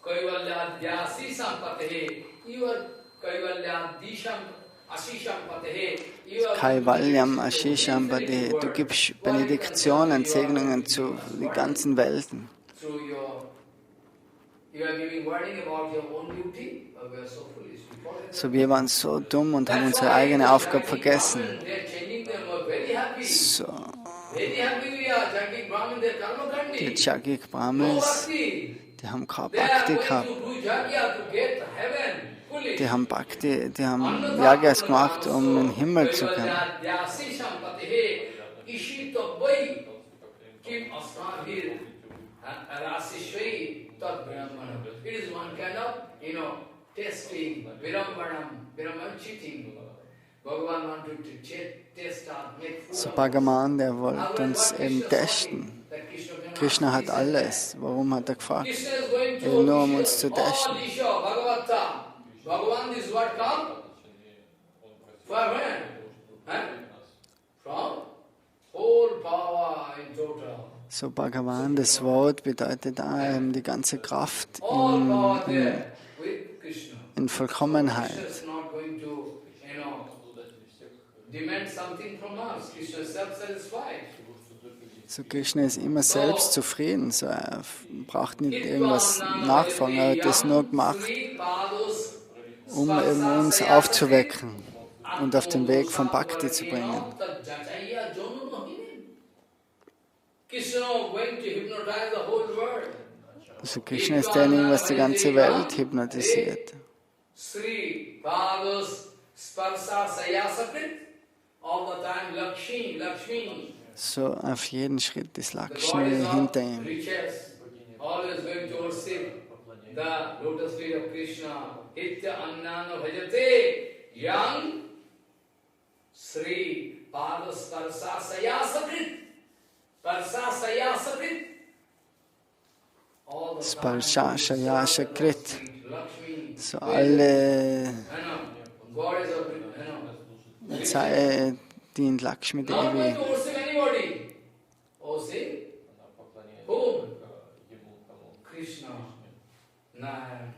Kaivalyadyasi Sampatehe, you are Kaivalyadisham Ashisham Patehe. Kaivalyam Ashisham Patehe. Du gibst Benediktionen, Segnungen zu den ganzen Welten. So, wir waren so dumm und haben unsere eigene Aufgabe vergessen. So. Die Yagyik Brahmins, die haben kein Bhakti gehabt. Die haben Bhakti, die haben Yagyas gemacht, um in den Himmel zu kommen. Testing, Virambanam cheating. Bhagavan wanted to test us, make fool. So Bhagavan, der wollte uns eben testen. Krishna hat alles. Warum hat er gefragt? Nur um uns zu testen. Bhagavan, this word come from when? From whole power in total. So Bhagavan, das Wort bedeutet die ganze Kraft in Vollkommenheit. So Krishna ist immer selbst zufrieden, so er braucht nicht irgendwas nachfragen, er hat das nur gemacht, um eben uns aufzuwecken und auf den Weg von Bhakti zu bringen. Also Krishna ist derjenige, was die ganze Welt hypnotisiert. So auf jeden Schritt ist Lakshmi hinter ihm. Sparshashaya Shakrit. So alle Zeit dient Lakshmi Devi. Krishna, Narayan.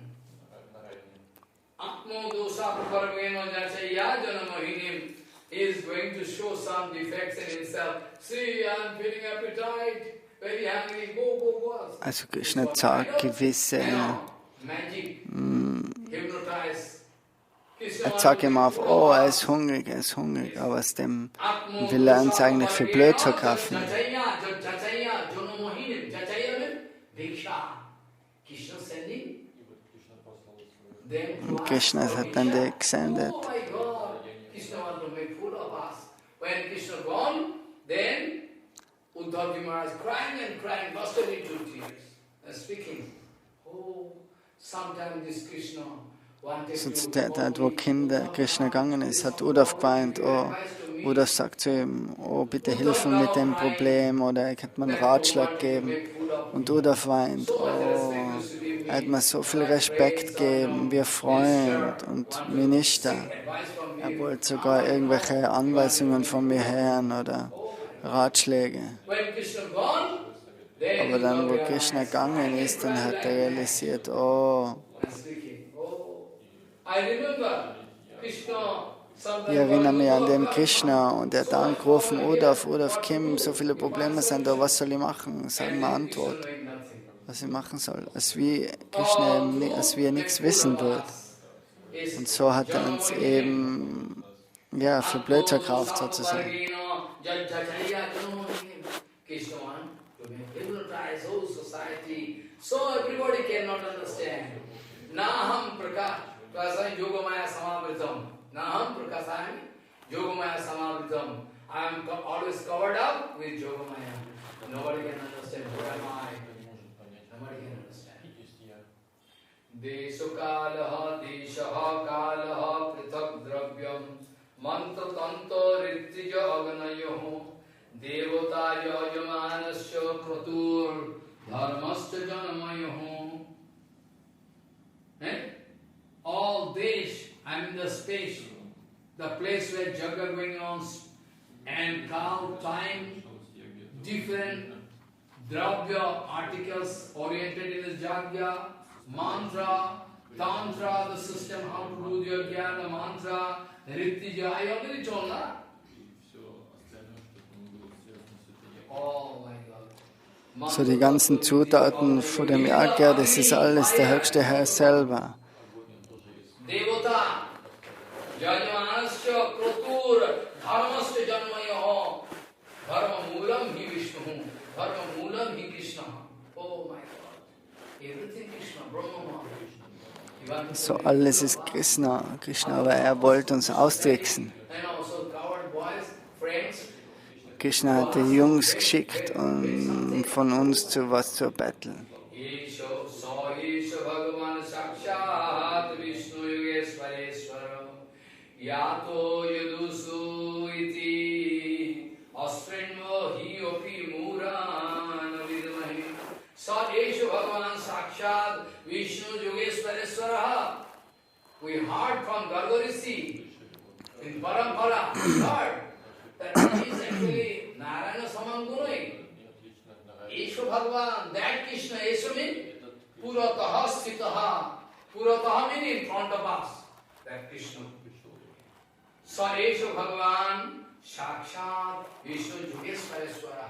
Atmo dosa parameno jachaya janamahinim. He is going to show some defects in himself. See, I am feeling appetite, very hungry, go. Also Krishna zeigt gewisse, er zeigt ihm auf, oh, er ist hungrig, aber aus dem will er uns eigentlich für blöd verkaufen. Und Krishna hat dann die gesendet. When Krishna gone, then Uddhavji Maharaj crying, busted into tears, and speaking, oh, sometimes this Krishna wanted So to... zu der Zeit, wo Krishna gegangen ist, hat Uddhav geweint, oh, Uddhav sagt zu ihm, oh, bitte hilf mir mit dem Problem, oder er kann mir einen Ratschlag geben. Und Uddhav weint, oh, er hat mir so viel Respekt gegeben, wie Freund und Minister. Er wollte sogar irgendwelche Anweisungen von mir hören oder Ratschläge. Aber dann, wo Krishna gegangen ist, dann hat er realisiert, oh, ich erinnere mich an den Krishna und er hat angerufen, Uddhav, Kim, so viele Probleme sind da, was soll ich machen? Sag mir Antwort, was ich machen soll. Als wie er nichts wissen wird. Und so hat er uns eben für blöd verkauft sozusagen. I am always covered up with Yogamaya. Nobody can understand who am I. Nobody can understand. Desukalaha, deshaha, kalaha, prithak dravyam, mantra tanto rittija aganayoho, devataya yamanasya kratur, dharmasya janamayoho. All this, I mean the space, the place where jagga going on, and cow, time, different dravya articles oriented in the jagya, mantra, tantra, the system, how to do your jnana, mantra, rittija, I already told that. Oh my God. So die ganzen Zutaten von dem Yagya, das ist alles der höchste Herr selber. Devata, Janmanasya, Kratur, Dharmasya Janmayaho, Dharma Moolam Hi Vishnu, Dharma Moolam Hi Krishna. Oh my God. Everything Krishna, Brahma. So alles ist Krishna, aber er wollte uns austricksen. Krishna hat die Jungs geschickt, um von uns zu was zu betteln. Yato yadusu iti asrinmo hi opi murana vidmahi Sadeshu Bhagavan Sakshat Vishnu Yogeshwareshwara. We heard from Gargarishi in Parampara, we heard that he is actually Narayana Samangunai. Bhagavan, that Krishna Eswami, Purataha Sthitaha. Purataha means in front of us, that Krishna. Sa Esha Bhagavan, Sakshat, Vishnu Yogeswaraswara.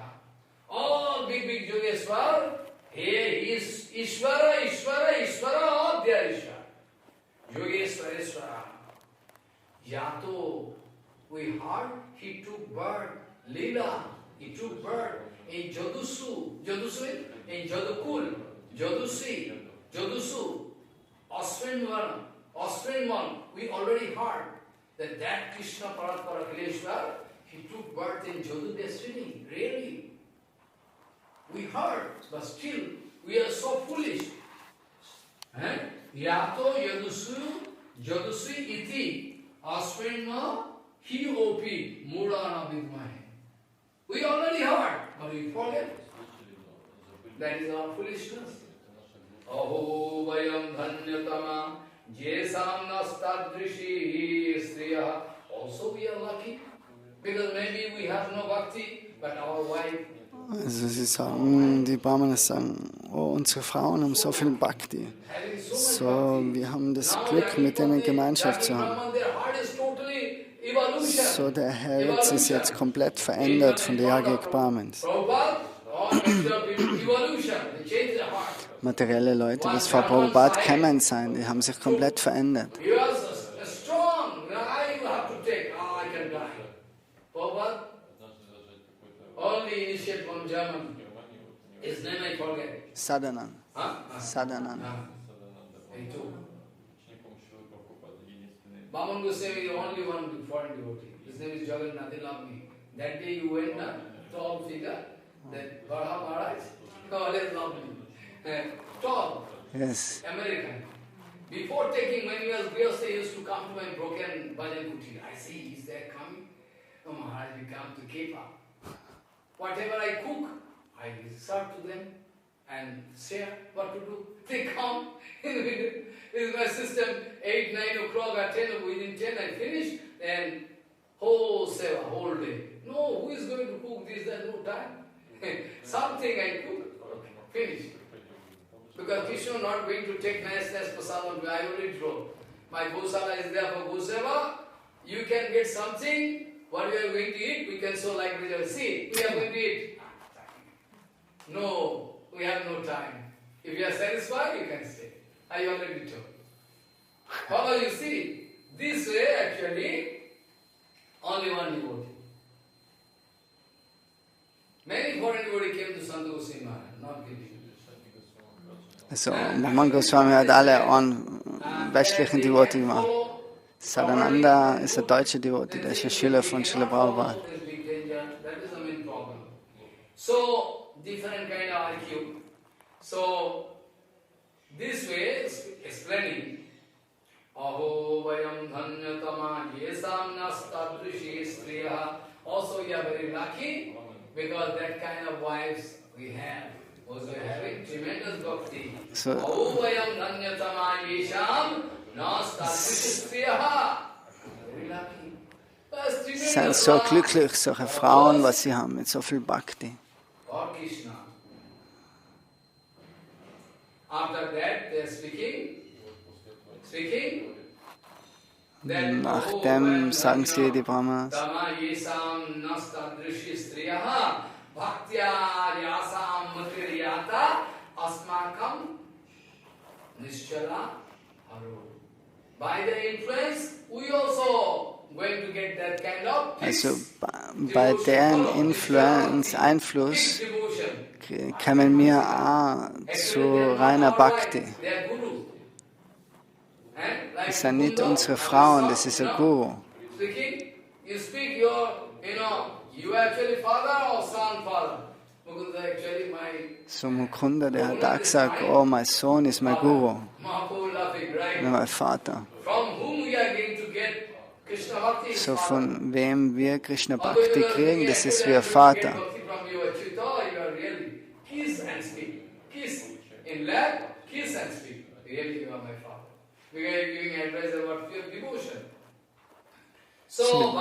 All big Yogeshwar, he is Ishvara, all they are Ishvara. Yogeswaraswara. Yato, we heard, he took birth, Lila, he took birth in Jadusu, in Jadukul, Jadusu, Oswinman, we already heard that Krishna Paratpara Kileshwar, he took birth in Jadu destiny, really. We heard, but still, we are so foolish. Yato Jadusu iti, Oswinma, he opi, Murana vidmahe. We already heard, but we forget. That is our foolishness. Aho vayam dhanyatama jesam nastadrishi striya. Also we are lucky, because maybe we have no bhakti, but our wife. Also sie sagen, die Brahmanas sagen, oh, unsere Frauen haben so viel Bhakti. So, wir haben das Glück, mit denen Gemeinschaft zu haben. So, der Herz ist jetzt komplett verändert von der Yagyik Brahmins. Materielle Leute, das vor Prabhupada kennen sein, die haben sich komplett verändert. Sadhanan. Bhaman Goswami is the only one foreign devotee. His name is Jagannath, he loved me. That day you went down, tall figure, that Bharha Maharaj, always loved me. Tall, Yes. American. Before taking, when he was Grihastha, he used to come to my broken bhajan kuti. I see, is there coming? Oh Maharaj, we come to keep up. Whatever I cook, I serve to them and share what to do. They come. This is my system. 8, 9 o'clock or 10, within 10 I finish, and whole seva, whole day. No, who is going to cook this? There's no time. Something I cook, finish. Because Krishna is not going to take nice prasadam. I already told. My gosala is there for goseva. You can get something. What we are going to eat, we can show like this. See, we are going to eat. No, we have no time. If you are satisfied, you can stay. I already told. Follow, you see, this way actually, only one devotee. Many foreign devotees came to Sant Goswami Maharaj, not giving. Also, Bhaman Goswami hat alle westlichen Devoti gemacht. Sadananda ist der deutsche Devoti, der ist ein Schüler von Srila Prabhupada. So, different kind of IQ. So, this way, explaining, Aho vayam dhanyatama yesam nastadrishi striya. Also, we are very lucky, because that kind of wives we have. Also, having tremendous bhakti. Aho vayam dhanyatama yesam nastadrishi striya. Very lucky. Sie sind so glücklich, solche Frauen, was sie haben, mit so viel Bhakti. For Krishna. After that, they are speaking. Nachdem sagen sie die Brahmanas, also bei deren Einfluss kommen wir auch zu reiner Bhakti. Das sind nicht unsere Frauen, das ist ein Guru. So Mukunda, der hat auch gesagt, oh, mein Sohn ist mein Guru, mein Vater. So von wem wir Krishna Bhakti kriegen, das ist wie ein Vater.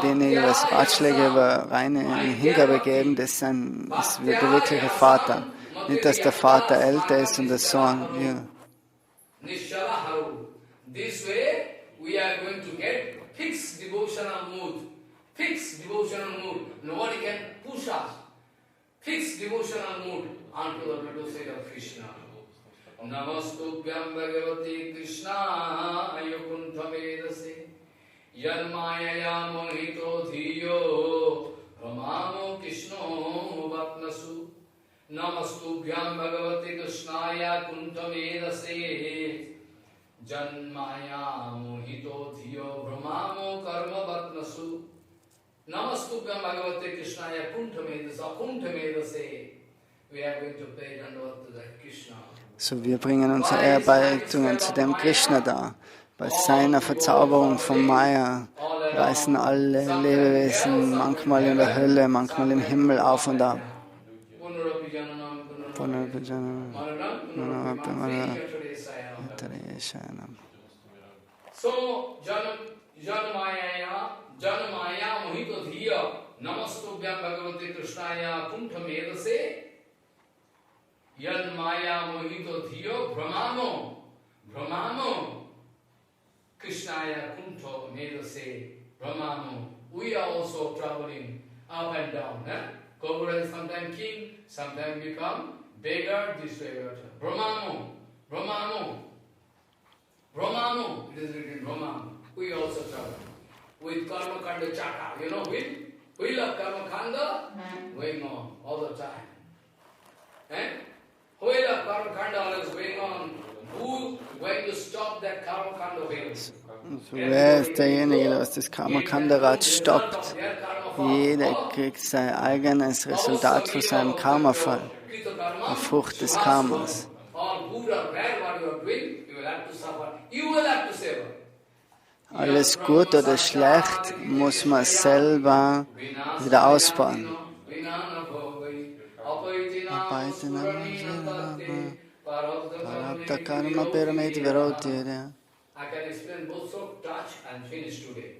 Denen ihre Ratschläge über reine Hingabe geben, das ist der wirkliche Vater. Nicht, dass der Vater älter ist und der Sohn jünger. This way we are going to get fixed devotional mood. Fixed devotional mood. Nobody can push us. Fixed devotional mood unto the lotus feet of Krishna. Namastubhyam Bhagavati Krishna Ayukunthavedase Yanmayaya Mohito Dhiyo Ramamo Krishno Vatnasu Namastubhyam Bhagavati Krishnaya Kunthavedase Janmaya Mohito Dhiyo Brahmamo Karma Vatnasu Namastubhyam Bhagavate Krishnaya Kunthamedase. We are going to pay Dandavat to that Krishna. So, wir bringen unsere Erbeitungen zu dem Krishna dar. Bei seiner Verzauberung von Maya reißen alle Lebewesen manchmal in der Hölle, manchmal im Himmel auf und ab. So, Janmaya Mohito Dhiya Namastubhyam Bhagavate Krishnaya Kunthamedase Yanmaya Mohito Dhiyo Brahmano Krishnaya Kunthamedase Brahmano. We are also traveling up and down. Cobra is sometimes king, sometimes become beggar, this way. Brahmano. It is written Brahmano. We also travel with Karma Kanda Chaka. You know, wheel of Karma Kanda going on all the time. Wheel of Karma Kanda is going on. Who going to stop that Karma Kanda wheel? Wer ist derjenige, der das Karma-Kanda-Rad stoppt? Jeder kriegt sein eigenes Resultat von seinem Karmafall, die Frucht des Karmas. Alles gut oder schlecht muss man selber wieder ausbauen. I can explain both so touch and finish today.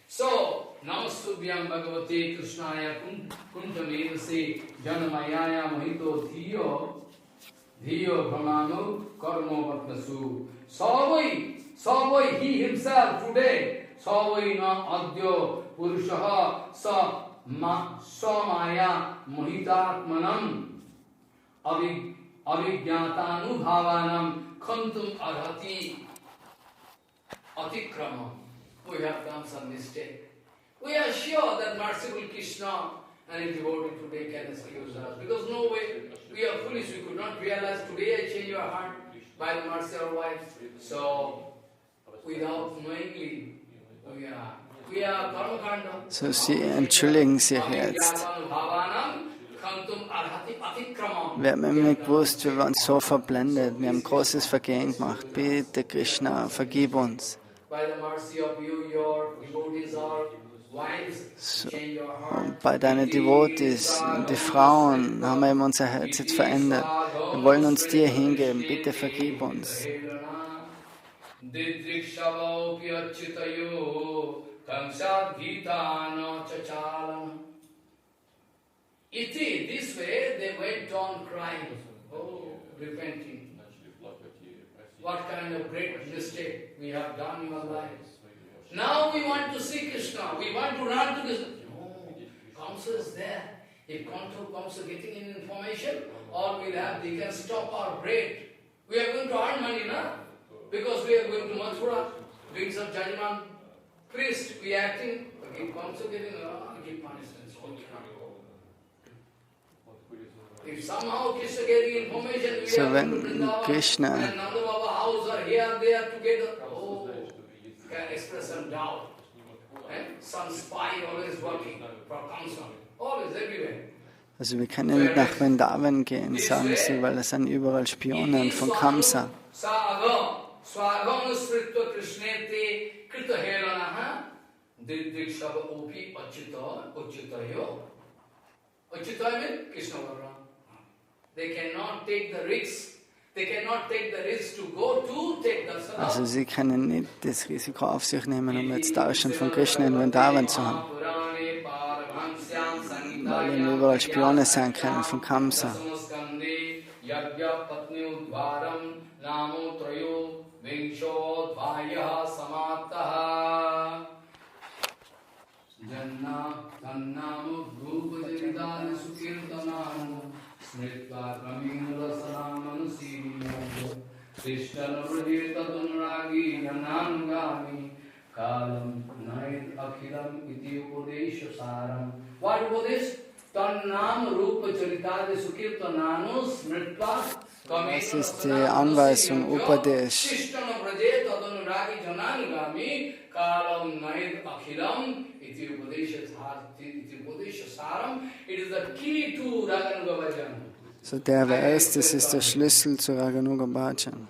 So, Namastubhyam Bhagavate Krishnaya Kuntamedase Janamayaya Mohito Dhiyo Brahmano Karmo Vatnasu. Savai, he himself today, Savai na Adyo Purushaha Sa Maya Mohitatmanam Avijnatanu Bhavanam Khantum Arhati Atikrama. We have done some mistake. We are sure that merciful Krishna and his devotee today can excuse us. Because no way, we are foolish, we could not realize today I change your heart by the mercy of wife. So, without knowingly, we are karma kanda. So, Sie entschuldigen sich jetzt. Wir haben immer nicht gewusst, wir waren so verblendet, wir haben großes Vergehen gemacht. Bitte Krishna, vergib uns. So, und bei deinen Devotees, die Frauen, haben wir eben unser Herz jetzt verändert. Wir wollen uns dir hingeben, bitte vergib uns. This way they went on crying, repenting. What kind of great mistake we have done in our lives. Now we want to see Krishna, we want to run to Krishna. No, Kamsa is there. If Kamsa getting in information, all we'll have, they can stop our bread. We are going to earn money, na? Because we are going to Mathura, doing some judgment. Priest, we are acting, but if Kamsa getting, give punishment. If somehow Krishna getting information, we So are wenn going to Vrindavan, Krishna and Nanda Baba house are here, they are together. Can express some doubt. Some spy always working for Kamsa. Always, everywhere. Also wir können nicht nach Vrindavan gehen, sagen sie, weil es sind überall Spionen von Kamsa. Also sie können nicht das Risiko auf sich nehmen, um jetzt Darshan von Krishna in Vrindavan zu haben. Weil eben überall Spione sein können von Kamsa. Yagyik Patnis namo trayo vinchodvaya samaptaha Janna tannamo rupajaridani sukirtanamo smritva kramina rasanamanusinimo Krishna vrajeta tunragi nanangami kalam naid akhilam iti upadesha saram. What upadesh? Tannam rupajaridani sukirtanano smritva Das ist die Anweisung Upadesh. Krishna vrajeta tunragi nanangami kalam naid akhilam iti upadesha saram. It is the key to Raganuga Bhajan. So der Vers, das ist der Schlüssel zu Raganuga Bhajan.